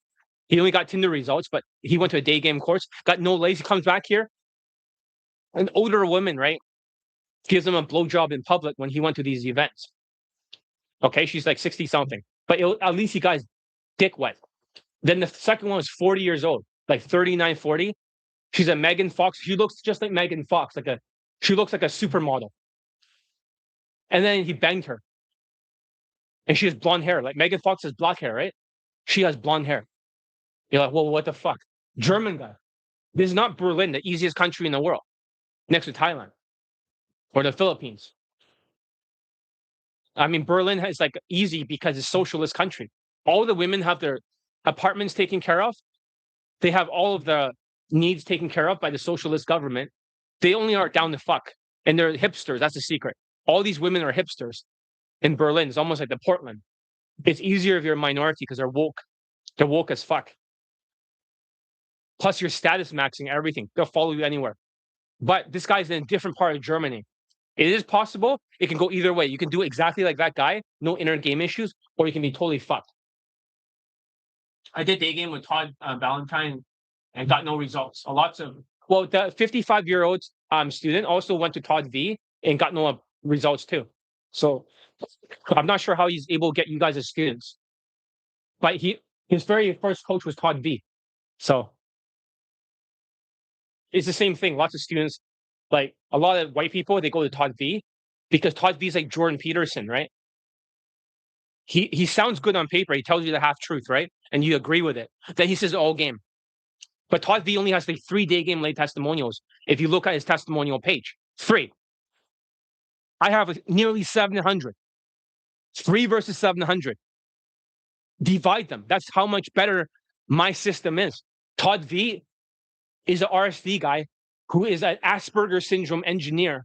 he only got Tinder results, but he went to a day game course, got no lays. He comes back here. An older woman, right? Gives him a blowjob in public when he went to these events. Okay, she's like 60 something, but at least he got his dick wet. Then the second one was 40 years old, like 39, 40. She's a Megan Fox. She looks just like Megan Fox, she looks like a supermodel. And then he banged her. And she has blonde hair. Like Megan Fox has black hair, right? She has blonde hair. You're like, well, what the fuck? German guy. This is not Berlin, the easiest country in the world, next to Thailand or the Philippines. I mean, Berlin is like easy because it's a socialist country. All the women have their apartments taken care of. They have all of the needs taken care of by the socialist government. They only are down to fuck. And they're hipsters. That's the secret. All these women are hipsters in Berlin. It's almost like the Portland. It's easier if you're a minority because they're woke. They're woke as fuck. Plus, you're status maxing everything. They'll follow you anywhere. But this guy's in a different part of Germany. It is possible. It can go either way. You can do exactly like that guy, no inner game issues, or you can be totally fucked. I did day game with Todd Valentine and got no results. The 55-year-old student also went to Todd V and got no results too. So I'm not sure how he's able to get you guys as students. But his very first coach was Todd V. So it's the same thing. Lots of students, like a lot of white people, they go to Todd V because Todd V is like Jordan Peterson, right? He sounds good on paper. He tells you the half truth, right? And you agree with it. Then he says all game. But Todd V only has like 3 day game late testimonials. If you look at his testimonial page, 3. I have nearly 700. 3 versus 700. Divide them. That's how much better my system is. Todd V is an RSD guy who is an Asperger syndrome engineer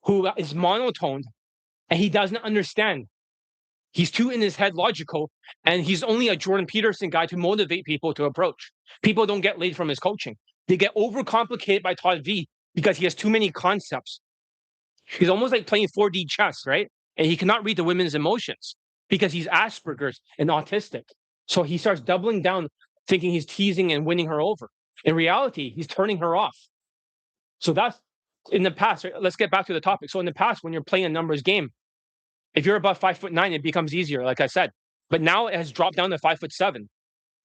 who is monotoned and he doesn't understand. He's too in his head logical, and he's only a Jordan Peterson guy to motivate people to approach. People don't get laid from his coaching. They get overcomplicated by Todd V because he has too many concepts. He's almost like playing 4D chess, right? And he cannot read the women's emotions because he's Asperger's and autistic. So he starts doubling down, thinking he's teasing and winning her over. In reality, he's turning her off. So that's in the past. Right? Let's get back to the topic. So in the past, when you're playing a numbers game, if you're above 5'9", it becomes easier, like I said. But now it has dropped down to 5'7".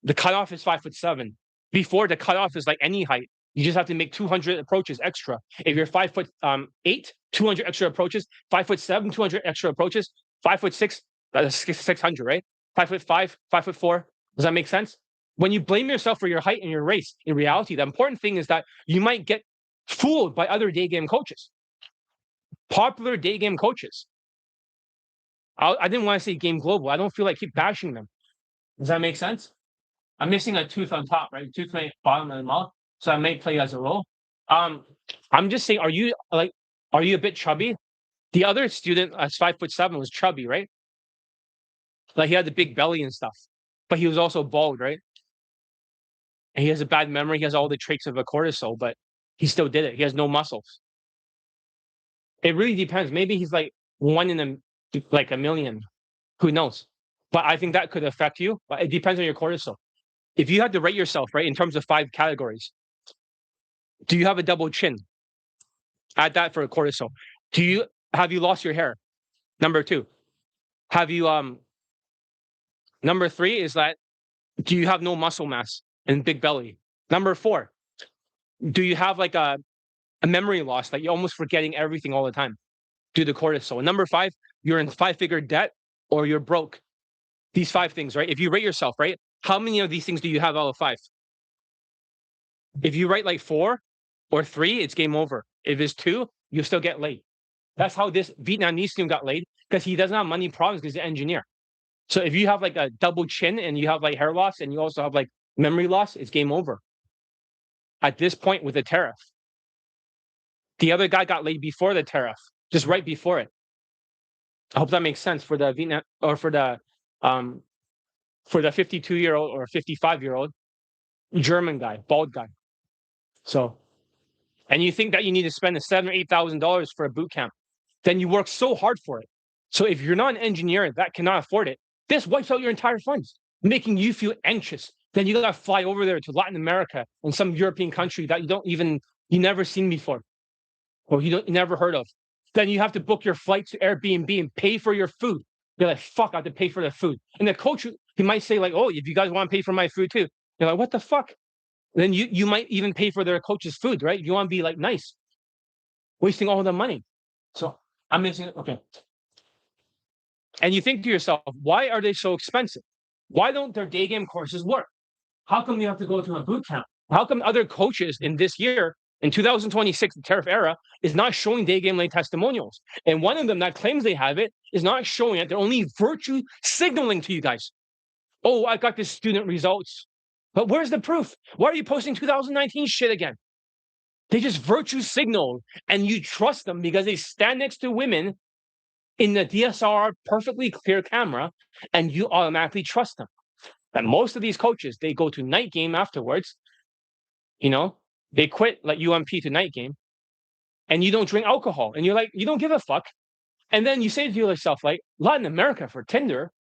The cutoff is 5'7". Before, the cutoff is like any height. You just have to make 200 approaches extra. If you're 5'8", 200 extra approaches. 5'7", 200 extra approaches. 5'6", that's 600, right? 5'5", 5'4". Does that make sense? When you blame yourself for your height and your race, in reality, the important thing is that you might get fooled by other day game coaches, popular day game coaches. I didn't want to say Game Global. I don't feel like keep bashing them. Does that make sense? I'm missing a tooth on top, right? Tooth may bottom of the mouth, so I may play as a role. I'm just saying, are you a bit chubby? The other student, as 5'7", was chubby, right? Like he had the big belly and stuff, but he was also bald, right? And he has a bad memory. He has all the traits of a cortisol, but he still did it. He has no muscles. It really depends. Maybe he's like one in a million. Who knows? But I think that could affect you. But it depends on your cortisol. If you had to rate yourself, right, in terms of 5 categories, do you have a double chin? Add that for a cortisol. Have you lost your hair? Number 2. Have you number 3 is that do you have no muscle mass and big belly? Number 4, do you have like a memory loss, like you're almost forgetting everything all the time due to cortisol? And number 5, you're in 5-figure debt or you're broke. These 5 things, right? If you rate yourself, right? How many of these things do you have out of 5? If you write like 4 or 3, it's game over. If it's 2, you still get laid. That's how this Vietnamese student got laid, because he doesn't have money problems because he's an engineer. So if you have like a double chin and you have like hair loss and you also have like memory loss, it's game over. At this point with the tariff. The other guy got laid before the tariff, just right before it. I hope that makes sense for the Vietnam or for the 52-year-old or 55-year-old German guy, bald guy. So, and you think that you need to spend $7,000 or $8,000 for a boot camp, then you work so hard for it. So if you're not an engineer that cannot afford it, this wipes out your entire funds, making you feel anxious. Then you gotta fly over there to Latin America and some European country that you never seen before, or you never heard of. Then you have to book your flight to Airbnb and pay for your food. You're like, fuck, I have to pay for the food. And the coach, he might say like, oh, if you guys want to pay for my food too. You're like, what the fuck? Then you might even pay for their coach's food, right? You want to be like nice, wasting all the money. So I'm missing it. Okay. And you think to yourself, why are they so expensive? Why don't their day game courses work? How come you have to go to a boot camp? How come other coaches in this year, in 2026, the tariff era, is not showing day game late testimonials? And one of them that claims they have it is not showing it. They're only virtue signaling to you guys. Oh, I got this student results. But where's the proof? Why are you posting 2019 shit again? They just virtue signal and you trust them because they stand next to women in the DSLR perfectly clear camera and you automatically trust them. But most of these coaches, they go to night game afterwards. They quit like UMP to night game and you don't drink alcohol and you're like, you don't give a fuck. And then you say to yourself, like, Latin America for Tinder,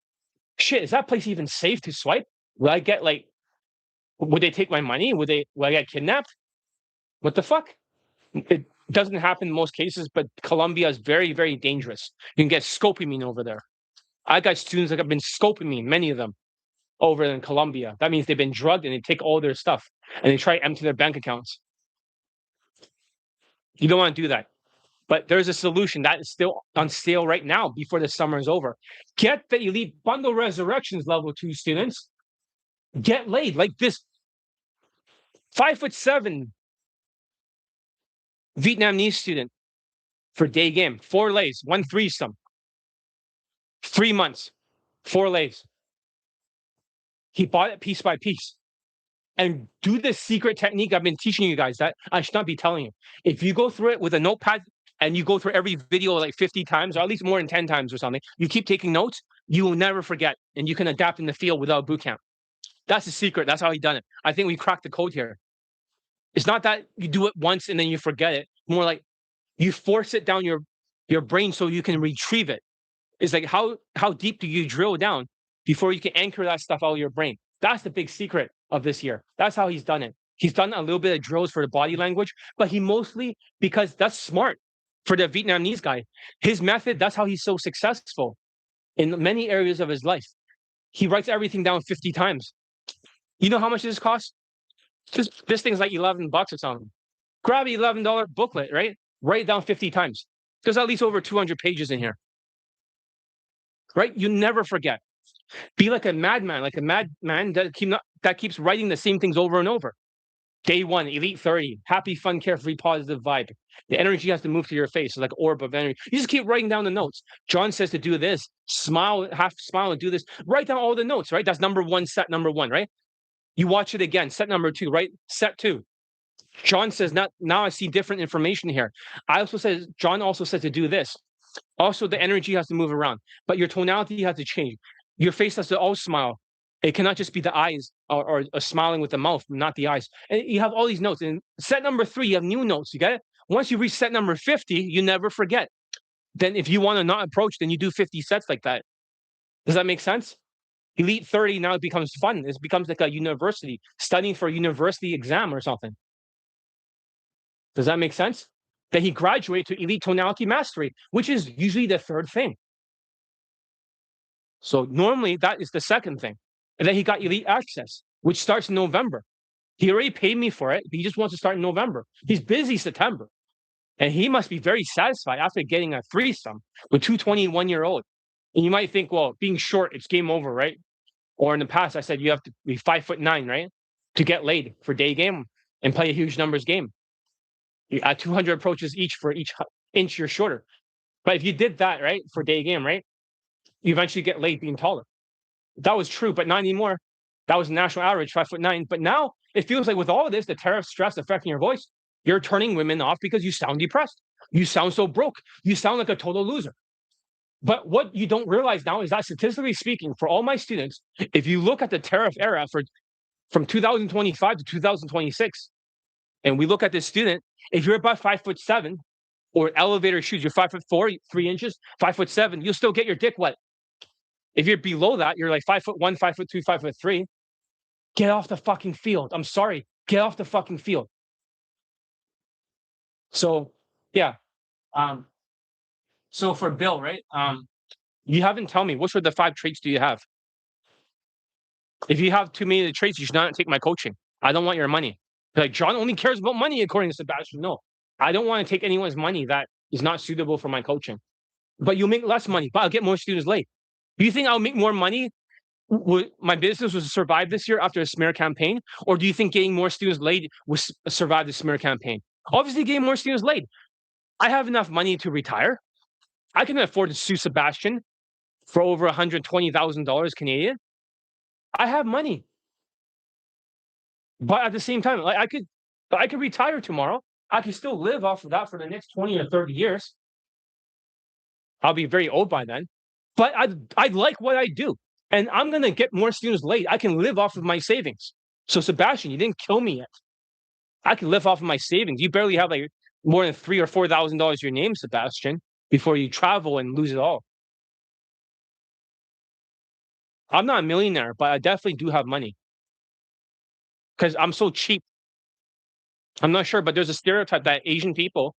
shit, is that place even safe to swipe? Will I get would they take my money? Will I get kidnapped? What the fuck? It doesn't happen in most cases, but Colombia is very, very dangerous. You can get scopamine over there. I got students that have been scopamine, many of them, over in Colombia. That means they've been drugged and they take all their stuff and they try to empty their bank accounts. You don't want to do that. But there's a solution that is still on sale right now before the summer is over. Get the Elite Bundle Resurrections level 2 students. Get laid like this 5'7" Vietnamese student for day game. 4 lays, 1 threesome. 3 months, 4 lays. He bought it piece by piece. And do this secret technique I've been teaching you guys that I should not be telling you. If you go through it with a notepad and you go through every video like 50 times, or at least more than 10 times or something, you keep taking notes, you will never forget. And you can adapt in the field without boot camp. That's the secret. That's how he done it. I think we cracked the code here. It's not that you do it once and then you forget it. More like you force it down your brain so you can retrieve it. It's like how deep do you drill down before you can anchor that stuff out of your brain? That's the big secret of this year. That's how he's done it. He's done a little bit of drills for the body language, but he mostly, because that's smart for the Vietnamese guy. His method, that's how he's so successful in many areas of his life. He writes everything down 50 times. You know how much this costs? This thing's like $11 or something. Grab an $11 booklet, right? Write it down 50 times. There's at least over 200 pages in here. Right? You never forget. Be like a madman that keeps writing the same things over and over. Day 1, Elite 30, happy, fun, carefree, positive vibe. The energy has to move to your face, like orb of energy. You just keep writing down the notes. John says to do this, smile, half smile, and do this. Write down all the notes, right? That's number 1, set number 1, right? You watch it again, set number 2, right? Set 2. John says, now I see different information here. John also says to do this. Also, the energy has to move around, but your tonality has to change. Your face has to always smile. It cannot just be the eyes or smiling with the mouth, not the eyes. And you have all these notes. And set number 3, you have new notes. You get it? Once you reach set number 50, you never forget. Then if you want to not approach, then you do 50 sets like that. Does that make sense? Elite 30 now it becomes fun. It becomes like a university, studying for a university exam or something. Does that make sense? Then he graduated to Elite Tonality Mastery, which is usually the 3rd thing. So normally that is the 2nd thing. And then he got Elite Access, which starts in November. He already paid me for it. But he just wants to start in November. He's busy September. And he must be very satisfied after getting a threesome with 2 21-year-olds. And you might think, well, being short, it's game over, right? Or in the past, I said you have to be 5'9", right? To get laid for day game and play a huge numbers game. You add 200 approaches each for each inch you're shorter. But if you did that, right, for day game, right, you eventually get laid being taller. That was true, but not anymore. That was the national average, 5'9". But now it feels like with all of this, the tariff stress affecting your voice, you're turning women off because you sound depressed. You sound so broke. You sound like a total loser. But what you don't realize now is that statistically speaking, for all my students, if you look at the tariff era from 2025 to 2026, and we look at this student, if you're about 5'7", or elevator shoes, you're 5'4", 3 inches, 5'7", you'll still get your dick wet. If you're below that, you're like 5'1", 5'2", 5'3". Get off the fucking field. I'm sorry. Get off the fucking field. So yeah. So for Bill, right? You haven't told me which of the 5 traits do you have? If you have too many of the traits, you should not take my coaching. I don't want your money. Like John only cares about money, according to Sebastian. No, I don't want to take anyone's money that is not suitable for my coaching. But you'll make less money, but I'll get more students late. Do you think I'll make more money would my business was survive this year after a smear campaign, or do you think getting more students laid would survive the smear campaign? Obviously, getting more students laid. I have enough money to retire. I can afford to sue Sebastian for over $120,000 Canadian. I have money, but at the same time, like I could retire tomorrow. I can still live off of that for the next 20 or 30 years. I'll be very old by then, but I like what I do, and I'm gonna get more students laid. I can live off of my savings. So Sebastian, you didn't kill me yet. I can live off of my savings. You barely have like more than $3,000 or $4,000 your name, Sebastian, before you travel and lose it all. I'm not a millionaire, but I definitely do have money because I'm so cheap. I'm not sure, but there's a stereotype that Asian people,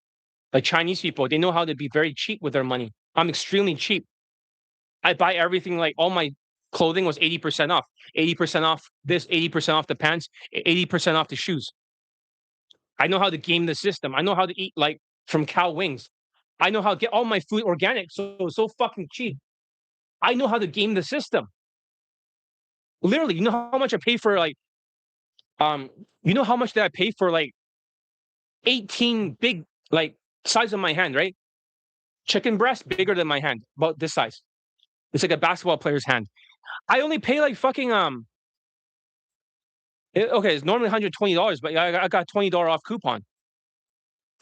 like Chinese people, they know how to be very cheap with their money. I'm extremely cheap. I buy everything, like all my clothing was 80% off. 80% off this, 80% off the pants, 80% off the shoes. I know how to game the system. I know how to eat like from cow wings. I know how to get all my food organic, so fucking cheap. I know how to game the system. Literally, you know how much I pay for like um you know how much did I pay for like 18 big, like size of my hand, right? Chicken breast bigger than my hand, about this size. It's like a basketball player's hand. I only pay like fucking okay, it's normally $120, but I got $20 off coupon.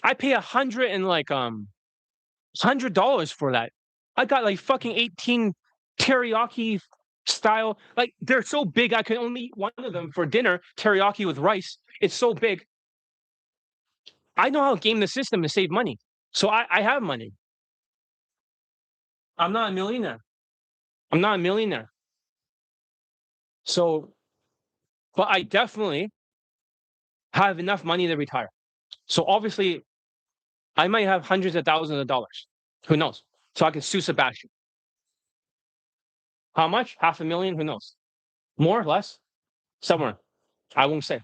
I pay $100 for that. I got like fucking 18 teriyaki style. Like they're so big, I can only eat one of them for dinner. Teriyaki with rice. It's so big. I know how to game the system to save money. So I have money. I'm not a millionaire. I'm not a millionaire. So, but I definitely have enough money to retire. So obviously, I might have hundreds of thousands of dollars. Who knows? So I can sue Sebastian. How much? 500,000? Who knows? More? Less? Somewhere. I won't say.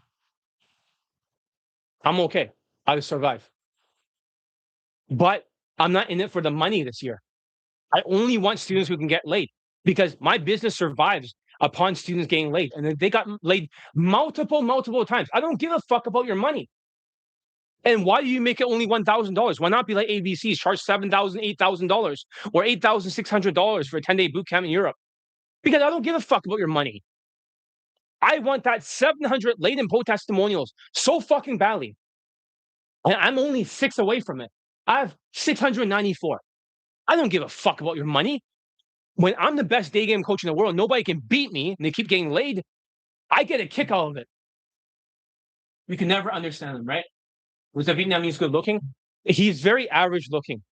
I'm okay. I'll survive. But I'm not in it for the money this year. I only want students who can get laid because my business survives upon students getting laid. And they got laid multiple times. I don't give a fuck about your money. And why do you make it only $1,000? Why not be like ABCs, charge $7,000, $8,000, or $8,600 for a 10-day boot camp in Europe? Because I don't give a fuck about your money. I want that 700 laden post testimonials so fucking badly. And I'm only 6 away from it. I have 694. I don't give a fuck about your money. When I'm the best day game coach in the world, nobody can beat me, and they keep getting laid. I get a kick out of it. We can never understand him, right? Was the Vietnamese good looking? He's very average looking.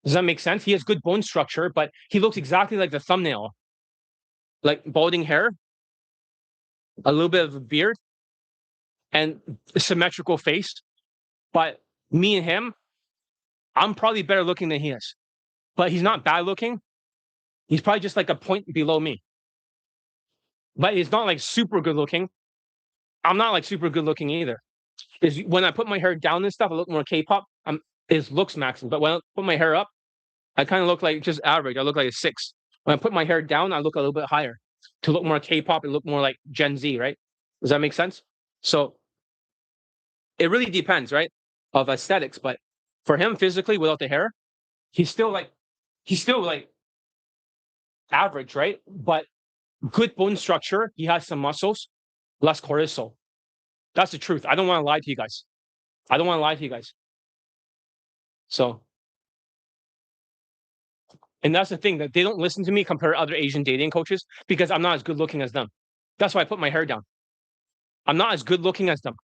Does that make sense? He has good bone structure, but he looks exactly like the thumbnail. Like balding hair, a little bit of a beard, and a symmetrical face. But me and him, I'm probably better looking than he is. But he's not bad looking. He's probably just like a point below me. But he's not like super good looking. I'm not like super good looking either. Is when I put my hair down and stuff, I look more K-pop. It looks maximum. But when I put my hair up, I kind of look like just average. I look like a 6. When I put my hair down, I look a little bit higher. To look more K-pop, it look more like Gen Z, right? Does that make sense? So it really depends, right? Of aesthetics. But for him physically without the hair, he's still like average, right? But good bone structure. He has some muscles, less cortisol. That's the truth. I don't want to lie to you guys. I don't want to lie to you guys. So, and that's the thing that they don't listen to me compare to other Asian dating coaches because I'm not as good looking as them. That's why I put my hair down. I'm not as good looking as them.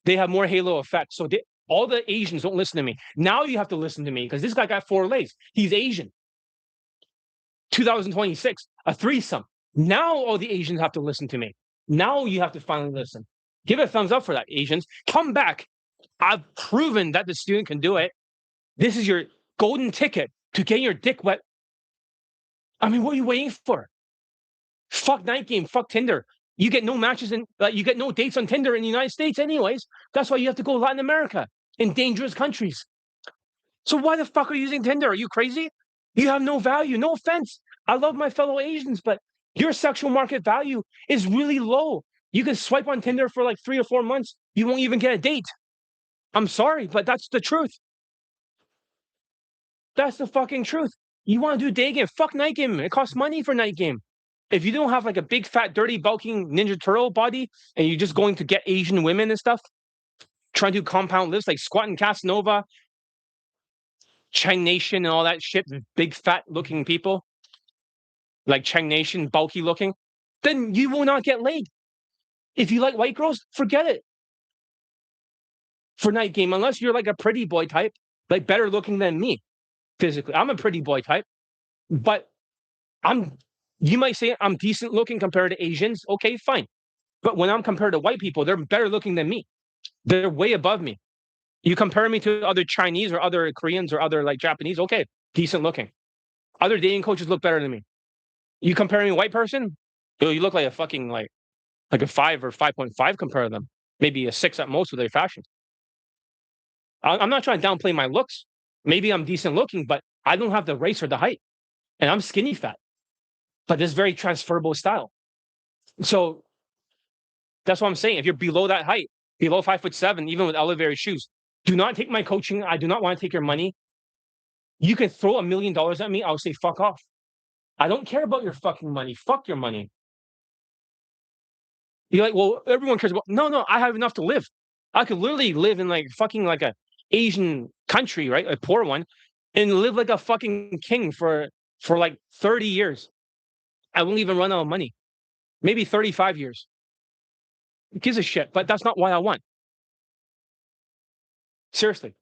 They have more halo effect. So all the Asians don't listen to me. Now you have to listen to me because this guy got 4 legs. He's Asian. 2026, a threesome. Now all the Asians have to listen to me. Now you have to finally listen. Give it a thumbs up for that, Asians. Come back. I've proven that the student can do it. This is your golden ticket to get your dick wet. I mean, what are you waiting for? Fuck night game. Fuck Tinder. You get no matches and you get no dates on Tinder in the United States, anyways. That's why you have to go Latin America in dangerous countries. So why the fuck are you using Tinder? Are you crazy? You have no value. No offense. I love my fellow Asians, but Your sexual market value is really low. You can swipe on Tinder for like 3 or 4 months. You won't even get a date. I'm sorry, but that's the truth. That's the fucking truth. You want to do day game? Fuck night game. It costs money for night game. If you don't have like a big, fat, dirty, bulking Ninja Turtle body and you're just going to get Asian women and stuff, trying to do compound lifts like squat and Casanova, Chang Nation, and all that shit, big, fat looking people like Chang Nation, bulky looking, then you will not get laid. If you like white girls, forget it. For night game, unless you're like a pretty boy type, like better looking than me physically. I'm a pretty boy type, but you might say I'm decent looking compared to Asians. Okay, fine. But when I'm compared to white people, they're better looking than me. They're way above me. You compare me to other Chinese or other Koreans or other like Japanese, okay, decent looking. Other dating coaches look better than me. You compare me to a white person, you look like a fucking like a 5 or 5.5 compared to them. Maybe a 6 at most with their fashion. I'm not trying to downplay my looks. Maybe I'm decent looking, but I don't have the race or the height. And I'm skinny fat. But this very transferable style. So that's what I'm saying. If you're below that height, below 5'7", even with elevated shoes, do not take my coaching. I do not want to take your money. You can throw $1 million at me. I'll say, fuck off. I don't care about your fucking money. Fuck your money. You're like, well, everyone cares about. No, I have enough to live. I could literally live in like fucking like a Asian country, right? A poor one, and live like a fucking king for like 30 years. I won't even run out of money. Maybe 35 years. Who gives a shit? But that's not what I want. Seriously.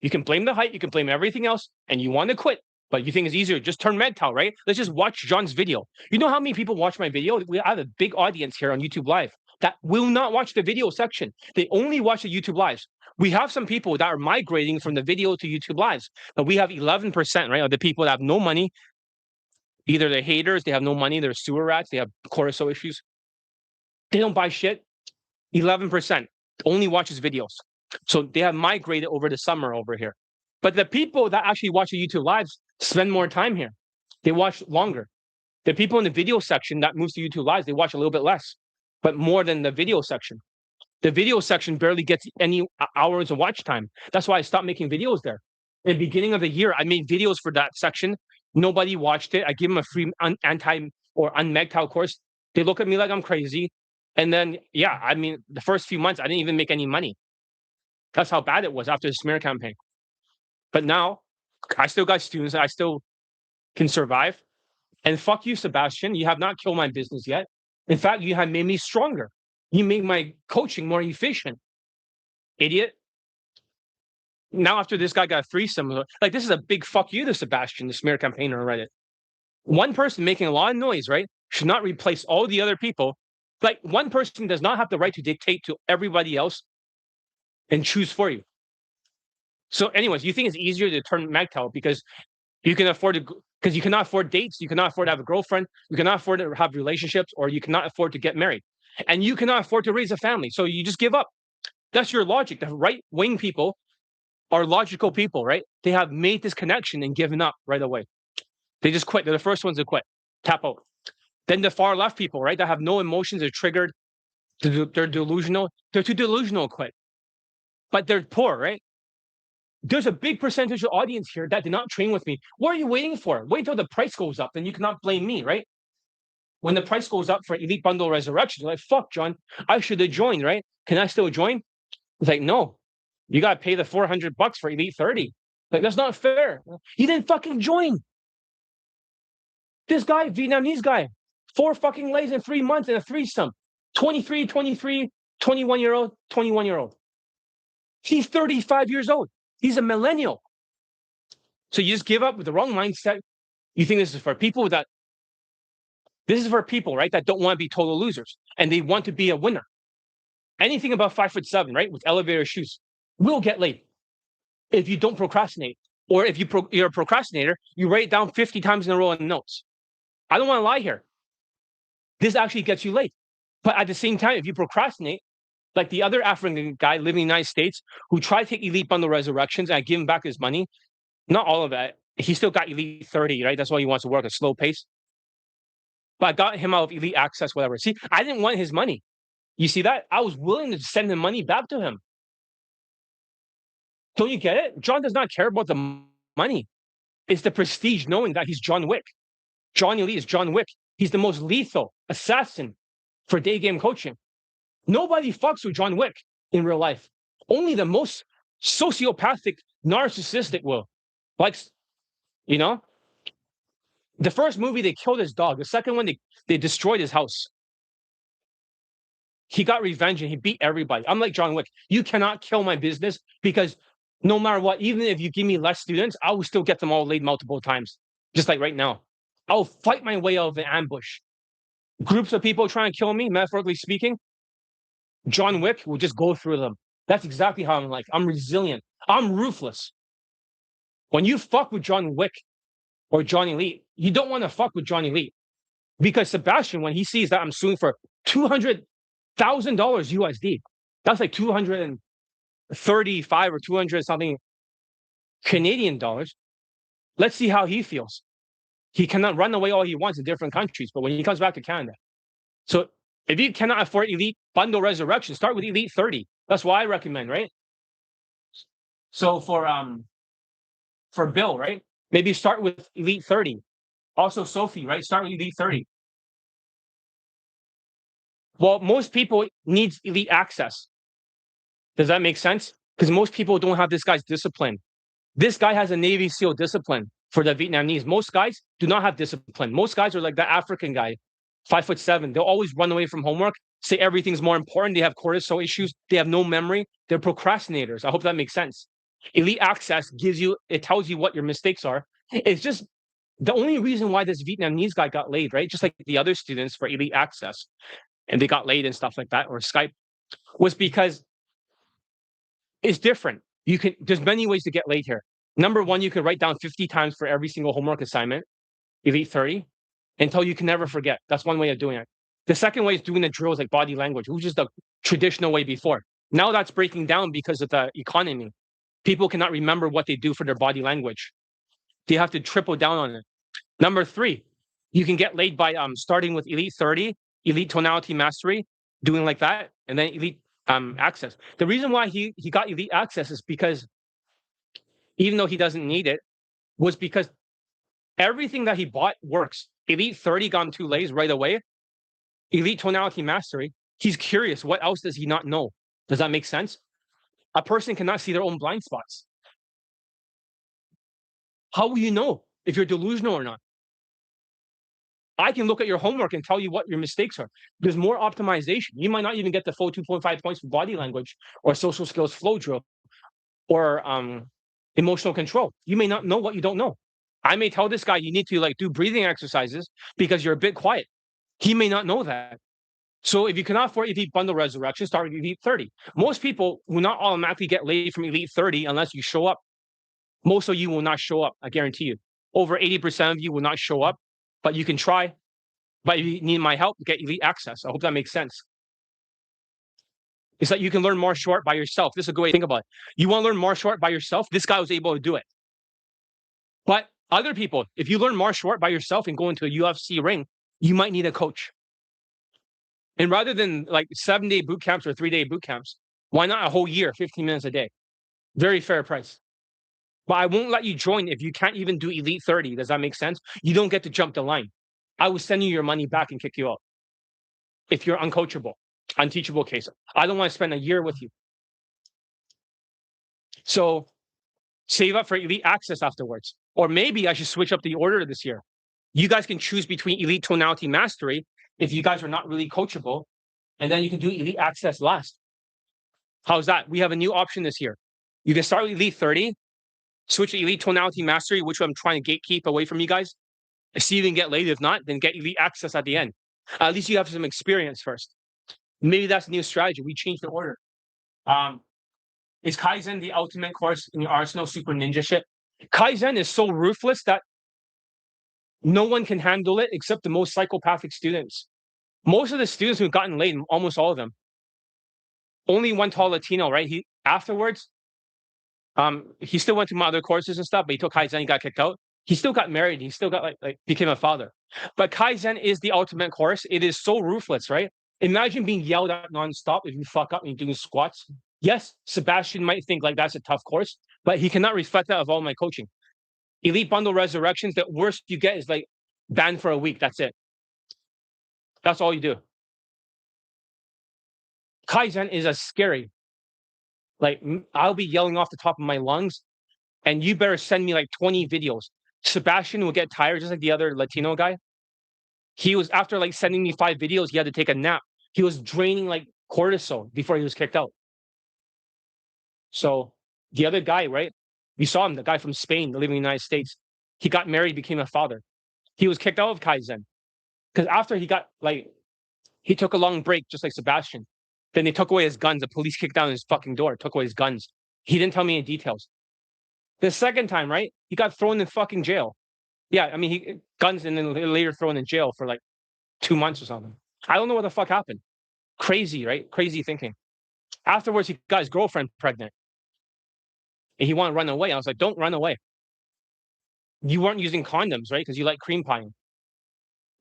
You can blame the height, you can blame everything else, and you want to quit, but you think it's easier. Just turn MedTow, right? Let's just watch John's video. You know how many people watch my video? I have a big audience here on YouTube Live that will not watch the video section. They only watch the YouTube Lives. We have some people that are migrating from the video to YouTube Lives, but we have 11%, right, of the people that have no money. Either they're haters, they have no money, they're sewer rats, they have cortisol issues. They don't buy shit. 11% only watches videos. So they have migrated over the summer over here. But the people that actually watch the YouTube Lives spend more time here. They watch longer. The people in the video section that moves to YouTube Lives, they watch a little bit less, but more than the video section. The video section barely gets any hours of watch time. That's why I stopped making videos there. In the beginning of the year, I made videos for that section. Nobody watched it. I give them a free anti or unmegtile course. They look at me like I'm crazy. And then, yeah, I mean, the first few months, I didn't even make any money. That's how bad it was after the smear campaign. But now, I still got students. I still can survive. And fuck you, Sebastian. You have not killed my business yet. In fact, you have made me stronger. You made my coaching more efficient. Idiot. Now, after this guy got a threesome, like this is a big fuck you to Sebastian, the smear campaigner on Reddit. One person making a lot of noise, right, should not replace all the other people. Like one person does not have the right to dictate to everybody else and choose for you. So, anyways, you think it's easier to turn MGTOW because you can afford to, because you cannot afford dates, you cannot afford to have a girlfriend, you cannot afford to have relationships, or you cannot afford to get married, and you cannot afford to raise a family. So you just give up. That's your logic. The right-wing people are logical people, right? They have made this connection and given up right away. They just quit. They're the first ones to quit. Tap out. Then the far left people, right, that have no emotions, they're triggered, they're delusional. They're too delusional to quit. But they're poor, right? There's a big percentage of audience here that did not train with me. What are you waiting for? Wait till the price goes up, then you cannot blame me, right? When the price goes up for Elite Bundle Resurrection, you're like, fuck, John, I should have joined, right? Can I still join? It's like, no, you got to pay the $400 for Elite 30. Like, that's not fair. You didn't fucking join. This guy, Vietnamese guy, 4 fucking lays in 3 months in a threesome. 23, 23, 21-year-old, 21-year-old. He's 35 years old. He's a millennial. So you just give up with the wrong mindset. You think this is for people that, this is for people, right, that don't want to be total losers and they want to be a winner. Anything above 5'7", right, with elevator shoes will get laid if you don't procrastinate. Or if you're a procrastinator, you write it down 50 times in a row in notes. I don't want to lie here. This actually gets you laid. But at the same time, if you procrastinate, like the other African guy living in the United States who tried to take Elite Bundle Resurrections and I give him back his money, not all of that. He still got Elite 30, right? That's why he wants to work at a slow pace. but I got him out of Elite Access, whatever. See, I didn't want his money. You see that? I was willing to send the money back to him. Don't you get it? John does not care about the money. It's the prestige knowing that he's John Wick. Johnny Lee is John Wick. He's the most lethal assassin for day game coaching. Nobody fucks with John Wick in real life. Only the most sociopathic, narcissistic will. Like, you know, the first movie, they killed his dog. The second one, they destroyed his house. He got revenge and he beat everybody. I'm like John Wick. You cannot kill my business because no matter what, even if you give me less students, I will still get them all laid multiple times. Just like right now. I'll fight my way out of an ambush. Groups of people trying to kill me, metaphorically speaking, John Wick will just go through them. That's exactly how I'm like. I'm resilient. I'm ruthless. When you fuck with John Wick or Johnny Lee, you don't want to fuck with Johnny Lee. Because Sebastian, when he sees that I'm suing for $200,000 USD, that's like 235 or 200 something Canadian dollars. Let's see how he feels. He cannot run away all he wants in different countries, but when he comes back to Canada. So if you cannot afford Elite Bundle Resurrection, start with Elite 30. That's what I recommend, right? So for Bill, right? Maybe start with Elite 30. Also Sophie, right? Start with Elite 30. Well, most people need Elite Access. Does that make sense? Because most people don't have this guy's discipline. This guy has a Navy SEAL discipline for the Vietnamese. Most guys do not have discipline. Most guys are like the African guy, 5'7". They'll always run away from homework, say everything's more important. They have cortisol issues. They have no memory. They're procrastinators. I hope that makes sense. Elite Access it tells you what your mistakes are. It's just the only reason why this Vietnamese guy got laid, right? Just like the other students for Elite Access, and they got laid and stuff like that, or Skype, was because it's different. There's many ways to get laid here. Number one, you can write down 50 times for every single homework assignment, Elite 30, until you can never forget. That's one way of doing it. The second way is doing the drills like body language, which is the traditional way before. Now that's breaking down because of the economy. People cannot remember what they do for their body language. They have to triple down on it. Number three, you can get laid by starting with Elite 30, Elite Tonality Mastery, doing like that, and then Elite Access. The reason why he got Elite Access is because even though he doesn't need it, was because everything that he bought works. Elite 30 got him 2 lays right away. Elite Tonality Mastery, he's curious. What else does he not know? Does that make sense? A person cannot see their own blind spots. How will you know if you're delusional or not? I can look at your homework and tell you what your mistakes are. There's more optimization. You might not even get the full 2.5 points for body language or social skills flow drill or emotional control. You may not know what you don't know. I may tell this guy you need to do breathing exercises because you're a bit quiet. He may not know that. So if you cannot afford Elite Bundle Resurrection, start with Elite 30. Most people will not automatically get laid from Elite 30 unless you show up. Most of you will not show up, I guarantee you. Over 80% of you will not show up, but you can try. But if you need my help, get Elite Access. I hope that makes sense. It's that you can learn martial art by yourself. This is a good way to think about it. You want to learn martial art by yourself? This guy was able to do it. But other people, if you learn martial art by yourself and go into a UFC ring, you might need a coach. And rather than 7-day boot camps or 3-day boot camps, why not a whole year, 15 minutes a day? Very fair price. But I won't let you join if you can't even do Elite 30. Does that make sense? You don't get to jump the line. I will send you your money back and kick you out if you're uncoachable, unteachable case. I don't want to spend a year with you. So save up for Elite Access afterwards. Or maybe I should switch up the order this year. You guys can choose between Elite Tonality Mastery if you guys are not really coachable, and then you can do Elite Access last. How's that? We have a new option this year. You can start with Elite 30, switch to Elite Tonality Mastery, which I'm trying to gatekeep away from you guys. See if you can get laid. If not, then get Elite Access at the end. At least you have some experience first. Maybe that's a new strategy. We changed the order. Is Kaizen the ultimate course in your arsenal, super ninja shit? Kaizen is so ruthless that no one can handle it except the most psychopathic students. Most of the students who've gotten laid, almost all of them, only one tall Latino, right? He still went to my other courses and stuff, but he took Kaizen, he got kicked out. He still got married. He still got like became a father. But Kaizen is the ultimate course. It is so ruthless, right? Imagine being yelled at nonstop if you fuck up and you're doing squats. Yes, Sebastian might think like that's a tough course, but he cannot reflect that of all my coaching. Elite Bundle Resurrections, the worst you get is like banned for a week. That's it. That's all you do. Kaizen is as scary. Like I'll be yelling off the top of my lungs, and you better send me like 20 videos. Sebastian will get tired, just like the other Latino guy. He was after like sending me 5 videos, he had to take a nap. He was draining like cortisol before he was kicked out. So the other guy, right? You saw him, the guy from Spain, living in the United States. He got married, became a father. He was kicked out of Kaizen because after he got like he took a long break, just like Sebastian. Then they took away his guns. The police kicked down his fucking door, took away his guns. He didn't tell me any details. The second time, right? He got thrown in fucking jail. Yeah, I mean, he guns and then later thrown in jail for like 2 months or something. I don't know what the fuck happened. Crazy, right? Crazy thinking. Afterwards, he got his girlfriend pregnant. And he wanted to run away. I was like, don't run away. You weren't using condoms, right? Because you like cream pieing.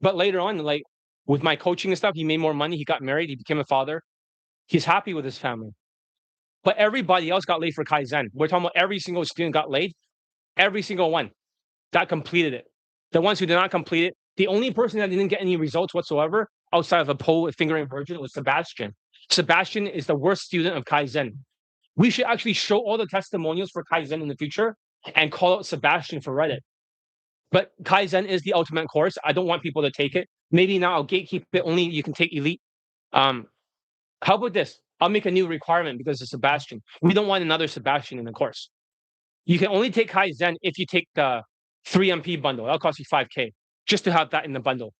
But later on, like with my coaching and stuff, he made more money. He got married. He became a father. He's happy with his family. But everybody else got laid for Kaizen. We're talking about every single student got laid. Every single one that completed it. The ones who did not complete it, the only person that didn't get any results whatsoever outside of a pole fingering virgin was Sebastian. Sebastian is the worst student of Kaizen. We should actually show all the testimonials for Kaizen in the future and call out Sebastian for Reddit. But Kaizen is the ultimate course. I don't want people to take it. Maybe now I'll gatekeep it. Only you can take Elite. How about this? I'll make a new requirement because of Sebastian. We don't want another Sebastian in the course. You can only take Kaizen if you take the 3MP bundle. That'll cost you 5K just to have that in the bundle.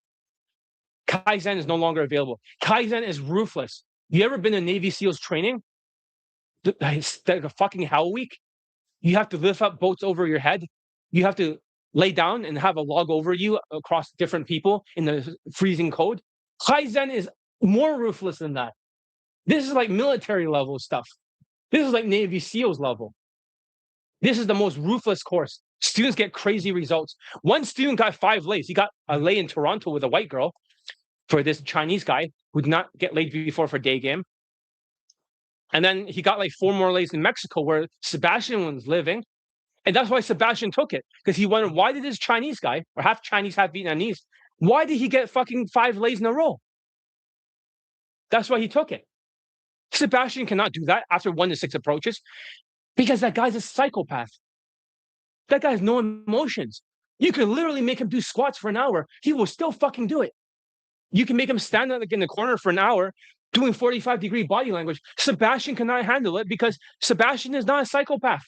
Kaizen is no longer available. Kaizen is ruthless. You ever been in Navy SEALs training? It's like a fucking hell week. You have to lift up boats over your head. You have to lay down and have a log over you across different people in the freezing cold. Kaizen is more ruthless than that. This is like military level stuff. This is like Navy SEALs level. This is the most ruthless course. Students get crazy results. One student got 5 lays. He got a lay in Toronto with a white girl for this Chinese guy who did not get laid before for Daygame. And then he got like 4 more lays in Mexico where Sebastian was living. And that's why Sebastian took it. Because he wondered, why did this Chinese guy, or half Chinese, half Vietnamese, why did he get fucking 5 lays in a row? That's why he took it. Sebastian cannot do that after 1 to 6 approaches because that guy's a psychopath. That guy has no emotions. You can literally make him do squats for an hour. He will still fucking do it. You can make him stand like in the corner for an hour doing 45-degree body language. Sebastian cannot handle it because Sebastian is not a psychopath.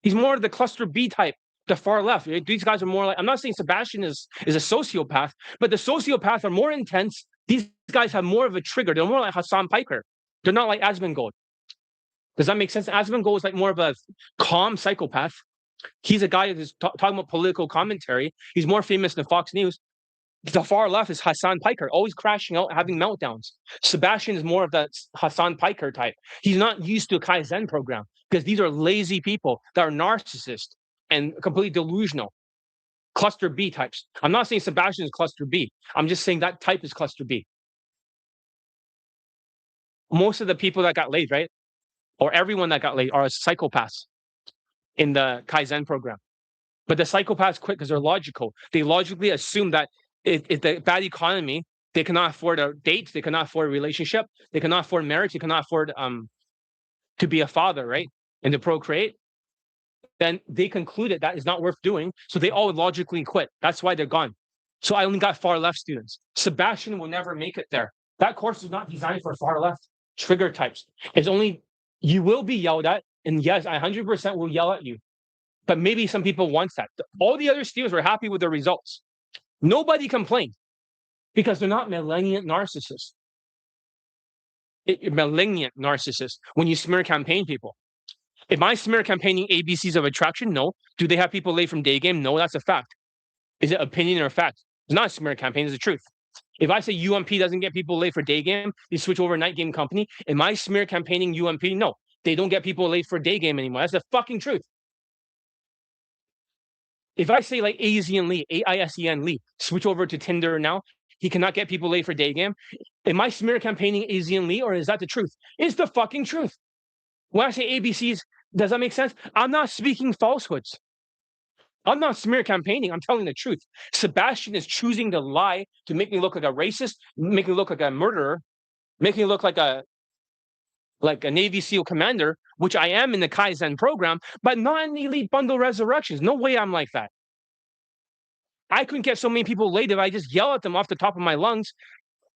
He's more of the cluster B type, the far left. These guys are more like, I'm not saying Sebastian is a sociopath, but the sociopaths are more intense. These guys have more of a trigger. They're more like Hassan Piker. They're not like Asmongold. Does that make sense? Asmongold is like more of a calm psychopath. He's a guy who's talking about political commentary. He's more famous than Fox News. The far left is Hassan Piker, always crashing out, having meltdowns. Sebastian is more of that Hassan Piker type. He's not used to a Kaizen program because these are lazy people that are narcissists and completely delusional. Cluster B types. I'm not saying Sebastian is cluster B. I'm just saying that type is cluster B. Most of the people that got laid, right? Or everyone that got laid are psychopaths in the Kaizen program. But the psychopaths quit because they're logical. They logically assume that if the bad economy, they cannot afford a date, they cannot afford a relationship, they cannot afford marriage, they cannot afford to be a father, right? And to procreate, then they concluded that is not worth doing. So they all logically quit. That's why they're gone. So I only got far left students. Sebastian will never make it there. That course is not designed for far left trigger types. It's only, you will be yelled at. And yes, I 100% will yell at you. But maybe some people want that. All the other students were happy with the results. Nobody complained because they're not malignant narcissists. Malignant narcissists when you smear campaign people. Am I smear campaigning ABCs of attraction? No. Do they have people laid from Daygame? No, that's a fact. Is it opinion or fact? It's not a smear campaign, it's the truth. If I say UMP doesn't get people laid for Daygame, they switch over night game company. Am I smear campaigning UMP? No. They don't get people laid for Daygame anymore. That's the fucking truth. If I say like Asian Lee, AISEN Lee, switch over to Tinder now, he cannot get people laid for day game. Am I smear campaigning Asian Lee, or is that the truth? It's the fucking truth. When I say ABCs, does that make sense? I'm not speaking falsehoods. I'm not smear campaigning. I'm telling the truth. Sebastian is choosing to lie to make me look like a racist, make me look like a murderer, make me look like a Navy SEAL commander, which I am in the Kaizen program, but not in the Elite Bundle Resurrections. No way I'm like that. I couldn't get so many people laid if I just yell at them off the top of my lungs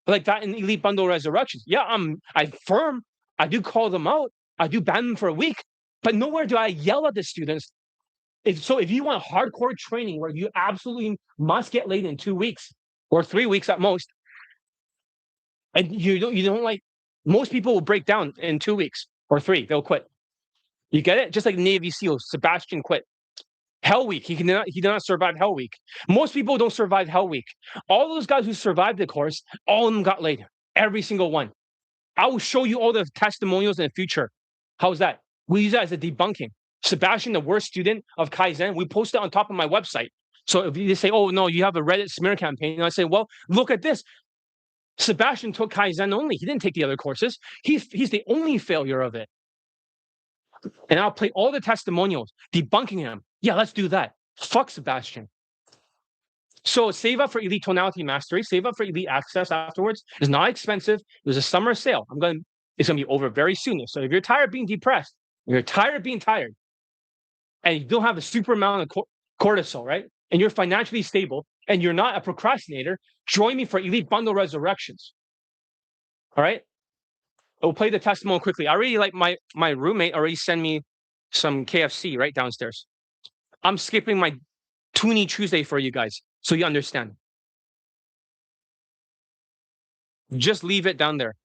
like that in Elite Bundle Resurrections. Yeah, I'm firm. I do call them out. I do ban them for a week, but nowhere do I yell at the students. If you want hardcore training where you absolutely must get laid in 2 weeks or 3 weeks at most, and you don't like, most people will break down in 2 weeks or 3. They'll quit. You get it? Just like Navy SEALs, Sebastian quit. Hell Week, he did not survive Hell Week. Most people don't survive Hell Week. All those guys who survived the course, all of them got laid. Every single one. I will show you all the testimonials in the future. How's that? We use that as a debunking. Sebastian, the worst student of Kaizen, we post it on top of my website. So if you say, oh no, you have a Reddit smear campaign, I say, well, look at this. Sebastian took Kaizen only. He didn't take the other courses. He's the only failure of it. And I'll play all the testimonials debunking him. Yeah, let's do that. Fuck Sebastian. So save up for Elite Tonality Mastery. Save up for Elite Access afterwards. It's not expensive. There's a summer sale. It's gonna be over very soon. So if you're tired of being depressed, you're tired of being tired, and you don't have a super amount of cortisol, right? And you're financially stable, and you're not a procrastinator, join me for Elite Bundle Resurrections. All right? We'll play the testimonial quickly. I already like my roommate already sent me some KFC right downstairs. I'm skipping my Toonie Tuesday for you guys, so you understand. Just leave it down there.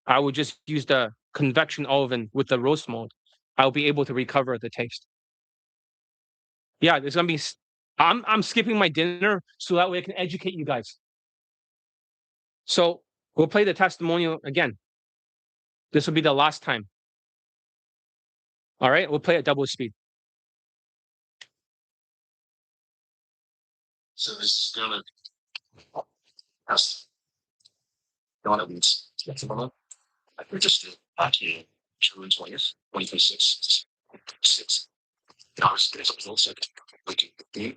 I will just use the convection oven with the roast mode. I'll be able to recover the taste. Yeah, there's gonna be. I'm skipping my dinner so that way I can educate you guys. So we'll play the testimonial again. This will be the last time. All right, we'll play at double speed. So this is gonna Donna leads. I registered back in June 20th, 2026. I was getting some results at the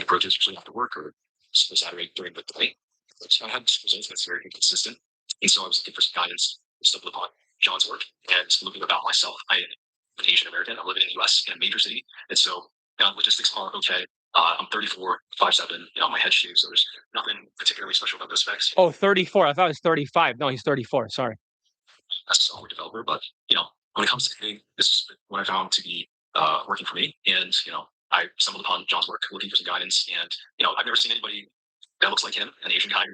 approaches usually after work or Saturday during the day. So I had some results that's very inconsistent. And so I was looking for some guidance and stumbled upon John's work and looking about myself. I am an Asian American. I'm living in the US in a major city. And so logistics are okay. I'm 34, 5'7", my head shaved, so there's nothing particularly special about those specs. Oh, 34. I thought it was 35. No, he's 34. Sorry. As a software developer, but when it comes to editing, this is what I found to be working for me. And I stumbled upon John's work, looking for some guidance, and I've never seen anybody that looks like him, an Asian guy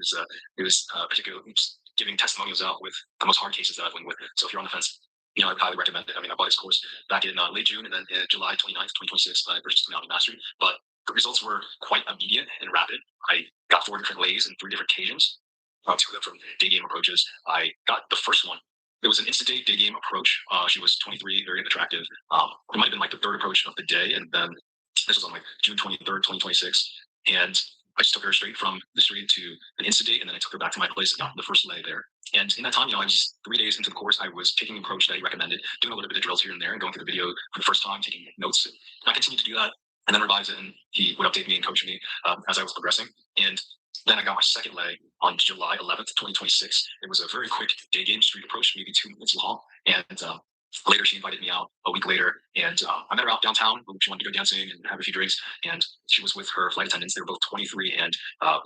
who's particularly giving testimonials out with the most hard cases that I've linked with. So if you're on the fence, I highly recommend it. I mean, I bought his course back in late June, and then July 29th, 2026, I purchased Tonality Mastery. But the results were quite immediate and rapid. I got 4 different lays in 3 different occasions. 2 of them from Daygame Approaches. I got the first one. It was an instant Daygame approach. She was 23, very attractive. It might have been like the 3rd approach of the day, and then this was on like June 23rd, 2026. And I just took her straight from the street to an instant date, and then I took her back to my place and got the first lay there. And in that time, I was 3 days into the course. I was taking the approach that he recommended, doing a little bit of drills here and there, and going through the video for the first time, taking notes. And I continued to do that, and then revise it, and he would update me and coach me as I was progressing. And then I got my second leg on July 11th, 2026. It was a very quick day game street approach, maybe 2 minutes long. And later, she invited me out a week later, and I met her out downtown. She wanted to go dancing and have a few drinks, and she was with her flight attendants. They were both 23, and I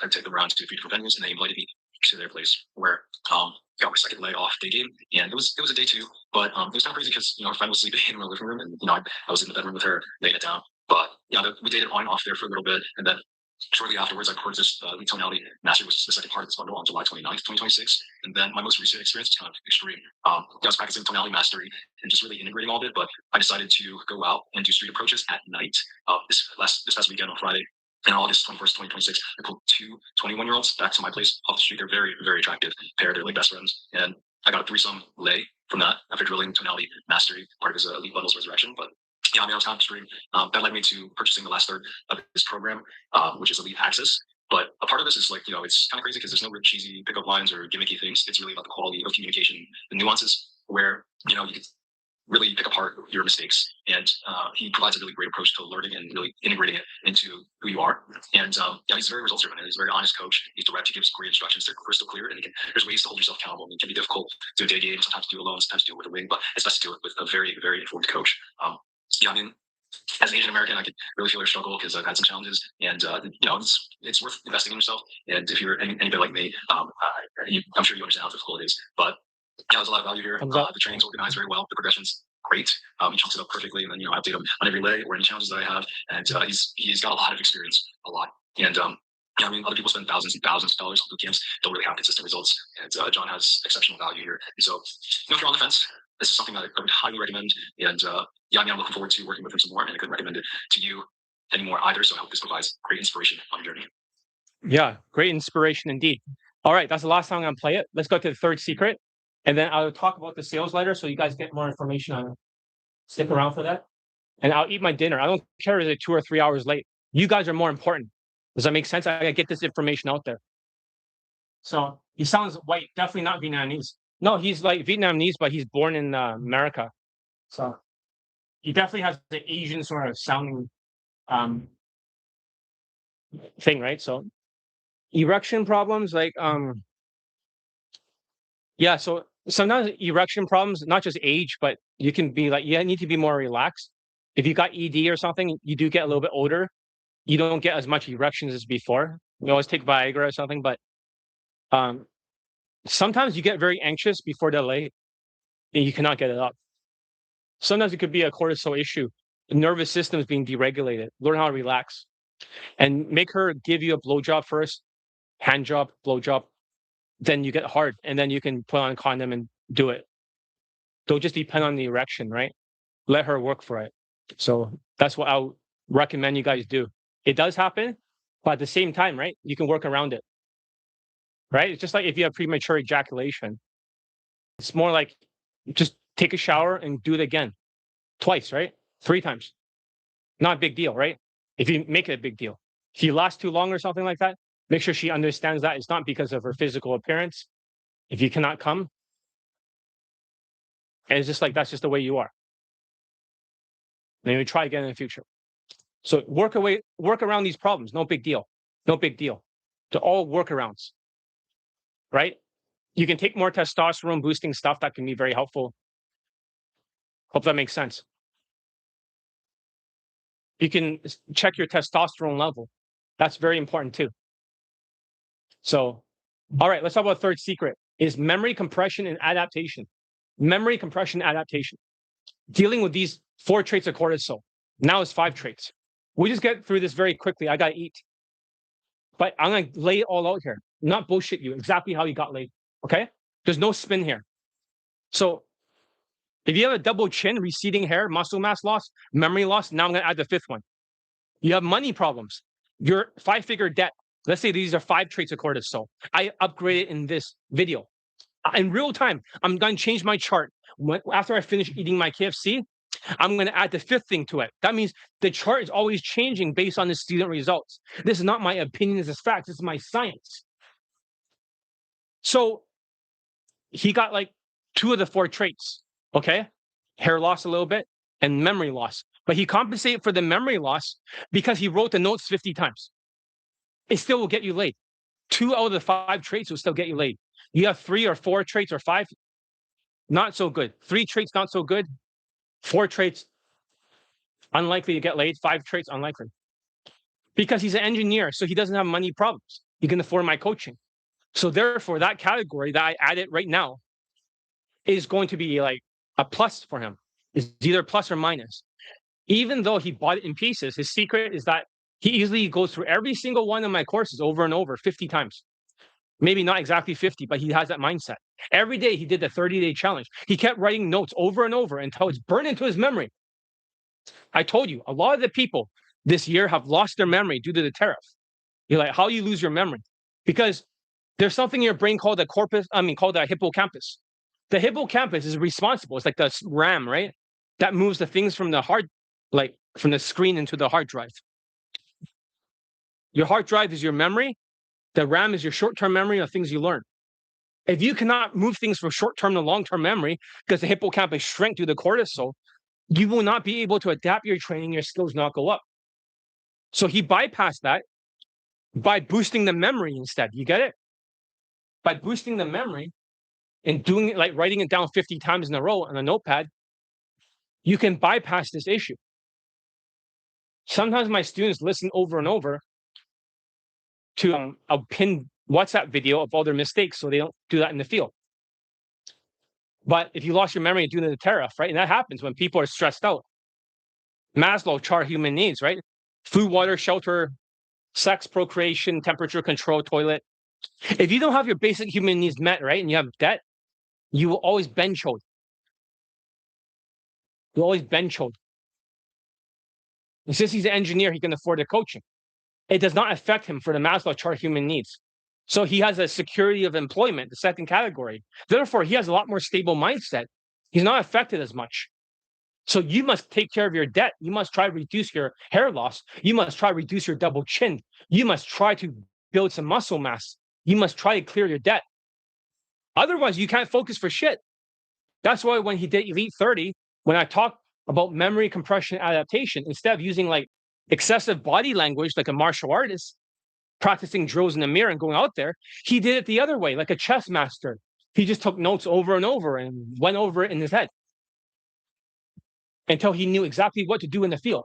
took them around to 3 different venues, and they invited me to their place where I got my second leg off day game, and it was a day 2, but it was kind of crazy because her friend was sleeping in my living room, and I was in the bedroom with her laying it down. But we dated on and off there for a little bit, and then shortly afterwards, I recorded this Elite Tonality Mastery, which is the second part of this bundle, on July 29th, 2026. And then my most recent experience is kind of extreme. I was practicing Tonality Mastery and just really integrating all of it, but I decided to go out and do street approaches at night this past weekend on Friday. And on August 21st, 2026, I pulled 2 21-year-olds back to my place off the street. They're very, very attractive pair. They're like best friends. And I got a threesome lay from that after drilling Tonality Mastery, part of his Elite Bundles Resurrection. But yeah, I mean, I was kind of stream. That led me to purchasing the last third of this program, which is Elite Access. But a part of this is like, it's kind of crazy because there's no real cheesy pickup lines or gimmicky things. It's really about the quality of communication, the nuances where, you can really pick apart your mistakes. And he provides a really great approach to learning and really integrating it into who you are. And yeah, he's very results driven. He's a very honest coach. He's direct. He gives great instructions. They're crystal clear. And there's ways to hold yourself accountable. It can be difficult to do a day game, sometimes do it alone, sometimes do it with a wing, but it's best to do it with a very, very informed coach. Yeah, I mean, as an Asian American, I could really feel your struggle because I've had some challenges, and it's worth investing in yourself. And if you're anybody like me, I'm sure you understand how difficult it is. But yeah, there's a lot of value here. The training's organized very well. The progression's great. He chunks it up perfectly, and then I update him on every lay or any challenges that I have. And he's got a lot of experience, a lot. And yeah, I mean, other people spend thousands and thousands of dollars on boot camps, don't really have consistent results. And John has exceptional value here. And so, if you're on the fence, this is something that I would highly recommend. And yeah, I mean, I'm looking forward to working with him some more, and I couldn't recommend it to you anymore either. So I hope this provides great inspiration on your journey. Yeah, great inspiration indeed. All right, that's the last time I'm gonna play it. Let's go to the third secret, and then I'll talk about the sales letter so you guys get more information on it. Stick around for that, and I'll eat my dinner. I don't care if it's 2 or 3 hours late. You guys are more important. Does that make sense? I gotta get this information out there. So he sounds white, definitely not Vietnamese. No, he's like Vietnamese, but he's born in America. So he definitely has the Asian sort of sounding thing, right? So erection problems, like yeah. So sometimes erection problems, not just age, but you can be like, you need to be more relaxed. If you got ED or something, you do get a little bit older. You don't get as much erections as before. You always take Viagra or something, but sometimes you get very anxious before the lay, and you cannot get it up. Sometimes it could be a cortisol issue. The nervous system is being deregulated. Learn how to relax, and make her give you a blowjob first, hand job, blowjob. Then you get hard, and then you can put on a condom and do it. Don't just depend on the erection, right? Let her work for it. So that's what I would recommend you guys do. It does happen, but at the same time, right? You can work around it, right? It's just like if you have premature ejaculation. It's more like just take a shower and do it again, twice, right? 3 times. Not a big deal, right? If you make it a big deal. If you last too long or something like that, make sure she understands that it's not because of her physical appearance. If you cannot come, and it's just like that's just the way you are. Then you try again in the future. So work around these problems. No big deal. No big deal. They're all workarounds, right? You can take more testosterone boosting stuff that can be very helpful. Hope that makes sense. You can check your testosterone level. That's very important too. So, all right, let's talk about third secret is memory compression and adaptation. Memory compression adaptation. Dealing with these 4 traits of cortisol. Now it's 5 traits. We just get through this very quickly. I got to eat. But I'm going to lay it all out here. Not bullshit you. Exactly how you got laid. Okay? There's no spin here. So if you have a double chin, receding hair, muscle mass loss, memory loss, now I'm going to add the 5th one. You have money problems. Your 5-figure debt. Let's say these are 5 traits of cortisol. I upgrade it in this video. In real time, I'm going to change my chart. After I finish eating my KFC, I'm going to add the 5th thing to it. That means the chart is always changing based on the student results. This is not my opinion, this is fact. This is my science. So he got like 2 of the 4 traits, okay? Hair loss a little bit and memory loss. But he compensated for the memory loss because he wrote the notes 50 times. It still will get you laid. 2 out of the 5 traits will still get you laid. You have 3 or 4 traits or 5, not so good. 3 traits, not so good. 4 traits, unlikely to get laid. 5 traits, unlikely. Because he's an engineer, so he doesn't have money problems. He can afford my coaching. So therefore, that category that I added right now is going to be like a plus for him. It's either plus or minus. Even though he bought it in pieces, his secret is that he easily goes through every single one of my courses over and over 50 times. Maybe not exactly 50, but he has that mindset. Every day he did the 30-day challenge. He kept writing notes over and over until it's burned into his memory. I told you, a lot of the people this year have lost their memory due to the tariff. You're like, how do you lose your memory? Because there's something in your brain called the hippocampus. The hippocampus is responsible. It's like the RAM, right? That moves the things from the hard like from the screen into the hard drive. Your hard drive is your memory. The RAM is your short-term memory of things you learn. If you cannot move things from short-term to long-term memory because the hippocampus shrank through the cortisol, you will not be able to adapt your training. Your skills not go up. So he bypassed that by boosting the memory instead. You get it? By boosting the memory and doing it, like writing it down 50 times in a row on a notepad, you can bypass this issue. Sometimes my students listen over and over to a pinned WhatsApp video of all their mistakes so they don't do that in the field. But if you lost your memory due to the tariff, right? And that happens when people are stressed out. Maslow chart human needs, right? Food, water, shelter, sex, procreation, temperature control, toilet. If you don't have your basic human needs met, right, and you have debt, you will always bench hold. You'll always bench hold. And since he's an engineer, he can afford the coaching. It does not affect him for the Maslow chart human needs. So he has a security of employment, the second category. Therefore, he has a lot more stable mindset. He's not affected as much. So you must take care of your debt. You must try to reduce your hair loss. You must try to reduce your double chin. You must try to build some muscle mass. You must try to clear your debt. Otherwise, you can't focus for shit. That's why when he did Elite 30, when I talked about memory compression adaptation, instead of using like excessive body language like a martial artist, practicing drills in the mirror and going out there, he did it the other way, like a chess master. He just took notes over and over and went over it in his head until he knew exactly what to do in the field.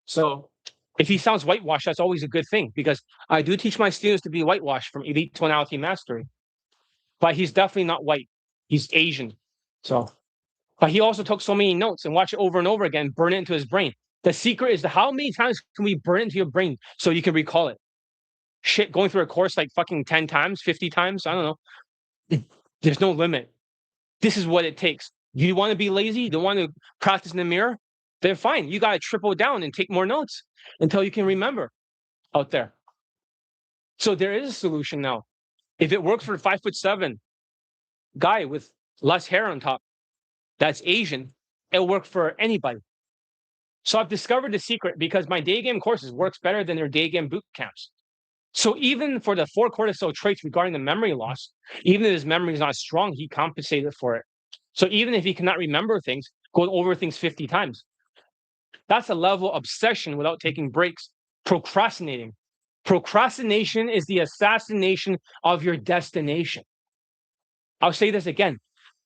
So if he sounds whitewashed, that's always a good thing, because I do teach my students to be whitewashed from Elite Tonality Mastery. But he's definitely not white. He's Asian. So, but he also took so many notes and watch it over and over again, burn it into his brain. The secret is how many times can we burn it into your brain so you can recall it? Shit, going through a course like fucking 10 times, 50 times, I don't know. There's no limit. This is what it takes. You want to be lazy? You don't want to practice in the mirror? Then fine. You got to triple down and take more notes until you can remember out there. So there is a solution now. If it works for a 5'7" guy with less hair on top, that's Asian, it'll work for anybody. So I've discovered the secret because my day game courses works better than their day game boot camps. So even for the 4 cortisol traits regarding the memory loss, even if his memory is not strong, he compensated for it. So even if he cannot remember things, go over things 50 times. That's a level of obsession without taking breaks. Procrastinating. Procrastination is the assassination of your destination. I'll say this again.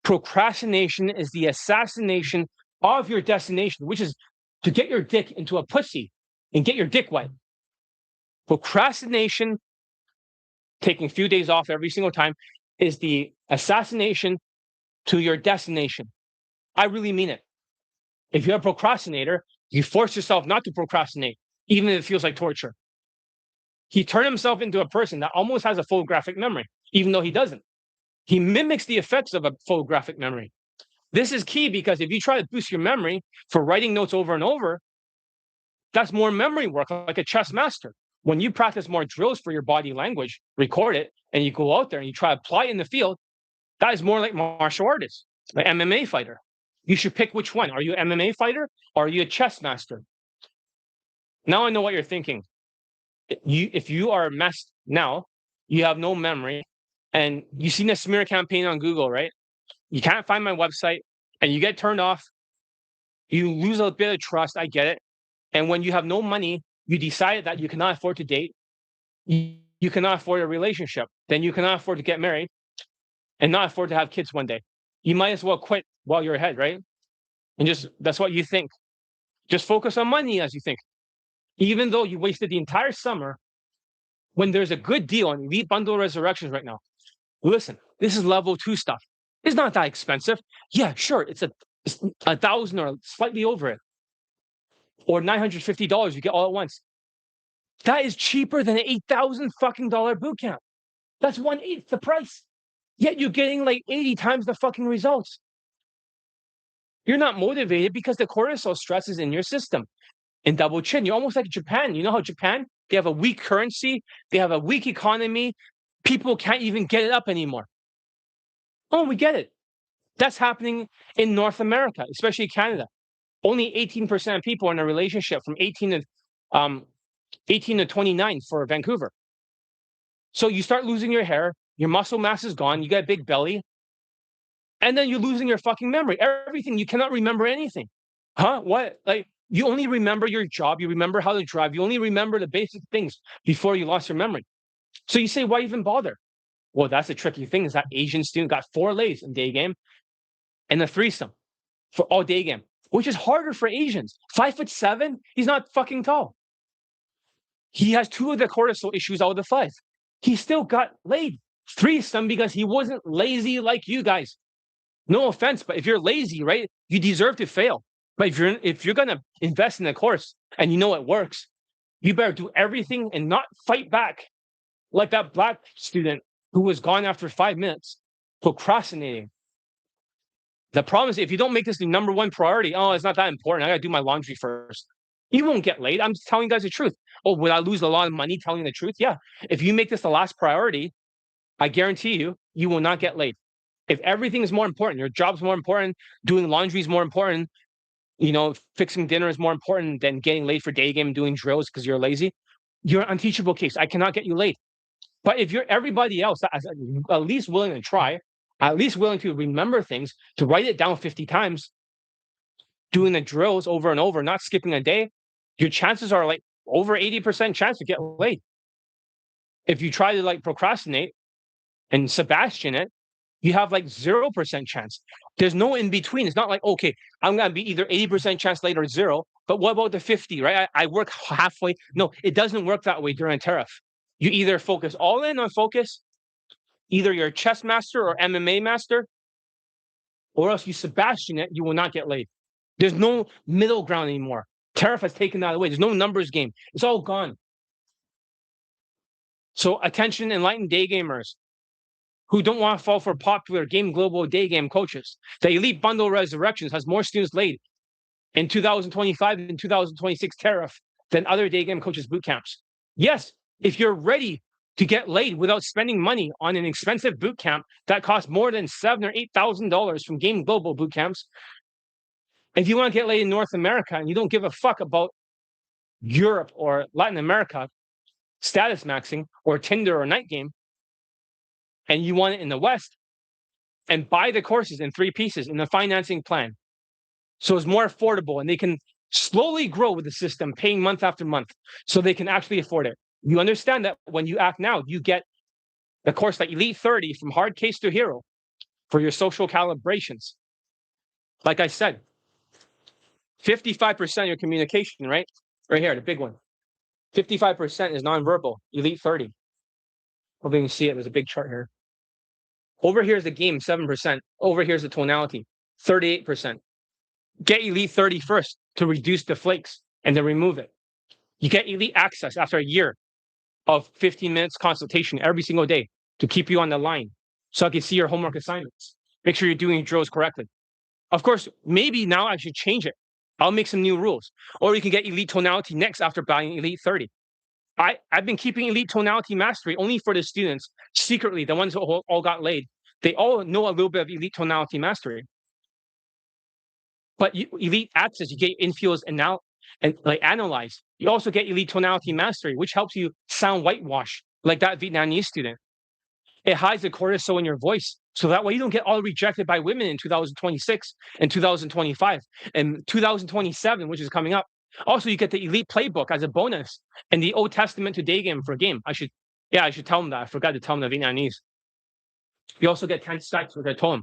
Procrastination is the assassination of your destination, which is to get your dick into a pussy and get your dick wet. Procrastination, taking a few days off every single time, is the assassination to your destination. I really mean it. If you're a procrastinator, you force yourself not to procrastinate, even if it feels like torture. He turned himself into a person that almost has a photographic memory, even though he doesn't. He mimics the effects of a photographic memory. This is key because if you try to boost your memory for writing notes over and over, that's more memory work, like a chess master. When you practice more drills for your body language, record it, and you go out there and you try to apply it in the field, that is more like martial artists, like MMA fighter. You should pick which one. Are you an MMA fighter or are you a chess master? Now I know what you're thinking. If you are messed now, you have no memory, and you've seen a smear campaign on Google, right? You can't find my website, and you get turned off. You lose a bit of trust. I get it. And when you have no money, you decide that you cannot afford to date. You cannot afford a relationship. Then you cannot afford to get married and not afford to have kids one day. You might as well quit while you're ahead, right? And just, that's what you think. Just focus on money as you think. Even though you wasted the entire summer, when there's a good deal on Elite Bundle Resurrections right now. Listen, this is level 2 stuff. It's not that expensive. Yeah, sure, it's $1,000 or slightly over it, or $950 you get all at once. That is cheaper than an $8,000 fucking dollar boot camp. That's 1/8 the price. Yet you're getting like 80 times the fucking results. You're not motivated because the cortisol stress is in your system. In double chin, you're almost like Japan. You know how Japan, they have a weak currency, they have a weak economy. People can't even get it up anymore. Oh, we get it. That's happening in North America, especially Canada. Only 18% of people are in a relationship from 18 to 29 for Vancouver. So you start losing your hair, your muscle mass is gone, you got a big belly, and then you're losing your fucking memory. Everything, you cannot remember anything. Huh? What? Like, you only remember your job, you remember how to drive, you only remember the basic things before you lost your memory. So you say, why even bother? Well, that's the tricky thing, is that Asian student got 4 lays in Daygame and a threesome for all Daygame, which is harder for Asians. 5'7", he's not fucking tall. He has 2 of the cortisol issues out of the 5. He still got laid. Threesome because he wasn't lazy like you guys. No offense, but if you're lazy, right, you deserve to fail. But if you're gonna invest in a course and you know it works, you better do everything and not fight back like that black student who was gone after 5 minutes, procrastinating. The problem is, if you don't make this the number one priority, oh, it's not that important, I gotta do my laundry first, you won't get laid. I'm just telling you guys the truth. Oh, would I lose a lot of money telling the truth? Yeah. If you make this the last priority, I guarantee you, you will not get laid. If everything is more important, your job's more important, doing laundry is more important, fixing dinner is more important than getting laid for Daygame and doing drills because you're lazy, you're an unteachable case. I cannot get you laid. But if you're everybody else that's at least willing to try, at least willing to remember things, to write it down 50 times, doing the drills over and over, not skipping a day, your chances are like over 80% chance to get laid. If you try to like procrastinate and Sebastian it, you have like 0% chance. There's no in between. It's not like, okay, I'm going to be either 80% chance late or 0. But what about the 50, right? I work halfway. No, it doesn't work that way during a tariff. You either focus all in on focus, either you're a chess master or MMA master, or else you Sebastian it, you will not get laid. There's no middle ground anymore. Tariff has taken that away. There's no numbers game. It's all gone. So attention, enlightened day gamers who don't want to fall for popular Game Global day game coaches. The Elite Bundle Resurrections has more students laid in 2025 and 2026 tariff than other day game coaches boot camps. Yes, if you're ready to get laid without spending money on an expensive boot camp that costs more than $7,000 or $8,000 from Game Global boot camps, if you want to get laid in North America and you don't give a fuck about Europe or Latin America status maxing or Tinder or Night Game, and you want it in the West, and buy the courses in 3 pieces in the financing plan, so it's more affordable and they can slowly grow with the system, paying month after month, so they can actually afford it. You understand that when you act now, you get the course like Elite 30 from hard case to hero for your social calibrations. Like I said, 55% of your communication, right here, the big one. 55% is nonverbal, Elite 30. Hope you can see it. There's a big chart here. Over here is the game, 7%. Over here is the tonality, 38%. Get Elite 30 first to reduce the flakes and then remove it. You get Elite access after a year of 15 minutes consultation every single day to keep you on the line so I can see your homework assignments. Make sure you're doing your drills correctly. Of course, maybe now I should change it. I'll make some new rules. Or you can get Elite Tonality next after buying Elite 30. I've been keeping Elite Tonality Mastery only for the students, secretly, the ones who all got laid. They all know a little bit of Elite Tonality Mastery. But Elite Access, you get infuse and analyze. You also get Elite Tonality Mastery, which helps you sound whitewash, like that Vietnamese student. It hides the cortisol in your voice, so that way you don't get all rejected by women in 2026 and 2025 and 2027, which is coming up. Also, you get the Elite Playbook as a bonus and the Old Testament to Daygame for a game. I should tell them that. I forgot to tell them the Vietnamese. You also get 10 Skypes, which I told them.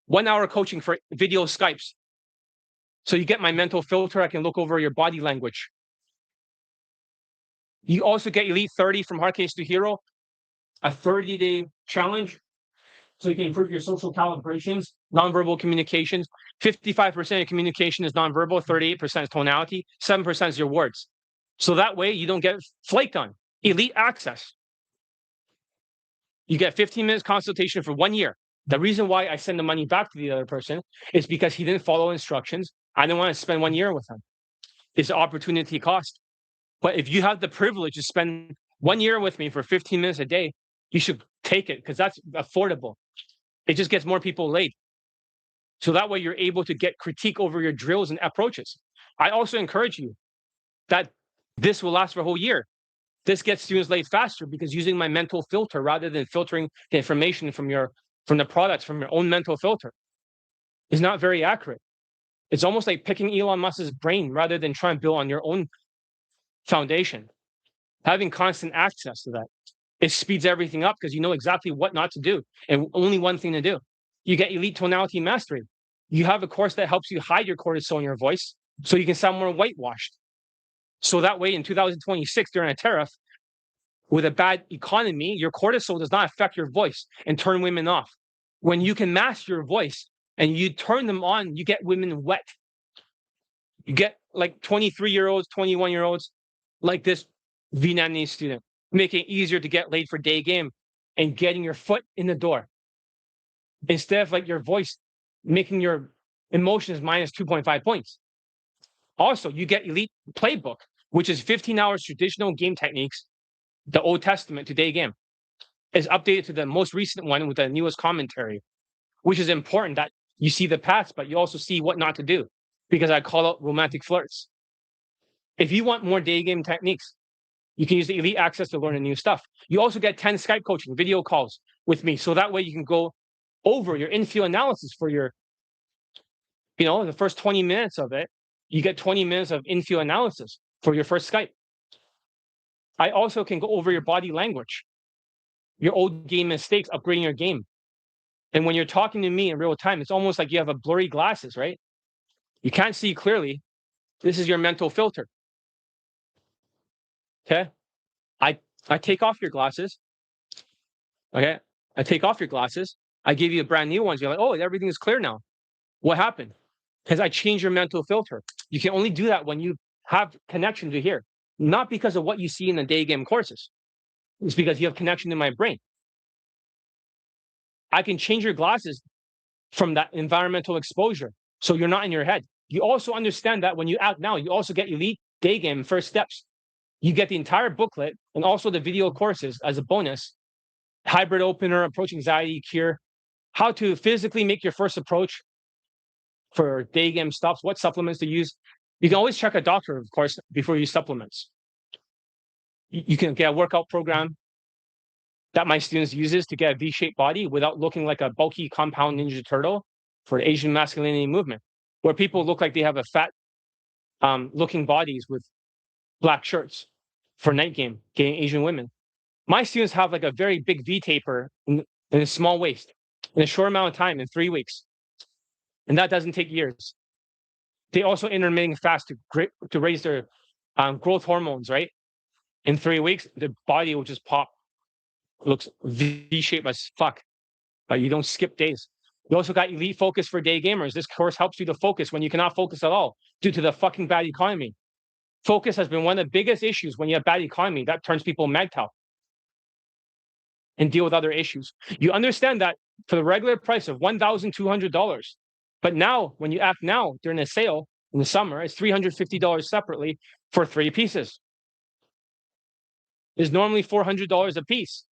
1 hour coaching for video Skypes. So you get my mental filter. I can look over your body language. You also get Elite 30 from hard case to hero, a 30-day challenge. So you can improve your social calibrations, nonverbal communications. 55% of communication is nonverbal, 38% is tonality, 7% is your words. So that way you don't get flaked on. Elite access. You get 15 minutes consultation for 1 year. The reason why I send the money back to the other person is because he didn't follow instructions. I didn't want to spend 1 year with him. It's opportunity cost. But if you have the privilege to spend 1 year with me for 15 minutes a day, you should take it because that's affordable. It just gets more people laid. So that way you're able to get critique over your drills and approaches. I also encourage you that this will last for a whole year. This gets students laid faster because using my mental filter rather than filtering the information from the products from your own mental filter is not very accurate. It's almost like picking Elon Musk's brain rather than trying to build on your own foundation. Having constant access to that, it speeds everything up because you know exactly what not to do and only one thing to do. You get Elite Tonality Mastery. You have a course that helps you hide your cortisol in your voice so you can sound more whitewashed. So that way in 2026, during a tariff, with a bad economy, your cortisol does not affect your voice and turn women off. When you can master your voice and you turn them on, you get women wet. You get like 23-year-olds, 21-year-olds, like this Vietnamese student, making it easier to get laid for day game and getting your foot in the door. Instead of like your voice making your emotions minus 2.5 points. Also, you get Elite Playbook, which is 15 hours traditional game techniques, the Old Testament to day game. Is updated to the most recent one with the newest commentary, which is important that you see the past, but you also see what not to do, because I call out romantic flirts. If you want more day game techniques, you can use the Elite Access to learn the new stuff. You also get 10 Skype coaching video calls with me. So that way you can go over your infield analysis for your, the first 20 minutes of it, you get 20 minutes of infield analysis for your first Skype. I also can go over your body language, your old game mistakes, upgrading your game. And when you're talking to me in real time, it's almost like you have a blurry glasses, right? You can't see clearly. This is your mental filter. Okay. I take off your glasses. Okay. I take off your glasses. I give you brand new ones. You're like, oh, everything is clear now. What happened? Because I changed your mental filter. You can only do that when you have connection to here, not because of what you see in the day game courses. It's because you have connection to my brain. I can change your glasses from that environmental exposure, so you're not in your head. You also understand that when you act now, you also get Elite Day Game First Steps. You get the entire booklet and also the video courses as a bonus. Hybrid opener, approach anxiety cure, how to physically make your first approach for day game stops, what supplements to use. You can always check a doctor, of course, before you use supplements. You can get a workout program that my students uses to get a V-shaped body without looking like a bulky compound Ninja Turtle for Asian masculinity movement, where people look like they have a fat looking bodies with black shirts for night game, getting Asian women. My students have like a very big V taper in a small waist in a short amount of time in 3 weeks. And that doesn't take years. They also intermittent fast to raise their growth hormones, right? In 3 weeks, the body will just pop. It looks V-shaped as fuck, but you don't skip days. You also got Elite Focus for day gamers. This course helps you to focus when you cannot focus at all due to the fucking bad economy. Focus has been one of the biggest issues when you have bad economy. That turns people magtal and deal with other issues. You understand that for the regular price of $1,200, but now when you act now during a sale in the summer, it's $350 separately for 3 pieces. It's normally $400 a piece.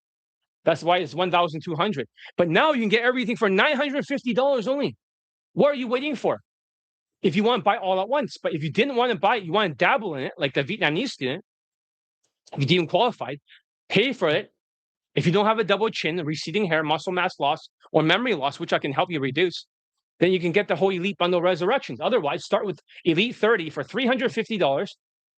That's why it's $1,200. But now you can get everything for $950 only. What are you waiting for? If you want to buy all at once, but if you didn't want to buy it, you want to dabble in it, like the Vietnamese student, if you didn't qualify, pay for it. If you don't have a double chin, receding hair, muscle mass loss, or memory loss, which I can help you reduce, then you can get the whole Elite Bundle Resurrections. Otherwise, start with Elite 30 for $350,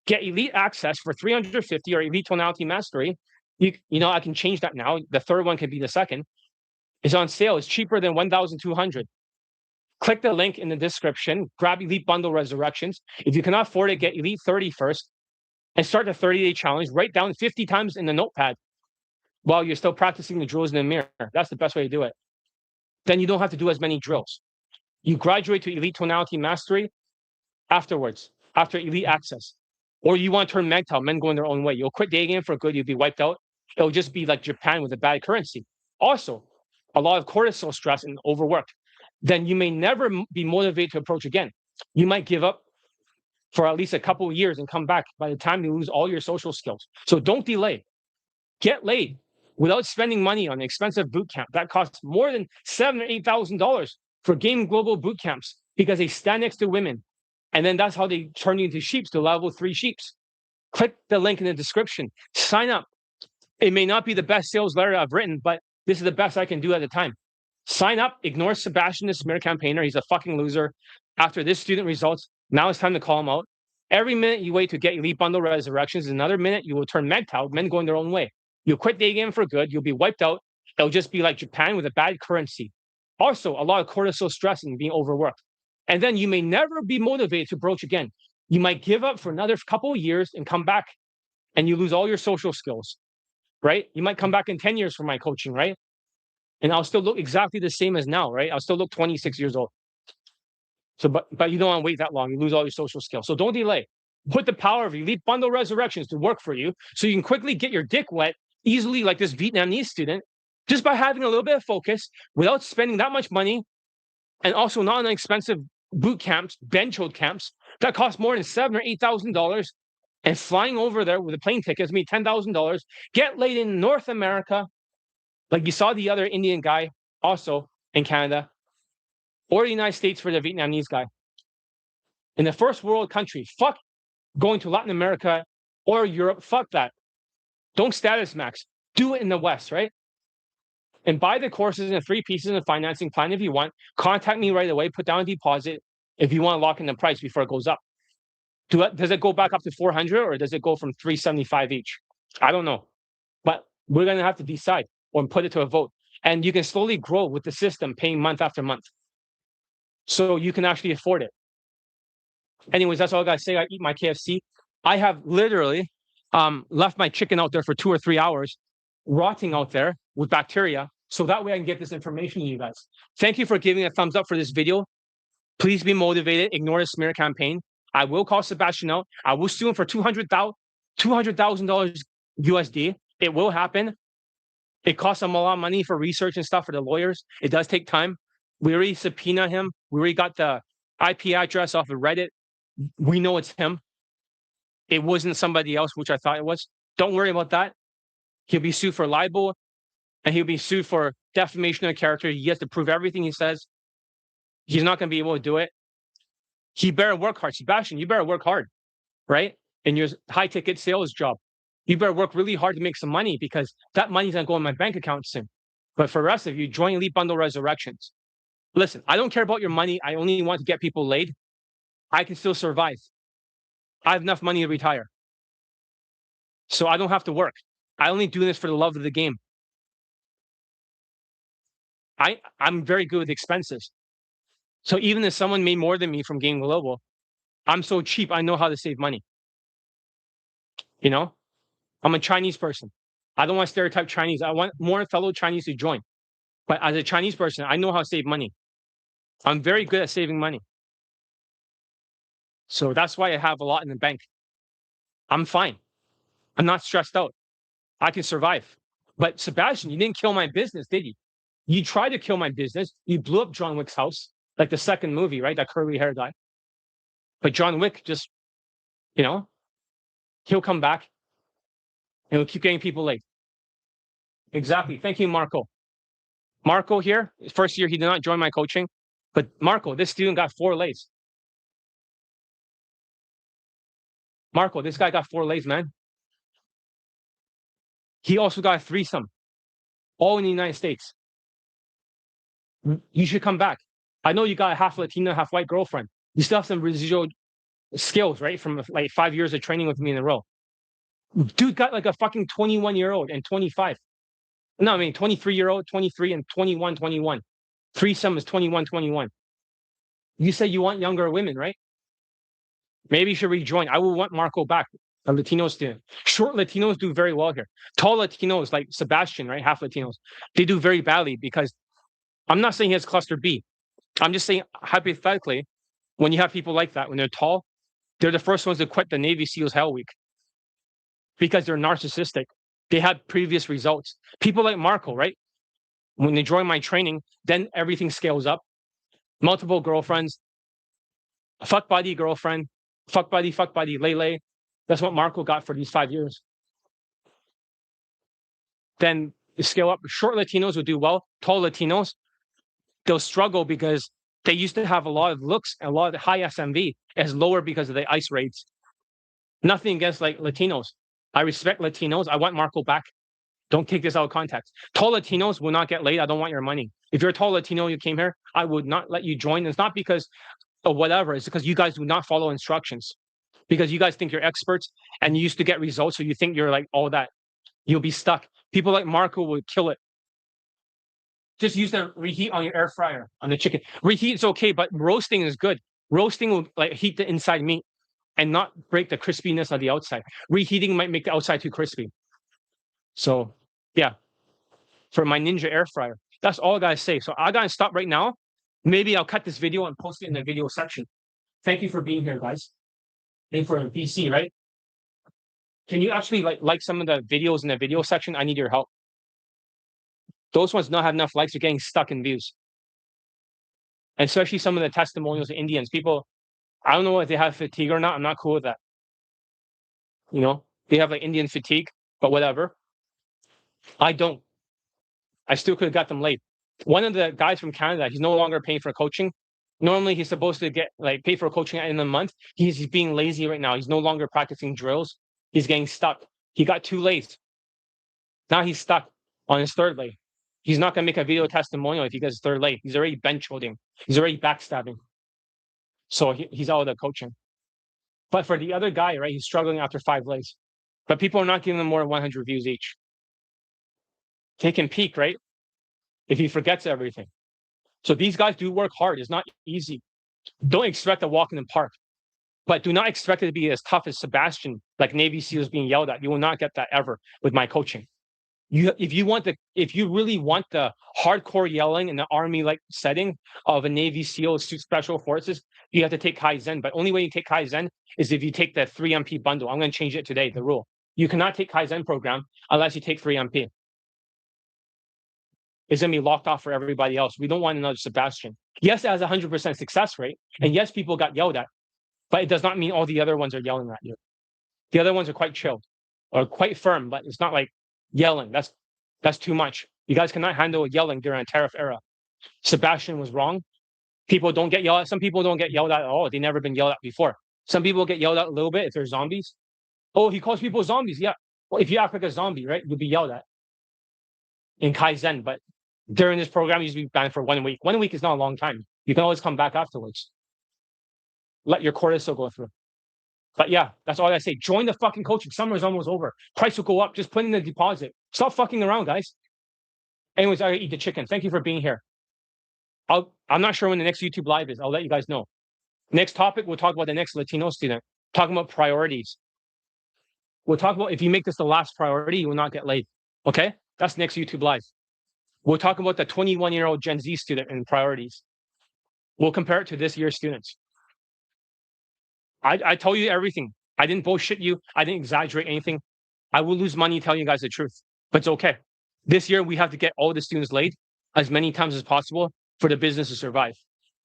get Elite Access for $350 or Elite Tonality Mastery. I can change that now. The third one could be the second. It's on sale. It's cheaper than $1,200. Click the link in the description. Grab Elite Bundle Resurrections. If you cannot afford it, get Elite 30 first and start the 30-day challenge. Write down 50 times in the notepad while you're still practicing the drills in the mirror. That's the best way to do it. Then you don't have to do as many drills. You graduate to Elite Tonality Mastery afterwards, after Elite Access. Or you want to turn MGTOW, men going their own way. You'll quit day game for good. You'll be wiped out. It'll just be like Japan with a bad currency. Also, a lot of cortisol stress and overworked. Then you may never be motivated to approach again. You might give up for at least a couple of years and come back by the time you lose all your social skills. So don't delay. Get laid without spending money on an expensive boot camp that costs more than $7,000 or $8,000 for Game Global boot camps because they stand next to women. And then that's how they turn you into sheeps, to level 3 sheeps. Click the link in the description. Sign up. It may not be the best sales letter I've written, but this is the best I can do at the time. Sign up. Ignore Sebastian, the smear campaigner. He's a fucking loser. After this student results, now it's time to call him out. Every minute you wait to get Elite Bundle Resurrections is another minute you will turn MGTOW, men going their own way. You'll quit Daygame for good. You'll be wiped out. It'll just be like Japan with a bad currency. Also, a lot of cortisol stress and being overworked. And then you may never be motivated to broach again. You might give up for another couple of years and come back, and you lose all your social skills, right? You might come back in 10 years for my coaching, right? And I'll still look exactly the same as now, right? I'll still look 26 years old. So, but you don't want to wait that long. You lose all your social skills. So don't delay. Put the power of Elite Bundle Resurrections to work for you so you can quickly get your dick wet easily, like this Vietnamese student, just by having a little bit of focus without spending that much money, and also not on expensive boot camps, bench hold camps that cost more than $7,000 or $8,000, and flying over there with the plane tickets me $10,000. Get laid in North America, like you saw the other Indian guy also in Canada, or the United States for the Vietnamese guy. In the first world country, fuck going to Latin America or Europe, fuck that. Don't status max. Do it in the West, right? And buy the courses in 3 pieces of financing plan if you want. Contact me right away. Put down a deposit if you want to lock in the price before it goes up. Does it go back up to 400 or does it go from 375 each? I don't know. But we're going to have to decide or put it to a vote. And you can slowly grow with the system, paying month after month. So you can actually afford it. Anyways, that's all I got to say. I eat my KFC. I have literally left my chicken out there for 2 or 3 hours, rotting out there with bacteria. So that way I can get this information to you guys. Thank you for giving a thumbs up for this video. Please be motivated. Ignore the smear campaign. I will call Sebastian out. I will sue him for $200,000 USD. It will happen. It costs him a lot of money for research and stuff for the lawyers. It does take time. We already subpoenaed him. We already got the IP address off of Reddit. We know it's him. It wasn't somebody else, which I thought it was. Don't worry about that. He'll be sued for libel, and he'll be sued for defamation of character. He has to prove everything he says. He's not going to be able to do it. He better work hard. Sebastian, you better work hard, right? In your high-ticket sales job. You better work really hard to make some money because that money's going to go in my bank account soon. But for the rest of you, join Elite Bundle Resurrections. Listen, I don't care about your money. I only want to get people laid. I can still survive. I have enough money to retire. So I don't have to work. I only do this for the love of the game. I'm very good with expenses. So even if someone made more than me from Game Global, I'm so cheap, I know how to save money. You know? I'm a Chinese person. I don't want to stereotype Chinese. I want more fellow Chinese to join. But as a Chinese person, I know how to save money. I'm very good at saving money. So that's why I have a lot in the bank. I'm fine. I'm not stressed out. I can survive. But Sebastian, you didn't kill my business, did you? You tried to kill my business. You blew up John Wick's house, like the second movie, right? That curly hair guy. But John Wick just, he'll come back and he'll keep getting people late. Exactly. Thank you, Marco. Marco here, first year, he did not join my coaching. But Marco, this student got 4 lays. Marco, this guy got 4 lays, man. He also got a threesome, all in the United States. You should come back. I know you got a half Latina, half white girlfriend. You still have some residual skills, right? From like 5 years of training with me in a row. Dude got like a fucking 21-year-old and 25. No, I mean 23-year-old, 23, and 21. Threesome is 21. You say you want younger women, right? Maybe you should rejoin. I will want Marco back, a Latino student. Short Latinos do very well here. Tall Latinos like Sebastian, right? Half Latinos, they do very badly because I'm not saying he has cluster B. I'm just saying hypothetically, when you have people like that, when they're tall, they're the first ones to quit the Navy SEALs Hell Week because they're narcissistic. They had previous results. People like Marco, right? When they join my training, then everything scales up. Multiple girlfriends, fuck buddy, girlfriend, fuck buddy, lay. That's what Marco got for these 5 years. Then scale up. Short Latinos would do well. Tall Latinos, they'll struggle because they used to have a lot of looks and a lot of high SMV as lower because of the ice raids. Nothing against like Latinos. I respect Latinos. I want Marco back. Don't take this out of context. Tall Latinos will not get laid. I don't want your money. If you're a tall Latino, you came here, I would not let you join. It's not because of whatever. It's because you guys do not follow instructions. Because you guys think you're experts and you used to get results, so you think you're like all that. You'll be stuck. People like Marco would kill it. Just use the reheat on your air fryer on the chicken. Reheat is okay, but roasting is good. Roasting will like heat the inside meat and not break the crispiness of the outside. Reheating might make the outside too crispy. So yeah, for my Ninja air fryer, that's all I gotta say. So I gotta stop right now. Maybe I'll cut this video and post it in the video section. Thank you for being here, guys. Thank you for a PC, right? Can you actually like some of the videos in the video section? I need your help. Those ones not have enough likes are getting stuck in views. And especially some of the testimonials of Indians. People, I don't know if they have fatigue or not. I'm not cool with that. You know, they have like Indian fatigue, but whatever. I don't. I still could have got them late. One of the guys from Canada, he's no longer paying for coaching. Normally he's supposed to get like pay for coaching in a month. He's being lazy right now. He's no longer practicing drills. He's getting stuck. He got 2 lays. Now he's stuck on his 3rd lay. He's not gonna make a video testimonial if he gets his 3rd lay. He's already bench holding. He's already backstabbing. So he's out of the coaching. But for the other guy, right, he's struggling after 5 lays. But people are not giving him more than 100 views each. He can peak, right? If he forgets everything. So these guys do work hard. It's not easy. Don't expect a walk in the park. But do not expect it to be as tough as Sebastian, like Navy SEALs being yelled at. You will not get that ever with my coaching. If you really want the hardcore yelling in the army like setting of a Navy SEAL special forces, you have to take Kaizen. But only way you take Kaizen is if you take the 3MP bundle. I'm going to change it today, the rule. You cannot take Kaizen program unless you take 3MP. It's going to be locked off for everybody else. We don't want another Sebastian. Yes, it has a 100% success rate. And yes, people got yelled at. But it does not mean all the other ones are yelling at you. The other ones are quite chilled or quite firm, but it's not like yelling. That's too much. You guys cannot handle yelling during a tariff era. Sebastian was wrong. People don't get yelled at. Some people don't get yelled at all. They've never been yelled at before. Some people get yelled at a little bit if they're zombies. Oh, he calls people zombies. Yeah. Well, if you act like a zombie, right, you'll be yelled at in Kaizen. But during this program, you used to be banned for 1 week. 1 week is not a long time. You can always come back afterwards. Let your cortisol go through. But yeah, that's all I say. Join the fucking coaching. Summer is almost over. Price will go up. Just put in the deposit. Stop fucking around, guys. Anyways, I gotta eat the chicken. Thank you for being here. I'm not sure when the next YouTube live is. I'll let you guys know. Next topic, we'll talk about the next Latino student. Talking about priorities. We'll talk about if you make this the last priority, you will not get laid. Okay? That's next YouTube live. We'll talk about the 21-year-old Gen Z student and priorities. We'll compare it to this year's students. I told you everything. I didn't bullshit you. I didn't exaggerate anything. I will lose money telling you guys the truth, but it's okay. This year, we have to get all the students laid as many times as possible for the business to survive.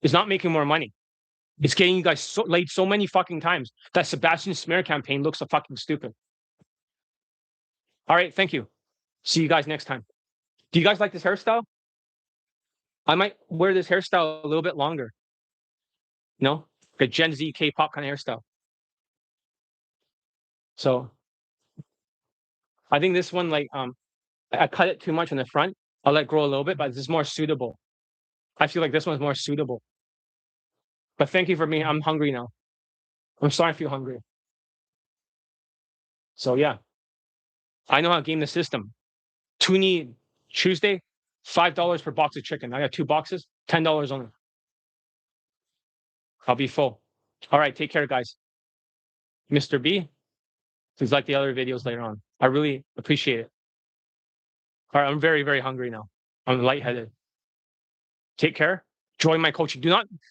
It's not making more money. It's getting you guys laid so many fucking times that Sebastian's smear campaign looks so fucking stupid. All right, thank you. See you guys next time. Do you guys like this hairstyle? I might wear this hairstyle a little bit longer. No? Like a Gen Z K-pop kind of hairstyle. So I think this one, like, I cut it too much in the front. I'll let it grow a little bit, but this is more suitable. I feel like this one's more suitable. But thank you for me. I'm hungry now. I'm starting to feel hungry. So yeah, I know how to game the system. Toonie Tuesday, $5 per box of chicken. I got 2 boxes, $10 only. I'll be full. All right, take care, guys. Mr. B, please like the other videos later on. I really appreciate it. All right, I'm very, very hungry now. I'm lightheaded. Take care. Join my coaching. Do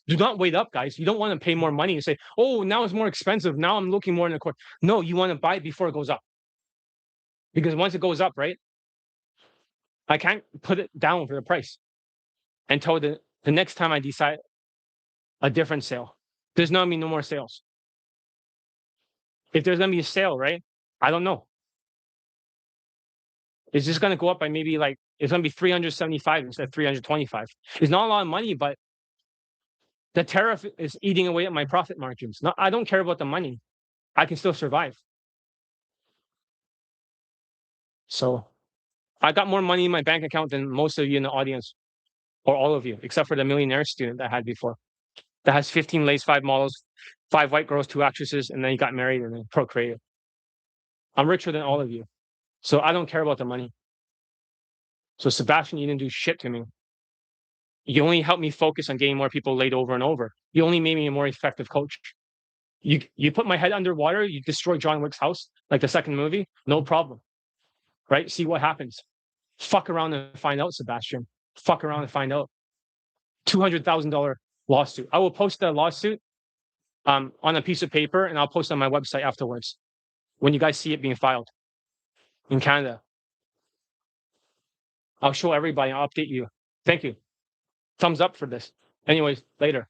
not wait up, guys. You don't want to pay more money and say, oh, now it's more expensive. Now I'm looking more in the course. No, you want to buy it before it goes up. Because once it goes up, right? I can't put it down for the price until the next time I decide a different sale. There's not gonna be no more sales. If there's gonna be a sale, right? I don't know. It's just gonna go up by maybe like It's going to be 375 instead of 325. It's not a lot of money, but the tariff is eating away at my profit margins. No, I don't care about the money. I can still survive. So I got more money in my bank account than most of you in the audience, or all of you, except for the millionaire student that I had before, that has 15 lays, 5 models, 5 white girls, 2 actresses, and then he got married and then procreated. I'm richer than all of you. So I don't care about the money. So Sebastian, you didn't do shit to me. You only helped me focus on getting more people laid over and over. You only made me a more effective coach. You put my head underwater, you destroy John Wick's house, like the second movie, no problem. Right? See what happens. Fuck around and find out, Sebastian. Fuck around and find out. $200,000 lawsuit. I will post the lawsuit on a piece of paper and I'll post it on my website afterwards when you guys see it being filed in Canada. I'll show everybody. I'll update you. Thank you. Thumbs up for this. Anyways, later.